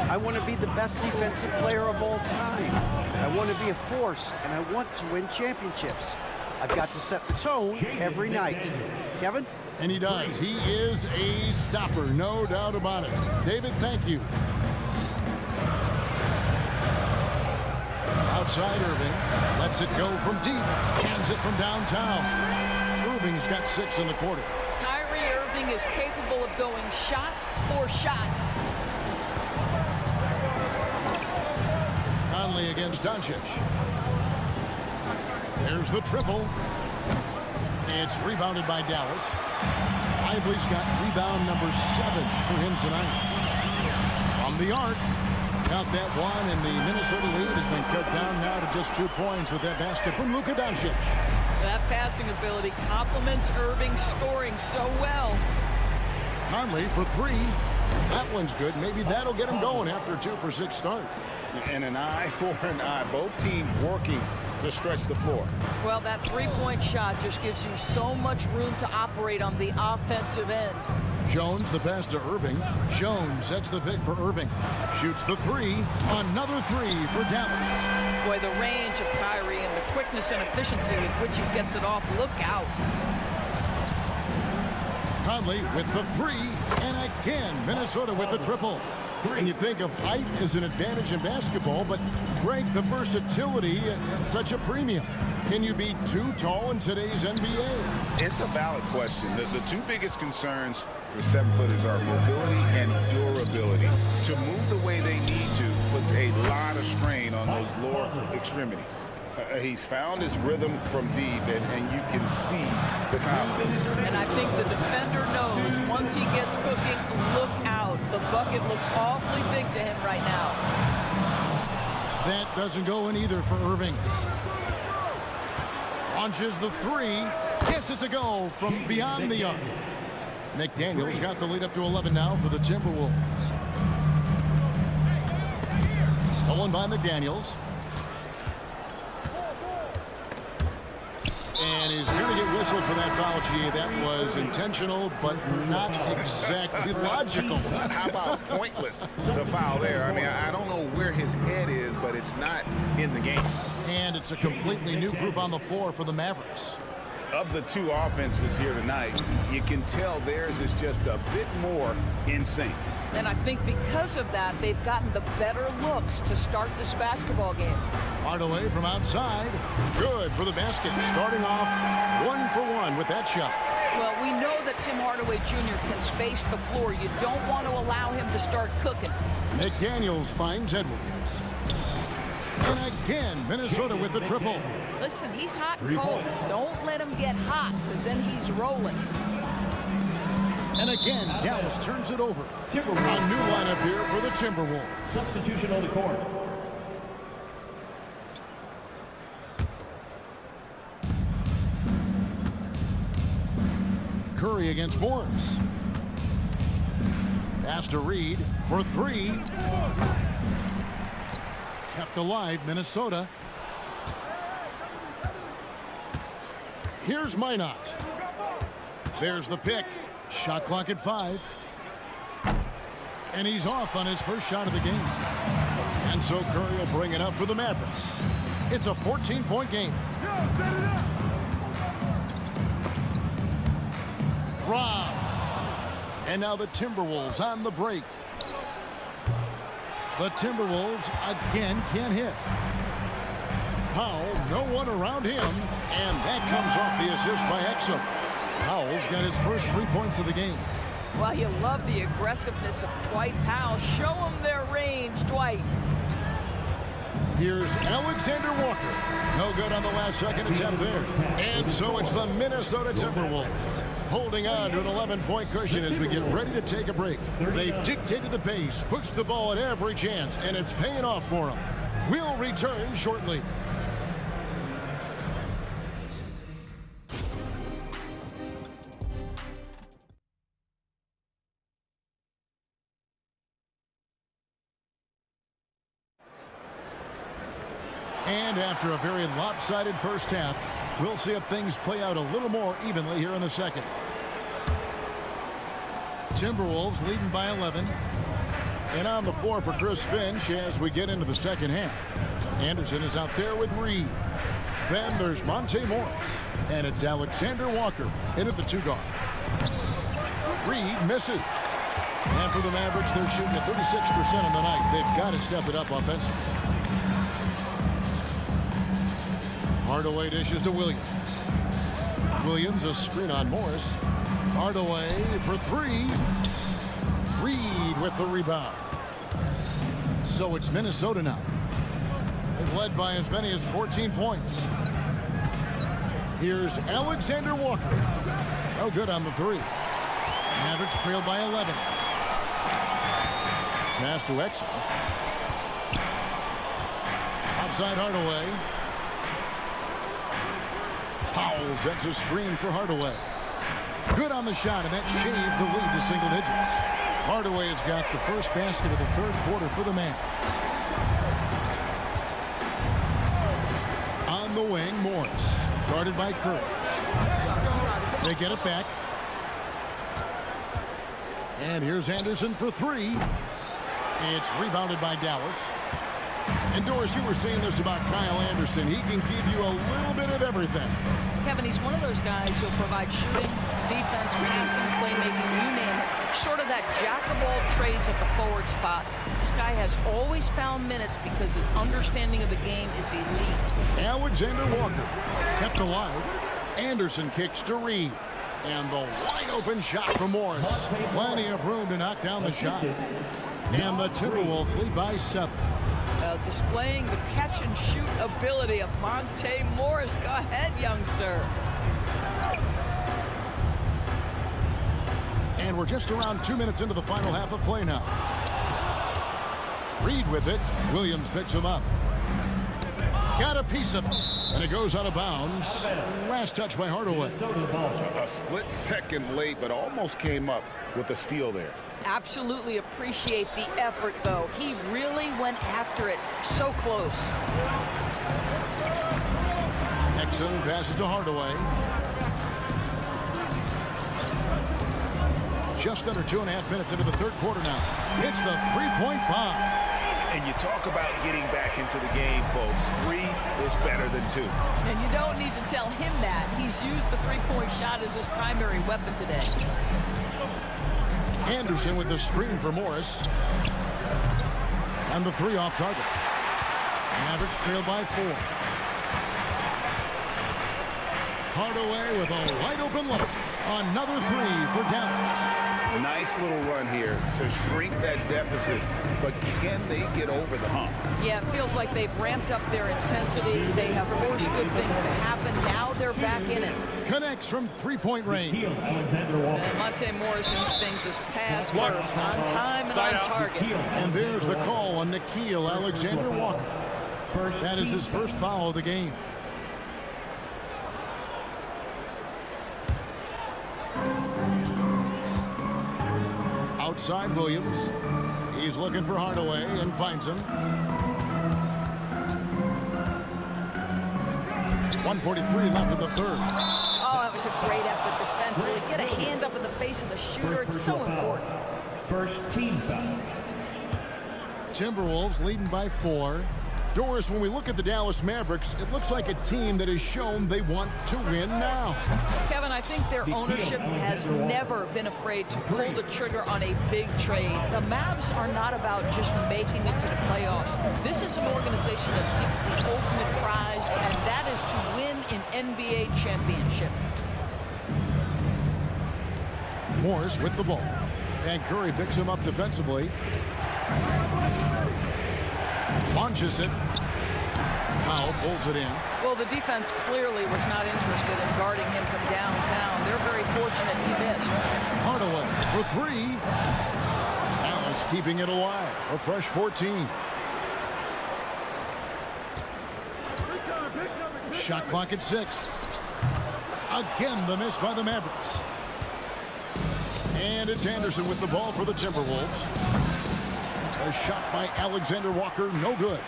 I want to be the best defensive player of all time. I want to be a force, and I want to win championships. I've got to set the tone every night. Kevin?
And he does. He is a stopper, no doubt about it. David, thank you. Outside Irving. Lets it go from deep. Hands it from downtown. Irving's got 6 in the quarter.
Kyrie Irving is capable of going shot for shot.
Conley against Doncic. There's the triple. It's rebounded by Dallas. Lively's got rebound number 7 for him tonight. From the arc. Got that one, and the Minnesota lead has been cut down now to just 2 points with that basket from Luka Doncic.
That passing ability complements Irving's scoring so well.
Conley for 3. That one's good. Maybe that'll get him going after a 2-for-6 start.
And an eye for an eye. Both teams working to stretch the floor.
Well, that 3-point shot just gives you so much room to operate on the offensive end.
Jones, the pass to Irving. Jones sets the pick for Irving. Shoots the 3. Another 3 for Dallas.
Boy, the range of Kyrie and the quickness and efficiency with which he gets it off. Look out.
Conley with the 3. And again, Minnesota with the triple. And you think of height as an advantage in basketball, but Greg, the versatility at such a premium. Can you be too tall in today's NBA?
It's a valid question. The 2 biggest concerns for 7-footers are mobility and durability. To move the way they need to puts a lot of strain on those lower extremities. He's found his rhythm from deep, and you can see the confidence.
And I think the defender knows once he gets cooking, look out. The bucket looks awfully big to him right now.
That doesn't go in either for Irving. Launches the 3. Gets it to go from beyond the arc. McDaniels got the lead up to 11 now for the Timberwolves. Stolen by McDaniels. And he's going to get whistled for that foul, G. That was intentional, but not exactly logical.
How about pointless to foul there? I mean, I don't know where his head is, but it's not in the game.
And it's a completely new group on the floor for the Mavericks.
Of the 2 offenses here tonight, you can tell theirs is just a bit more in sync.
And I think because of that, they've gotten the better looks to start this basketball game.
Hardaway from outside. Good for the basket. Starting off 1 for 1 with that shot.
Well, we know that Tim Hardaway Jr. can space the floor. You don't want to allow him to start cooking.
McDaniels finds Edwards. And again, Minnesota with the triple.
Listen, he's hot and cold. Don't let him get hot, because then he's rolling.
And again, Dallas turns it over. A new lineup here for the Timberwolves.
Substitution on the court.
Curry against Morris. Pass to Reed for three. Kept alive, Minnesota. Here's Minot. There's the pick. Shot clock at 5. And he's off on his first shot of the game. And so Curry will bring it up for the Mavericks. It's a 14-point game. Rob. And now the Timberwolves on the break. The Timberwolves again can't hit. Powell, no one around him. And that comes off the assist by Exum. Powell's got his first 3 points of the game.
Well, you love the aggressiveness of Dwight Powell. Show them their range, Dwight.
Here's Alexander Walker. No good on the last second attempt there. And so it's the Minnesota Timberwolves holding on to an 11-point cushion as we get ready to take a break. They've dictated the pace, pushed the ball at every chance, and it's paying off for them. We'll return shortly. And after a very lopsided first half, we'll see if things play out a little more evenly here in the second. Timberwolves leading by 11. And on the floor for Chris Finch as we get into the second half. Anderson is out there with Reed. Then there's Monte Morris. And it's Alexander Walker in at the 2-guard. Reed misses. And for the Mavericks, they're shooting at 36% on the night. They've got to step it up offensively. Hardaway dishes to Williams. Williams a screen on Morris. Hardaway for three. Reed with the rebound. So it's Minnesota now. They've led by as many as 14 points. Here's Alexander Walker. No good on the three. Mavericks trail by 11. Pass to Exum. Outside Hardaway. Powell sets a screen for Hardaway. Good on the shot, and that shaves the lead to single digits. Hardaway has got the first basket of the third quarter for the Mavericks. On the wing, Morris. Guarded by Curry. They get it back. And here's Anderson for three. It's rebounded by Dallas. And Doris, you were saying this about Kyle Anderson. He can give you a little bit of everything.
Kevin, he's one of those guys who'll provide shooting, defense, passing, playmaking, you name it. Sort of that jack of all trades at the forward spot. This guy has always found minutes because his understanding of the game is elite.
Alexander Walker kept alive. Anderson kicks to Reed. And the wide open shot from Morris. Plenty of room to knock down the shot. And the Timberwolves lead by 7.
Displaying the catch and shoot ability of Monte Morris. Go ahead, young sir.
And we're just around 2 minutes into the final half of play now. Reed with it. Williams picks him up. Got a piece of it. And it goes out of bounds. Last touch by Hardaway.
A split second late, but almost came up with a steal there.
Absolutely appreciate the effort, though. He really went after it so close.
Exum passes to Hardaway. Just under 2.5 minutes into the third quarter now. It's the three-point bomb.
And you talk about getting back into the game, folks. 3 is better than 2.
And you don't need to tell him that. He's used the three-point shot as his primary weapon today.
Anderson with the screen for Morris. And the 3 off target. Mavericks trail by 4. Hardaway with a wide open look. Another 3 for Dallas.
Nice little run here to shrink that deficit, but can they get over the hump?
Yeah, it feels like they've ramped up their intensity. They have forced good things to happen. Now they're back in it.
Connects from three-point range.
And Monte Morris' instinct is pass first, on time and on target.
And there's the call on Nickeil Alexander Walker. That is his first foul of the game. outside Williams. He's looking for Hardaway and finds him. 1:43 left in the third.
Oh, that was a great effort defensively. Get a hand up in the face of the shooter. It's so important.
First team foul.
Timberwolves leading by 4. Doris, when we look at the Dallas Mavericks, it looks like a team that has shown they want to win now.
Kevin, I think their ownership has never been afraid to pull the trigger on a big trade. The Mavs are not about just making it to the playoffs. This is an organization that seeks the ultimate prize, and that is to win an NBA championship.
Morris with the ball. And Curry picks him up defensively. Launches it. Powell pulls it in.
Well, the defense clearly was not interested in guarding him from downtown. They're very fortunate he missed.
Hardaway for 3. Dallas keeping it alive. A fresh 14. Shot clock at 6. Again, the miss by the Mavericks. And it's Anderson with the ball for the Timberwolves. A shot by Alexander Walker, no good.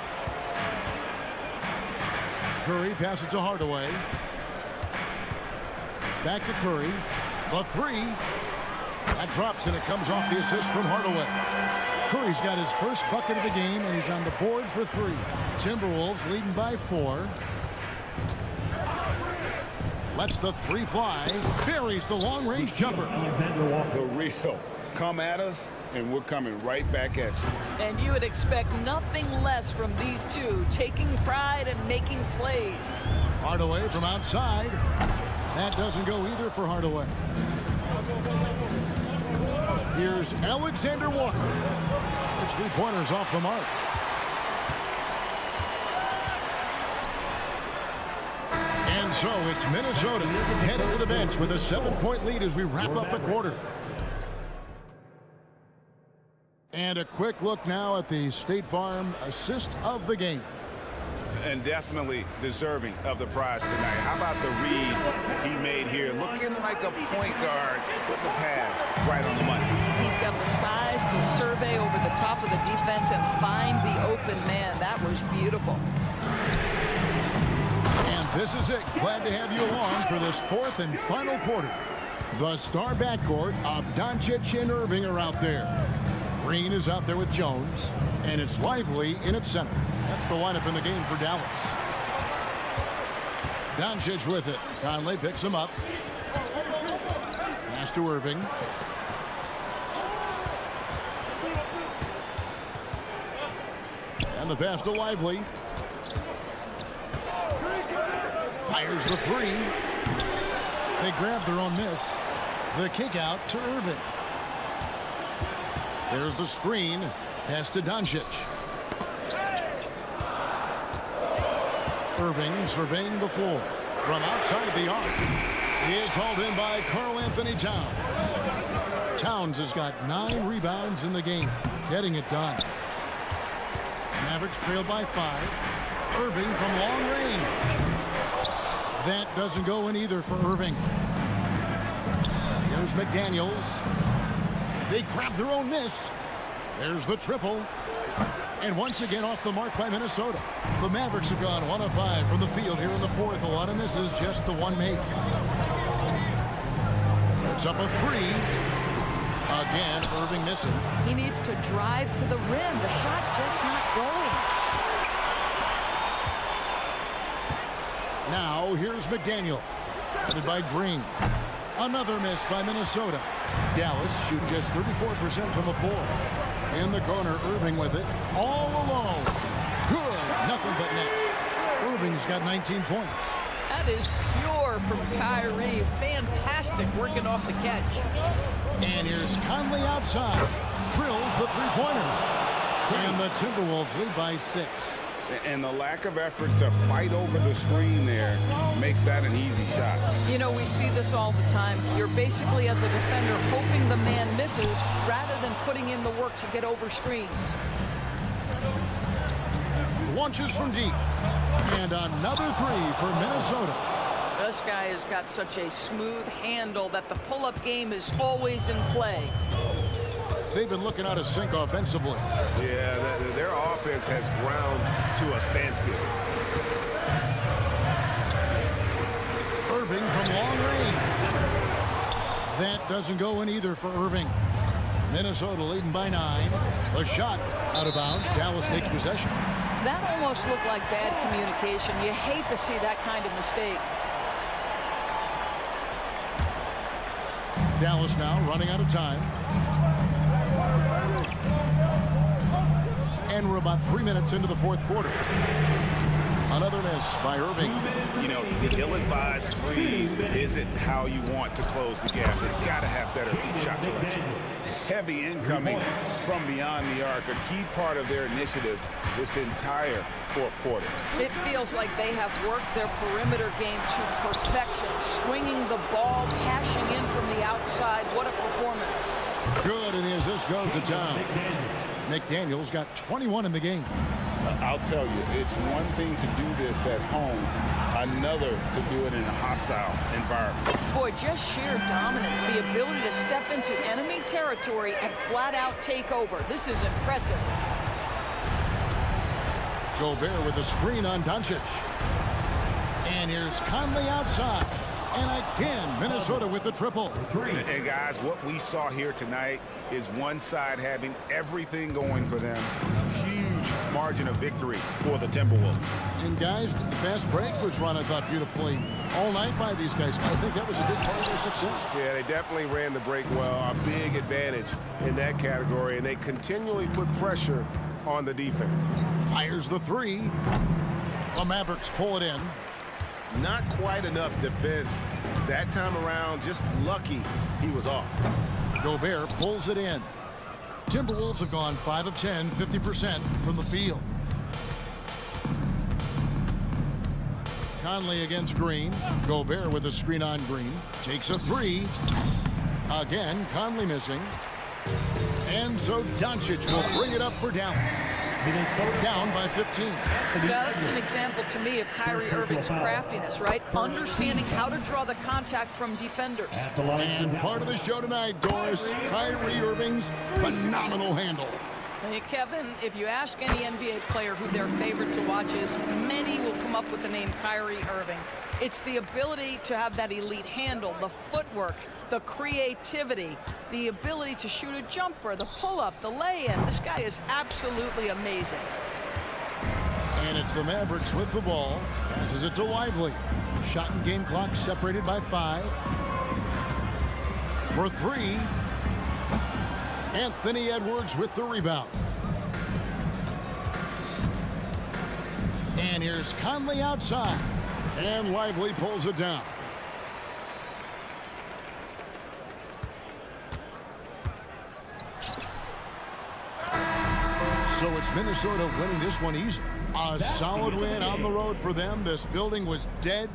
Curry passes to Hardaway. Back to Curry. The 3. That drops, and it comes off the assist from Hardaway. Curry's got his first bucket of the game, and he's on the board for 3. Timberwolves leading by 4. Lets the 3 fly. Buries the long-range jumper.
The real. Come at us, and we're coming right back at you.
And you would expect nothing less from these two, taking pride and making plays.
Hardaway from outside. That doesn't go either for Hardaway. Here's Alexander Walker. His 3-pointers off the mark. And so it's Minnesota headed to the bench with a 7-point lead as we wrap up the quarter. And a quick look now at the State Farm assist of the game.
And definitely deserving of the prize tonight. How about the read he made here? Looking like a point guard with the pass right on the money.
He's got the size to survey over the top of the defense and find the open man. That was beautiful.
And this is it. Glad to have you along for this 4th and final quarter. The star backcourt of Doncic and Irving are out there. Green is out there with Jones, and it's Lively in its center. That's the lineup in the game for Dallas. Doncic with it. Conley picks him up. Pass to Irving. And the pass to Lively. Fires the 3. They grab their own miss. The kick out to Irving. There's the screen. Pass to Doncic. Irving surveying the floor. From outside the arc. It's hauled in by Karl-Anthony Towns. Towns has got 9 rebounds in the game. Getting it done. Mavericks trailed by 5. Irving from long range. That doesn't go in either for Irving. Here's McDaniels. They grab their own miss. There's the triple. And once again off the mark by Minnesota. The Mavericks have gone 1 of 5 from the field here in the 4th. A lot of misses, just the 1 make. It's up a 3. Again, Irving missing.
He needs to drive to the rim. The shot just not going.
Now here's McDaniels. Headed by Green. Another miss by Minnesota. Dallas shooting just 34% from the floor. In the corner, Irving with it. All alone. Good. Nothing but net. Irving's got 19 points.
That is pure from Kyrie. Fantastic working off the catch.
And here's Conley outside. Drills the 3-pointer. And the Timberwolves lead by 6.
And the lack of effort to fight over the screen there makes that an easy shot.
You know, we see this all the time. You're basically, as a defender, hoping the man misses rather than putting in the work to get over screens.
Launches from deep. And another 3 for Minnesota.
This guy has got such a smooth handle that the pull-up game is always in play.
they've been looking out of sync offensively.
Yeah, their offense has ground to a standstill.
Irving from long range. That doesn't go in either for Irving. Minnesota leading by 9. The shot out of bounds. Dallas takes possession.
That almost looked like bad communication. You hate to see that kind of mistake.
Dallas now running out of time. And we're about 3 minutes into the fourth quarter. Another miss by Irving.
You know, the ill-advised threes isn't how you want to close the gap. They've got to have better shot selection. Heavy incoming from beyond the arc, a key part of their initiative this entire fourth quarter.
It feels like they have worked their perimeter game to perfection, swinging the ball, cashing in from the outside. What a performance.
Good, and the assist goes to town. McDaniels got 21 in the game.
I'll tell you, it's one thing to do this at home, another to do it in a hostile environment.
Boy, just sheer dominance, the ability to step into enemy territory and flat out take over. This is impressive.
Gobert with a screen on Doncic. And here's Conley outside. And again, Minnesota with the triple.
And guys, what we saw here tonight is one side having everything going for them. Huge margin of victory for the Timberwolves.
And guys, the fast break was run, I thought, beautifully all night by these guys. I think that was a big part of their success.
Yeah, they definitely ran the break well. A big advantage in that category, and they continually put pressure on the defense.
Fires the three. The Mavericks pull it in.
Not quite enough defense that time around. Just lucky he was off.
Gobert pulls it in. Timberwolves have gone 5 of 10, 50% from the field. Conley against Green. Gobert with a screen on Green. Takes a three. Again, Conley missing. And so Doncic will bring it up for Dallas. Down by 15.
That's an example to me of Kyrie Irving's craftiness, right? Understanding how to draw the contact from defenders.
And part of the show tonight, Doris, Kyrie Irving's phenomenal handle.
Hey, Kevin, if you ask any NBA player who their favorite to watch is, many will come up with the name Kyrie Irving. It's the ability to have that elite handle, the footwork, the creativity, the ability to shoot a jumper, the pull-up, the lay-in. This guy is absolutely amazing.
And it's the Mavericks with the ball. Passes it to Lively. Shot and game clock separated by 5. For 3. Anthony Edwards with the rebound. And here's Conley outside. And Lively pulls it down. So it's Minnesota winning this one easy. A solid win on the road for them. This building was dead.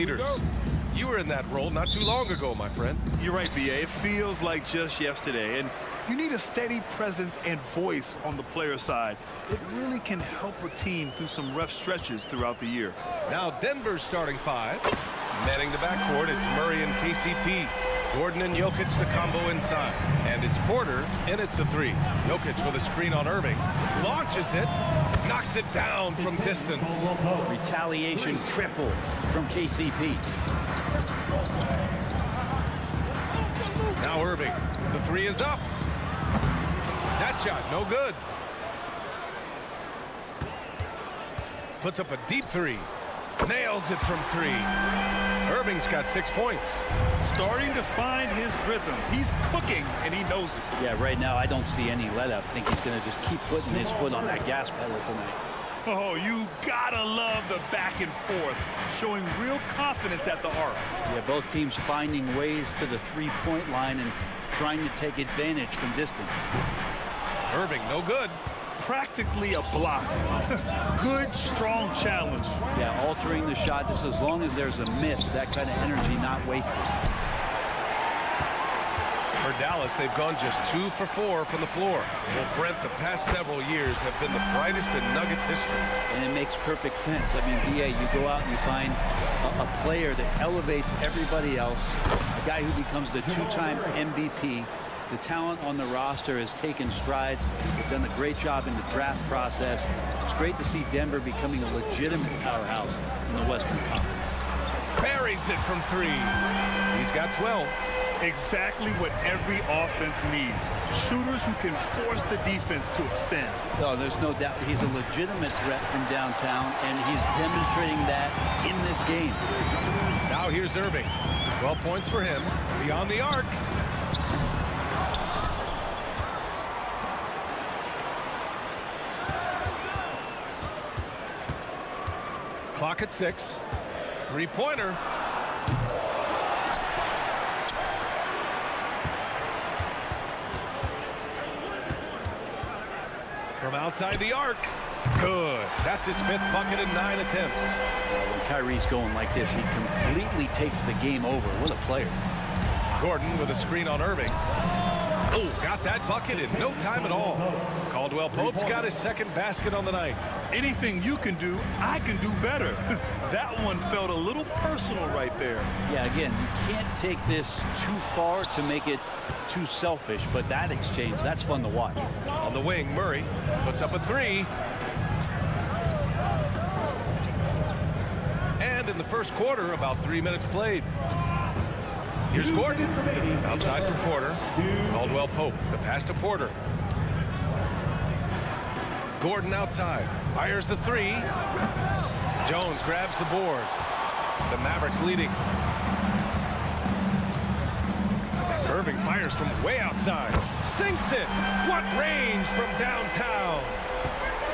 leaders. You were in that role not too long ago, my friend.
You're right, B.A. It feels like just yesterday. And you need a steady presence and voice on the player side. It really can help a team through some rough stretches throughout the year.
Now Denver's starting five. Manning the backcourt, it's Murray and KCP. Gordon and Jokic, the combo inside. And it's Porter in at the three. Jokic with a screen on Irving. Launches it. Knocks it down from distance.
Retaliation triple from KCP.
Now Irving. The three is up. That shot, no good. Puts up a deep three. Nails it from three. Irving's got 6 points.
Starting to find his rhythm. He's cooking, and he knows it.
Yeah, right now I don't see any let up. I think he's going to just keep putting his foot on that gas pedal tonight.
Oh, you gotta love the back and forth, showing real confidence at the arc.
Yeah, both teams finding ways to the three-point line and trying to take advantage from distance.
Irving, no good.
Practically a block. Good, strong challenge.
Yeah, altering the shot just as long as there's a miss, that kind of energy not wasted.
For Dallas, they've gone just 2 for 4 from the floor. Well, Brent, the past several years have been the brightest in Nuggets history.
And it makes perfect sense. I mean, BA, you go out and you find a player that elevates everybody else, a guy who becomes the two-time MVP. The talent on the roster has taken strides. They've done a great job in the draft process. It's great to see Denver becoming a legitimate powerhouse in the Western Conference.
Buries it from 3. He's got 12.
Exactly what every offense needs. Shooters who can force the defense to extend.
No, there's no doubt he's a legitimate threat from downtown, and he's demonstrating that in this game.
Now here's Irving. 12 points for him. Beyond the arc. Clock at 6. Three-pointer. From outside the arc. Good. That's his 5th bucket in 9 attempts.
When Kyrie's going like this, he completely takes the game over. What a player.
Gordon with a screen on Irving. Oh, got that bucket in no time at all. Caldwell Pope's got his 2nd basket on the night.
Anything you can do, I can do better. That one felt a little personal right there.
Yeah, again, you can't take this too far to make it too selfish, but that exchange, that's fun to watch.
On the wing, Murray puts up a 3. And in the first quarter, about 3 minutes played. Here's Gordon. Outside for Porter. Caldwell Pope. The pass to Porter. Gordon outside. Fires the 3. Jones grabs the board. The Mavericks leading. Irving fires from way outside. Sinks it. What range from downtown.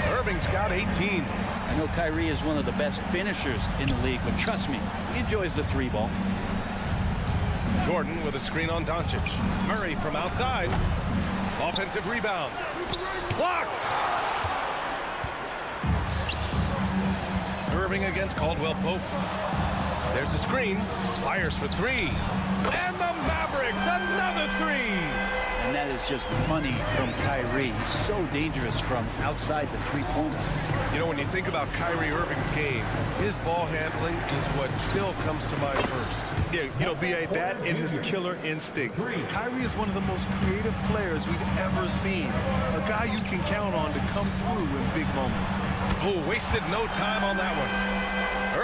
Irving's got 18.
I know Kyrie is one of the best finishers in the league, but trust me, he enjoys the 3 ball.
Gordon with a screen on Doncic. Murray from outside. Offensive rebound. Blocked. Irving against Caldwell Pope. There's a screen. Fires for 3. And the Mavericks, another 3.
And that is just money from Kyrie. He's so dangerous from outside the three-point line.
You know, when you think about Kyrie Irving's game, his ball handling is what still comes to mind first.
Yeah, you know, B.A., that and his killer instinct. Kyrie is one of the most creative players we've ever seen. A guy you can count on to come through in big moments.
Oh, wasted no time on that one.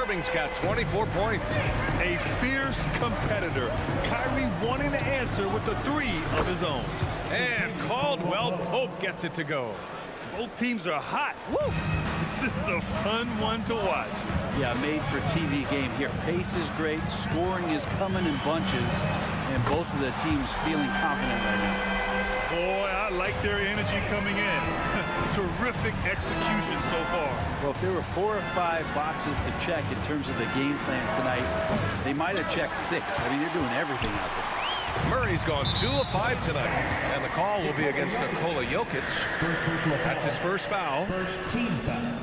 Irving's got 24 points.
A fierce competitor. Kyrie wanting to answer with a 3 of his own.
And Caldwell Pope gets it to go.
Both teams are hot. Woo! This is a fun one to watch.
Yeah, made for TV game here. Pace is great. Scoring is coming in bunches. And both of the teams feeling confident right now.
Boy, I like their energy coming in. Terrific execution so far.
Well, if there were 4 or 5 boxes to check in terms of the game plan tonight, they might have checked 6. I mean, they're doing everything out there.
Murray's gone 2 of 5 tonight. And the call will be against Nikola Jokic. That's his first foul.
First team foul.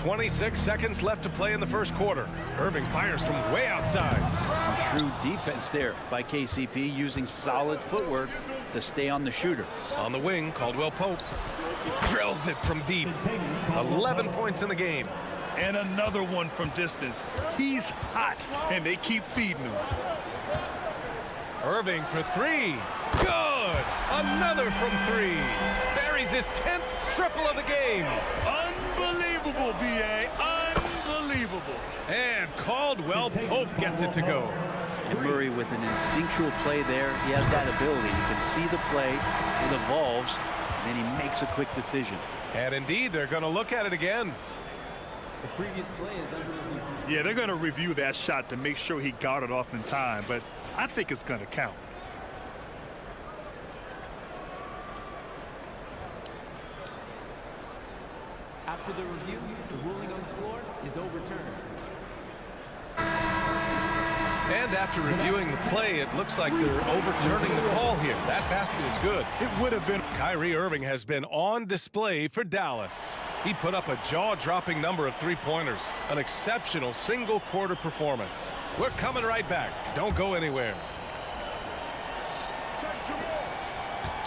26 seconds left to play in the first quarter. Irving fires from way outside.
Some shrewd defense there by KCP, using solid footwork to stay on the shooter.
On the wing, Caldwell Pope drills it from deep. 11 points in the game.
And another one from distance. He's hot, and they keep feeding him.
Irving for three. Good! Another from three. Buries his 10th triple of the game.
Unbelievable, B.A. Unbelievable.
And Caldwell Pope gets it to go.
And Murray with an instinctual play there. He has that ability. You can see the play. It evolves, and then he makes a quick decision.
And indeed, they're going to look at it again.
The previous play is under review.
Yeah, they're going to review that shot to make sure he got it off in time, but I think it's going to count.
After the review, the ruling on the floor is overturned.
And after reviewing the play, it looks like they're overturning the call here. That basket is good.
It would have been.
Kyrie Irving has been on display for Dallas. He put up a jaw-dropping number of three-pointers. An exceptional single-quarter performance. We're coming right back. Don't go anywhere.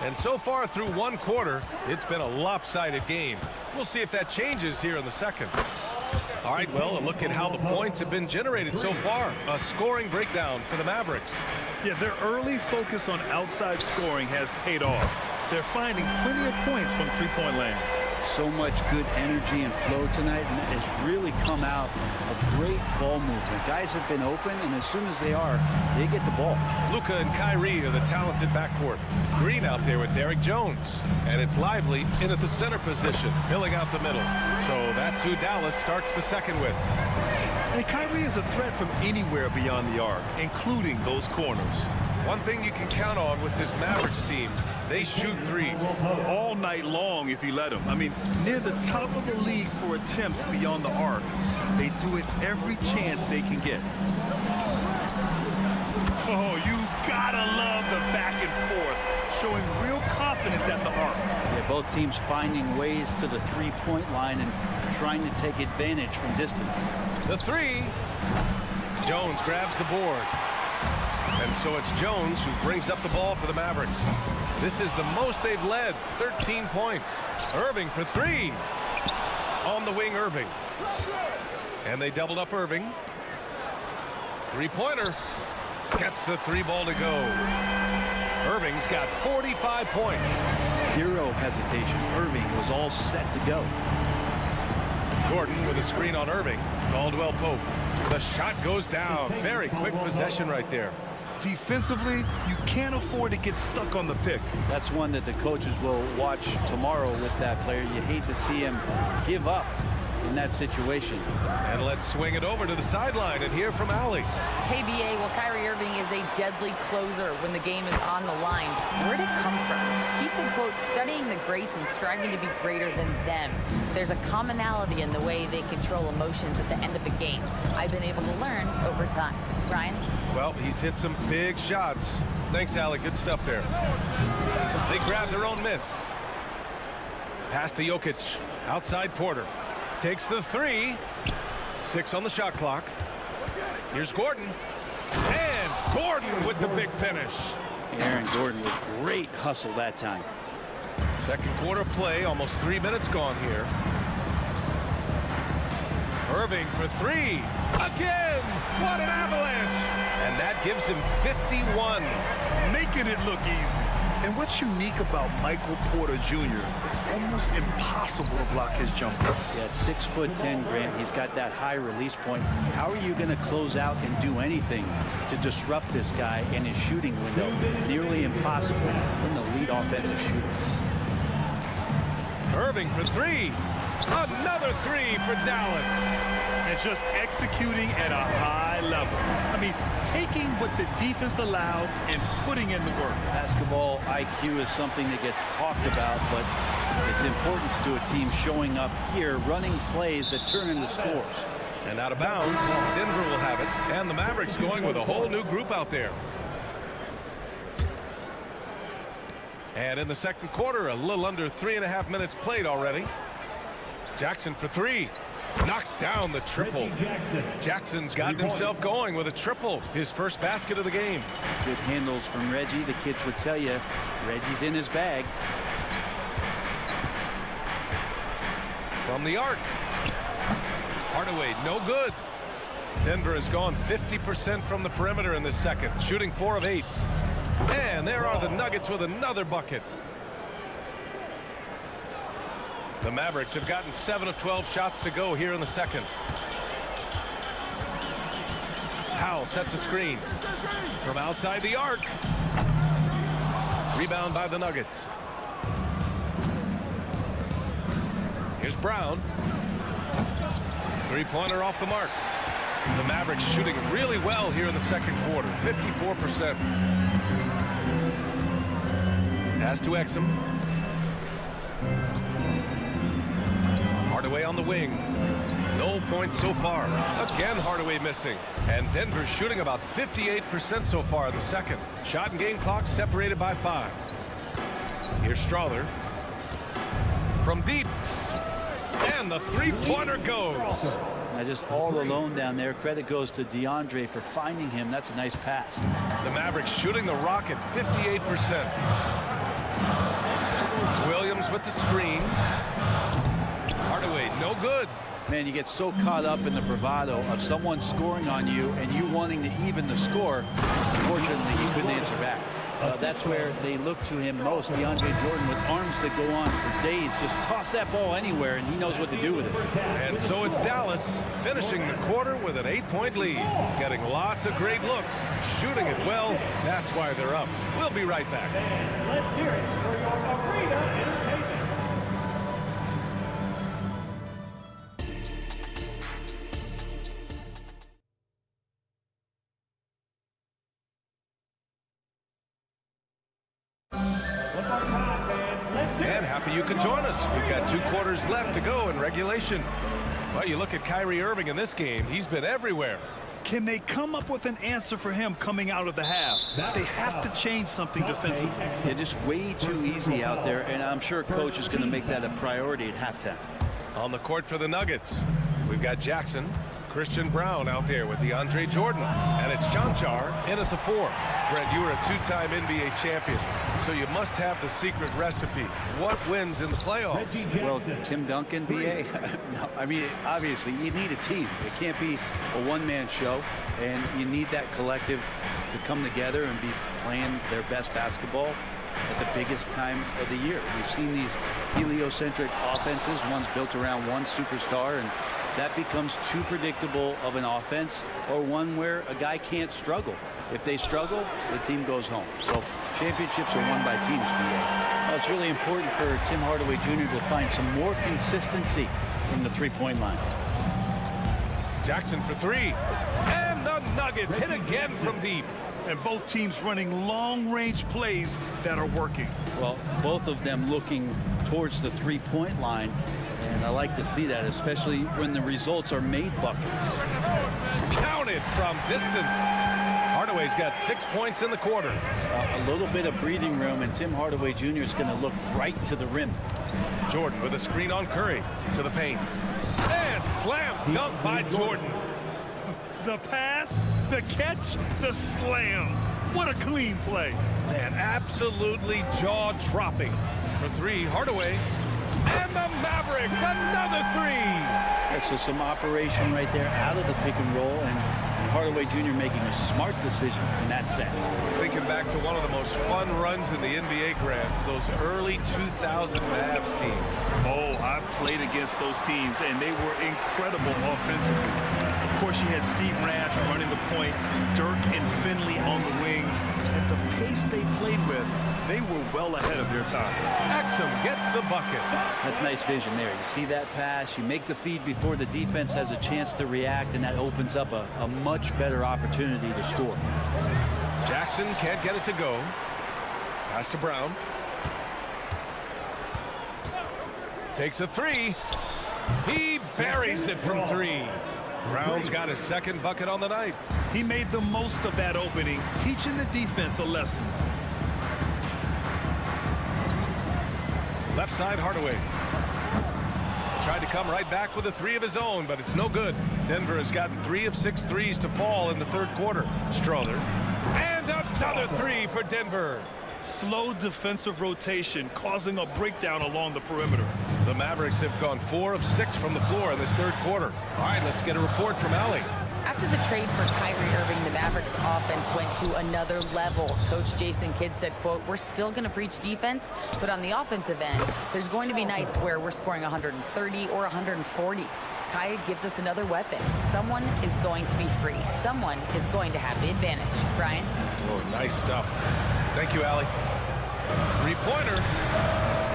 And so far through one quarter, it's been a lopsided game. We'll see if that changes here in the second. All right, well, a look at how the points have been generated so far. A scoring breakdown for the Mavericks.
Yeah, their early focus on outside scoring has paid off. They're finding plenty of points from three-point land.
So much good energy and flow tonight, and that has really come out of great ball movement. Guys have been open, and as soon as they are, they get the ball.
Luka and Kyrie are the talented backcourt. Green out there with Derrick Jones. And it's Lively in at the center position, filling out the middle. So that's who Dallas starts the second with.
And Kyrie is a threat from anywhere beyond the arc, including those corners.
One thing you can count on with this Mavericks team, they shoot threes.
All night long if you let them. I mean, near the top of the league for attempts beyond the arc. They do it every chance they can get. Oh, you gotta love the back and forth, showing real confidence at the arc.
Yeah, both teams finding ways to the three-point line and trying to take advantage from distance.
The three. Jones grabs the board. And so it's Jones who brings up the ball for the Mavericks. This is the most they've led, 13 points. Irving for three. On the wing, Irving. And they doubled up Irving. Three-pointer. Gets the three ball to go. Irving's got 45 points.
Zero hesitation. Irving was all set to go.
Gordon with a screen on Irving. Caldwell Pope. The shot goes down. Very quick possession right there.
Defensively, you can't afford to get stuck on the pick.
That's one that the coaches will watch tomorrow with that player. You hate to see him give up in that situation.
And let's swing it over to the sideline and hear from Allie.
KBA, well, Kyrie Irving is a deadly closer when the game is on the line. Where'd it come from? He said, quote, studying the greats and striving to be greater than them. There's a commonality in the way they control emotions at the end of the game. I've been able to learn over time. Brian?
Well, he's hit some big shots. Thanks, Allie. Good stuff there. They grabbed their own miss. Pass to Jokic. Outside Porter. Takes the three. 6 on the shot clock. Here's Gordon. And Gordon with the big finish.
Aaron Gordon with great hustle that time.
Second quarter play. Almost 3 minutes gone here. Irving for three. Again. What an avalanche. And that gives him 51.
Making it look easy. And what's unique about Michael Porter Jr., it's almost impossible to block his jumper.
Yeah, at 6'10", Grant, he's got that high release point. How are you going to close out and do anything to disrupt this guy in his shooting window? Nearly impossible when the lead offensive shooter.
Irving for three. Another three for Dallas.
And just executing at a high level. I mean, taking what the defense allows and putting in the work.
Basketball IQ is something that gets talked about, but its importance to a team showing up here, running plays that turn into scores.
And out of bounds, Denver will have it. And the Mavericks going with a whole new group out there. And in the second quarter, a little under 3.5 minutes played already. Jackson for three. Knocks down the triple. Jackson's gotten himself going with a triple. His first basket of the game.
Good handles from Reggie. The kids would tell you Reggie's in his bag.
From the arc. Hardaway, no good. Denver has gone 50% from the perimeter in this second, shooting 4 of 8. And there are the Nuggets with another bucket. The Mavericks have gotten 7 of 12 shots to go here in the second. Howell sets a screen from outside the arc. Rebound by the Nuggets. Here's Brown. Three-pointer off the mark. The Mavericks shooting really well here in the second quarter, 54%. Pass to Exum. Hardaway on the wing. No points so far. Again, Hardaway missing. And Denver shooting about 58% so far in the second. Shot and game clock separated by 5. Here's Strawther. From deep. And the three-pointer goes.
Now just all alone down there. Credit goes to DeAndre for finding him. That's a nice pass.
The Mavericks shooting the rock at 58%. Williams with the screen. Hardaway, no good.
Man, you get so caught up in the bravado of someone scoring on you and you wanting to even the score. Unfortunately, he couldn't answer back. That's where they look to him most. DeAndre Jordan with arms that go on for days. Just toss that ball anywhere, and he knows what to do with it.
And so it's Dallas finishing the quarter with an 8-point lead. Getting lots of great looks. Shooting it well. That's why they're up. We'll be right back.
Let's hear it for your arena entertainment.
And happy you could join us. We've got 2 quarters left to go in regulation. Well, you look at Kyrie Irving in this game. He's been everywhere.
Can they come up with an answer for him coming out of the half? They have to change something defensively.
Yeah, just way too easy out there, and I'm sure coach is going to make that a priority at halftime.
On the court for the Nuggets, we've got Jackson, Christian Brown out there with DeAndre Jordan, and it's Chanchar in at the 4. Brent, you were a 2-time NBA champion, so you must have the secret recipe. What wins in the playoffs?
Well, Tim Duncan, BA. No, I mean, obviously, you need a team. It can't be a one-man show, and you need that collective to come together and be playing their best basketball at the biggest time of the year. We've seen these heliocentric offenses, one's built around one superstar, and that becomes too predictable of an offense, or one where a guy can't struggle. If they struggle, the team goes home. So championships are won by teams, BA. Well, it's really important for Tim Hardaway Jr. to find some more consistency from the three-point line.
Jackson for 3. And the Nuggets hit again from deep.
And both teams running long-range plays that are working.
Well, both of them looking towards the three-point line. And I like to see that, especially when the results are made buckets.
Counted from distance. Hardaway's got 6 points in the quarter.
A little bit of breathing room, and Tim Hardaway Jr. is going to look right to the rim.
Jordan with a screen on Curry to the paint. And slam dunk by Jordan.
The pass, the catch, the slam. What a clean play.
Man, absolutely jaw-dropping. For 3, Hardaway. And the Mavericks, another 3.
Yeah, so some operation right there out of the pick and roll, and Hardaway Jr. making a smart decision in that set.
Thinking back to one of the most fun runs in the NBA, Grant, those early 2000 Mavs teams.
Oh, I've played against those teams, and they were incredible offensively. Of course, you had Steve Nash running the point, Dirk and Finley on the wings, and the pace they played with, they were well ahead of their time.
Exum gets the bucket.
That's nice vision there. You see that pass, you make the feed before the defense has a chance to react, and that opens up a much better opportunity to score.
Jackson can't get it to go. Pass to Brown. Takes a 3. He buries it from 3. Brown's got his second bucket on the night.
He made the most of that opening, teaching the defense a lesson.
Left side, Hardaway. Tried to come right back with a 3 of his own, but it's no good. Denver has gotten 3 of 6 threes to fall in the third quarter. Strother. And another 3 for Denver.
Slow defensive rotation causing a breakdown along the perimeter.
The Mavericks have gone 4 of 6 from the floor in this third quarter. All right, let's get a report from Allie.
After the trade for Kyrie Irving, the Mavericks offense went to another level. Coach Jason Kidd said, quote, "We're still going to preach defense, but on the offensive end, there's going to be nights where we're scoring 130 or 140. Kai gives us another weapon. Someone is going to be free. Someone is going to have the advantage." Brian?
Oh, nice stuff. Thank you, Allie. Three-pointer.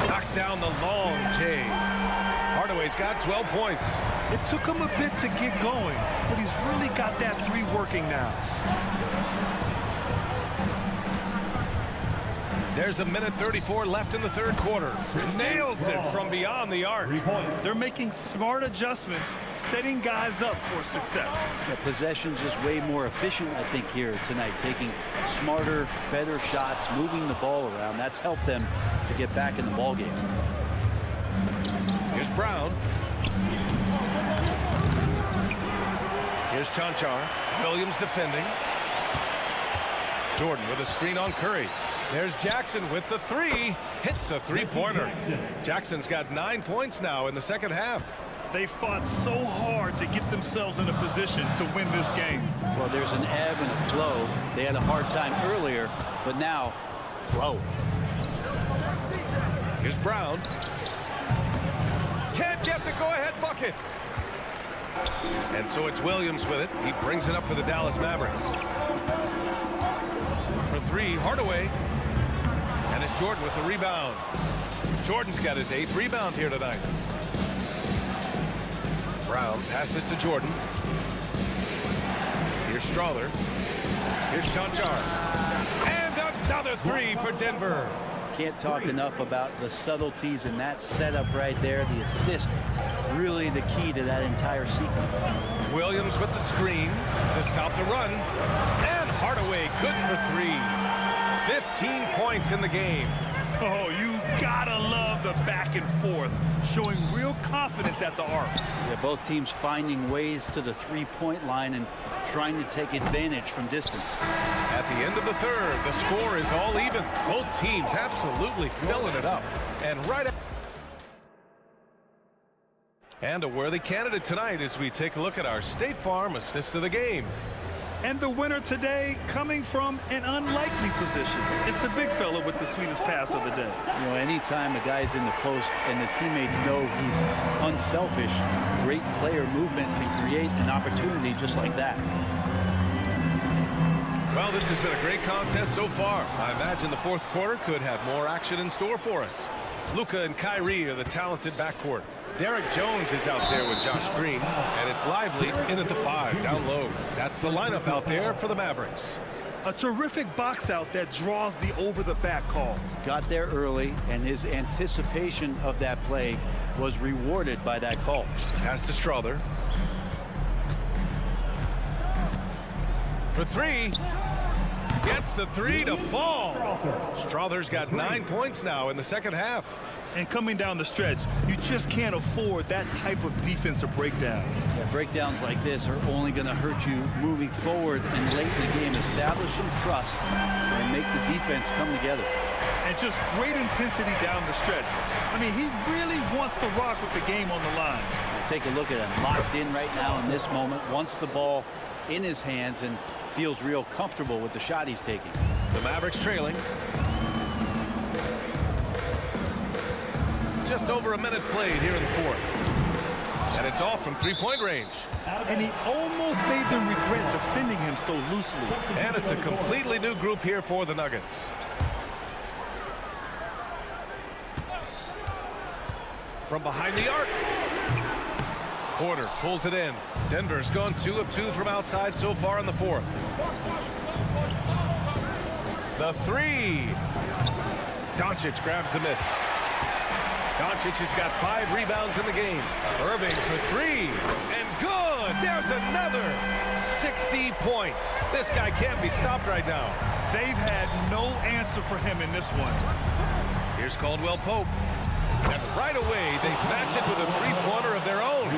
Knocks down the long J. Hardaway's got 12 points.
It took him a bit to get going, but he's really got that 3 working now.
There's a minute 34 left in the third quarter. Nails it from beyond the arc.
They're making smart adjustments, setting guys up for success.
The possession's just way more efficient, I think, here tonight. Taking smarter, better shots, moving the ball around. That's helped them to get back in the ballgame.
Here's Brown. Here's Chanchar. Williams defending. Jordan with a screen on Curry. There's Jackson with the 3. Hits a 3-pointer. Jackson's got 9 points now in the second half.
They fought so hard to get themselves in a position to win this game.
Well, there's an ebb and a flow. They had a hard time earlier, but now, flow.
Here's Brown. Can't get the go-ahead bucket. And so it's Williams with it. He brings it up for the Dallas Mavericks. For 3, Hardaway. And it's Jordan with the rebound. Jordan's got his 8th rebound here tonight. Brown passes to Jordan. Here's Strother. Here's Chanchar. And another 3 for Denver.
Can't talk enough about the subtleties in that setup right there. The assist, really the key to that entire sequence.
Williams with the screen to stop the run. And Hardaway good for 3. 15 points in the game.
Oh, you gotta love the back and forth, showing real confidence at the arc.
Yeah, both teams finding ways to the 3-point line and trying to take advantage from distance.
At the end of the third, the score is all even. Both teams absolutely filling it up. And and a worthy candidate tonight as we take a look at our State Farm assist of the game.
And the winner today coming from an unlikely position. It's the big fella with the sweetest pass of the day.
You know, anytime a guy's in the post and the teammates know he's unselfish, great player movement can create an opportunity just like that.
Well, this has been a great contest so far. I imagine the fourth quarter could have more action in store for us. Luka and Kyrie are the talented backcourt. Derek Jones is out there with Josh Green, and it's Lively in at the 5, down low. That's the lineup out there for the Mavericks.
A terrific box out that draws the over-the-back call.
Got there early, and his anticipation of that play was rewarded by that call.
Pass to Strother. For 3. Gets the 3 to fall. Strother's got 9 points now in the second half.
And coming down the stretch, you just can't afford that type of defensive breakdown.
Yeah, breakdowns like this are only going to hurt you moving forward and late in the game. Establish some trust and make the defense come together.
And just great intensity down the stretch. I mean, he really wants to rock with the game on the line.
Take a look at him, locked in right now in this moment, wants the ball in his hands and feels real comfortable with the shot he's taking.
The Mavericks trailing. Just over a minute played here in the fourth. And it's off from 3-point range.
And he almost made them regret defending him so loosely.
And it's a completely new group here for the Nuggets. From behind the arc. Porter pulls it in. Denver's gone 2 of 2 from outside so far in the fourth. The 3. Doncic grabs the miss. Doncic has got 5 rebounds in the game. Irving for 3. And good. There's another 60 points. This guy can't be stopped right now.
They've had no answer for him in this one.
Here's Caldwell Pope. And right away, they match it with a three-pointer of their own.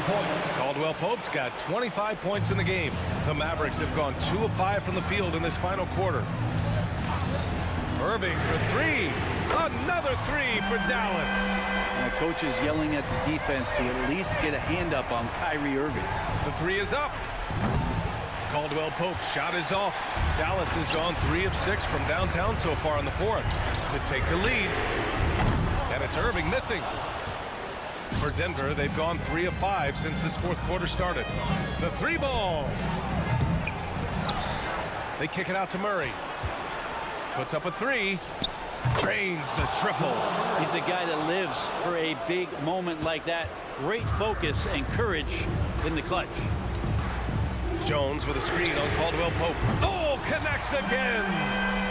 Caldwell Pope's got 25 points in the game. The Mavericks have gone 2 of 5 from the field in this final quarter. Irving for three. Another three for Dallas.
And the coach is yelling at the defense to at least get a hand up on Kyrie Irving.
The three is up. Caldwell Pope's shot is off. Dallas has gone 3 of 6 from downtown so far in the fourth to take the lead. And it's Irving missing. For Denver, they've gone 3 of 5 since this fourth quarter started. The three ball. They kick it out to Murray. Puts up a three. Drains the triple.
He's a guy that lives for a big moment like that. Great focus and courage in the clutch.
Jones with a screen on Caldwell Pope. Oh, connects again.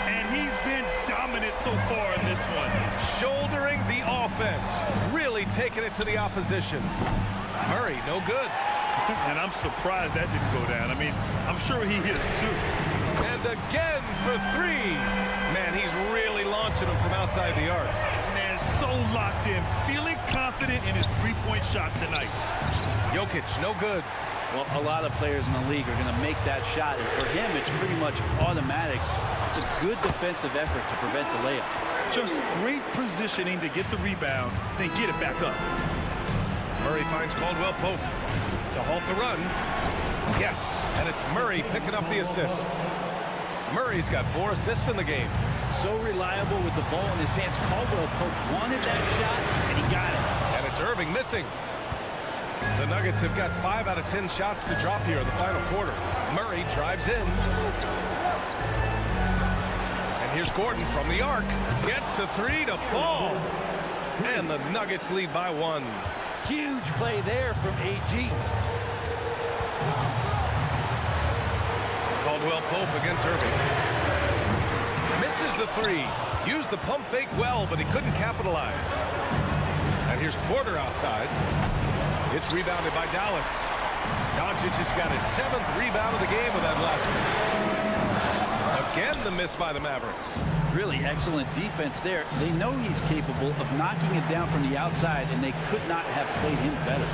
And he's been dominant so far in this one.
Shouldering the offense. Really taking it to the opposition. Murray, no good.
And I'm surprised that didn't go down. I mean, I'm sure he is too.
And again for three. Man, he's really launching them from outside the arc.
Man, so locked in. Feeling confident in his three-point shot tonight.
Jokic, no good.
Well, a lot of players in the league are going to make that shot, and for him, it's pretty much automatic. It's a good defensive effort to prevent the layup.
Just great positioning to get the rebound, then get it back up.
Murray finds Caldwell Pope to halt the run. Yes, and it's Murray picking up the assist. Murray's got 4 assists in the game.
So reliable with the ball in his hands. Caldwell Pope wanted that shot, and he got it.
And it's Irving missing. The Nuggets have got 5 out of 10 shots to drop here in the final quarter. Murray drives in. And here's Gordon from the arc. Gets the three to fall. And the Nuggets lead by 1.
Huge play there from AG.
Caldwell Pope against Irving. Misses the three. Used the pump fake well, but he couldn't capitalize. And here's Porter outside. It's rebounded by Dallas. Doncic has got his 7th rebound of the game with that last one. Again, the miss by the Mavericks.
Really excellent defense there. They know he's capable of knocking it down from the outside, and they could not have played him better.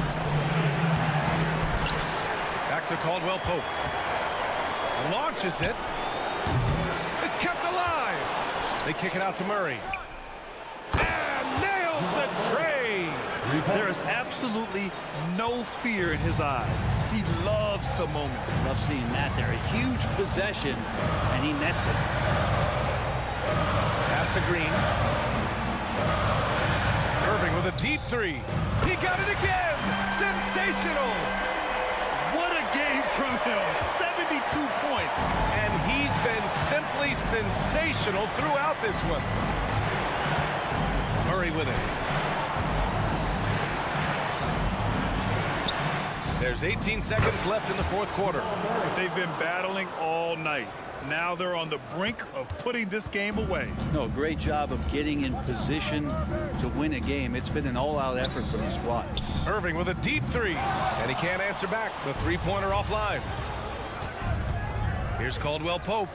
Back to Caldwell Pope. Launches it. It's kept alive. They kick it out to Murray. And nails the tray.
There is absolutely no fear in his eyes. He loves the moment.
Love seeing that there. A huge possession, and he nets it.
Pass to Green. Irving with a deep three. He got it again. Sensational.
What a game from him. 72 points.
And he's been simply sensational throughout this one. Murray with it. There's 18 seconds left in the fourth quarter.
They've been battling all night. Now they're on the brink of putting this game away.
No, great job of getting in position to win a game. It's been an all-out effort from the squad.
Irving with a deep three, and he can't answer back. The three-pointer offline. Here's Caldwell Pope.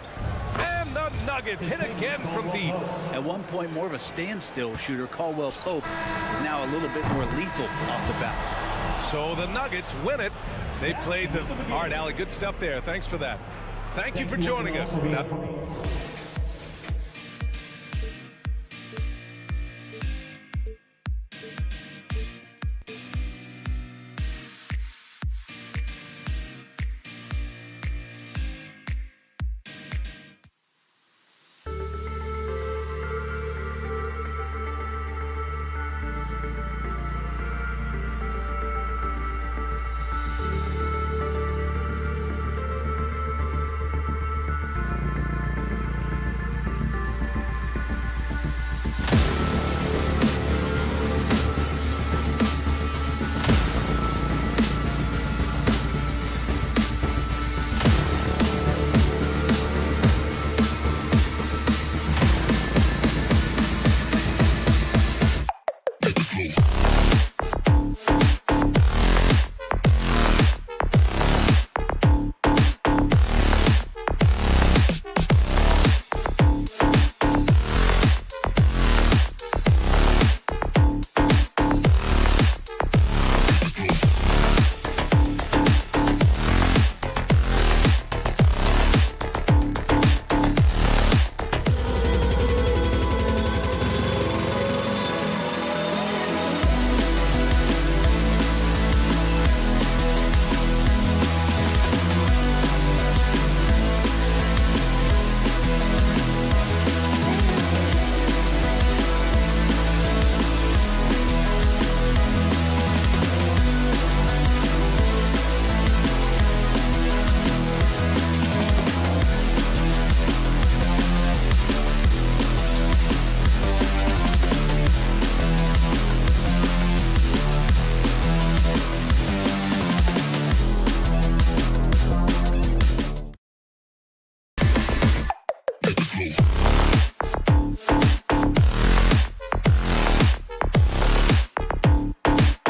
And the Nuggets hit again from deep.
At one point, more of a standstill shooter, Caldwell Pope is now a little bit more lethal off the bounce.
So the Nuggets win it. They played the... All right, Allie, good stuff there. Thanks for that. Thank you for joining us.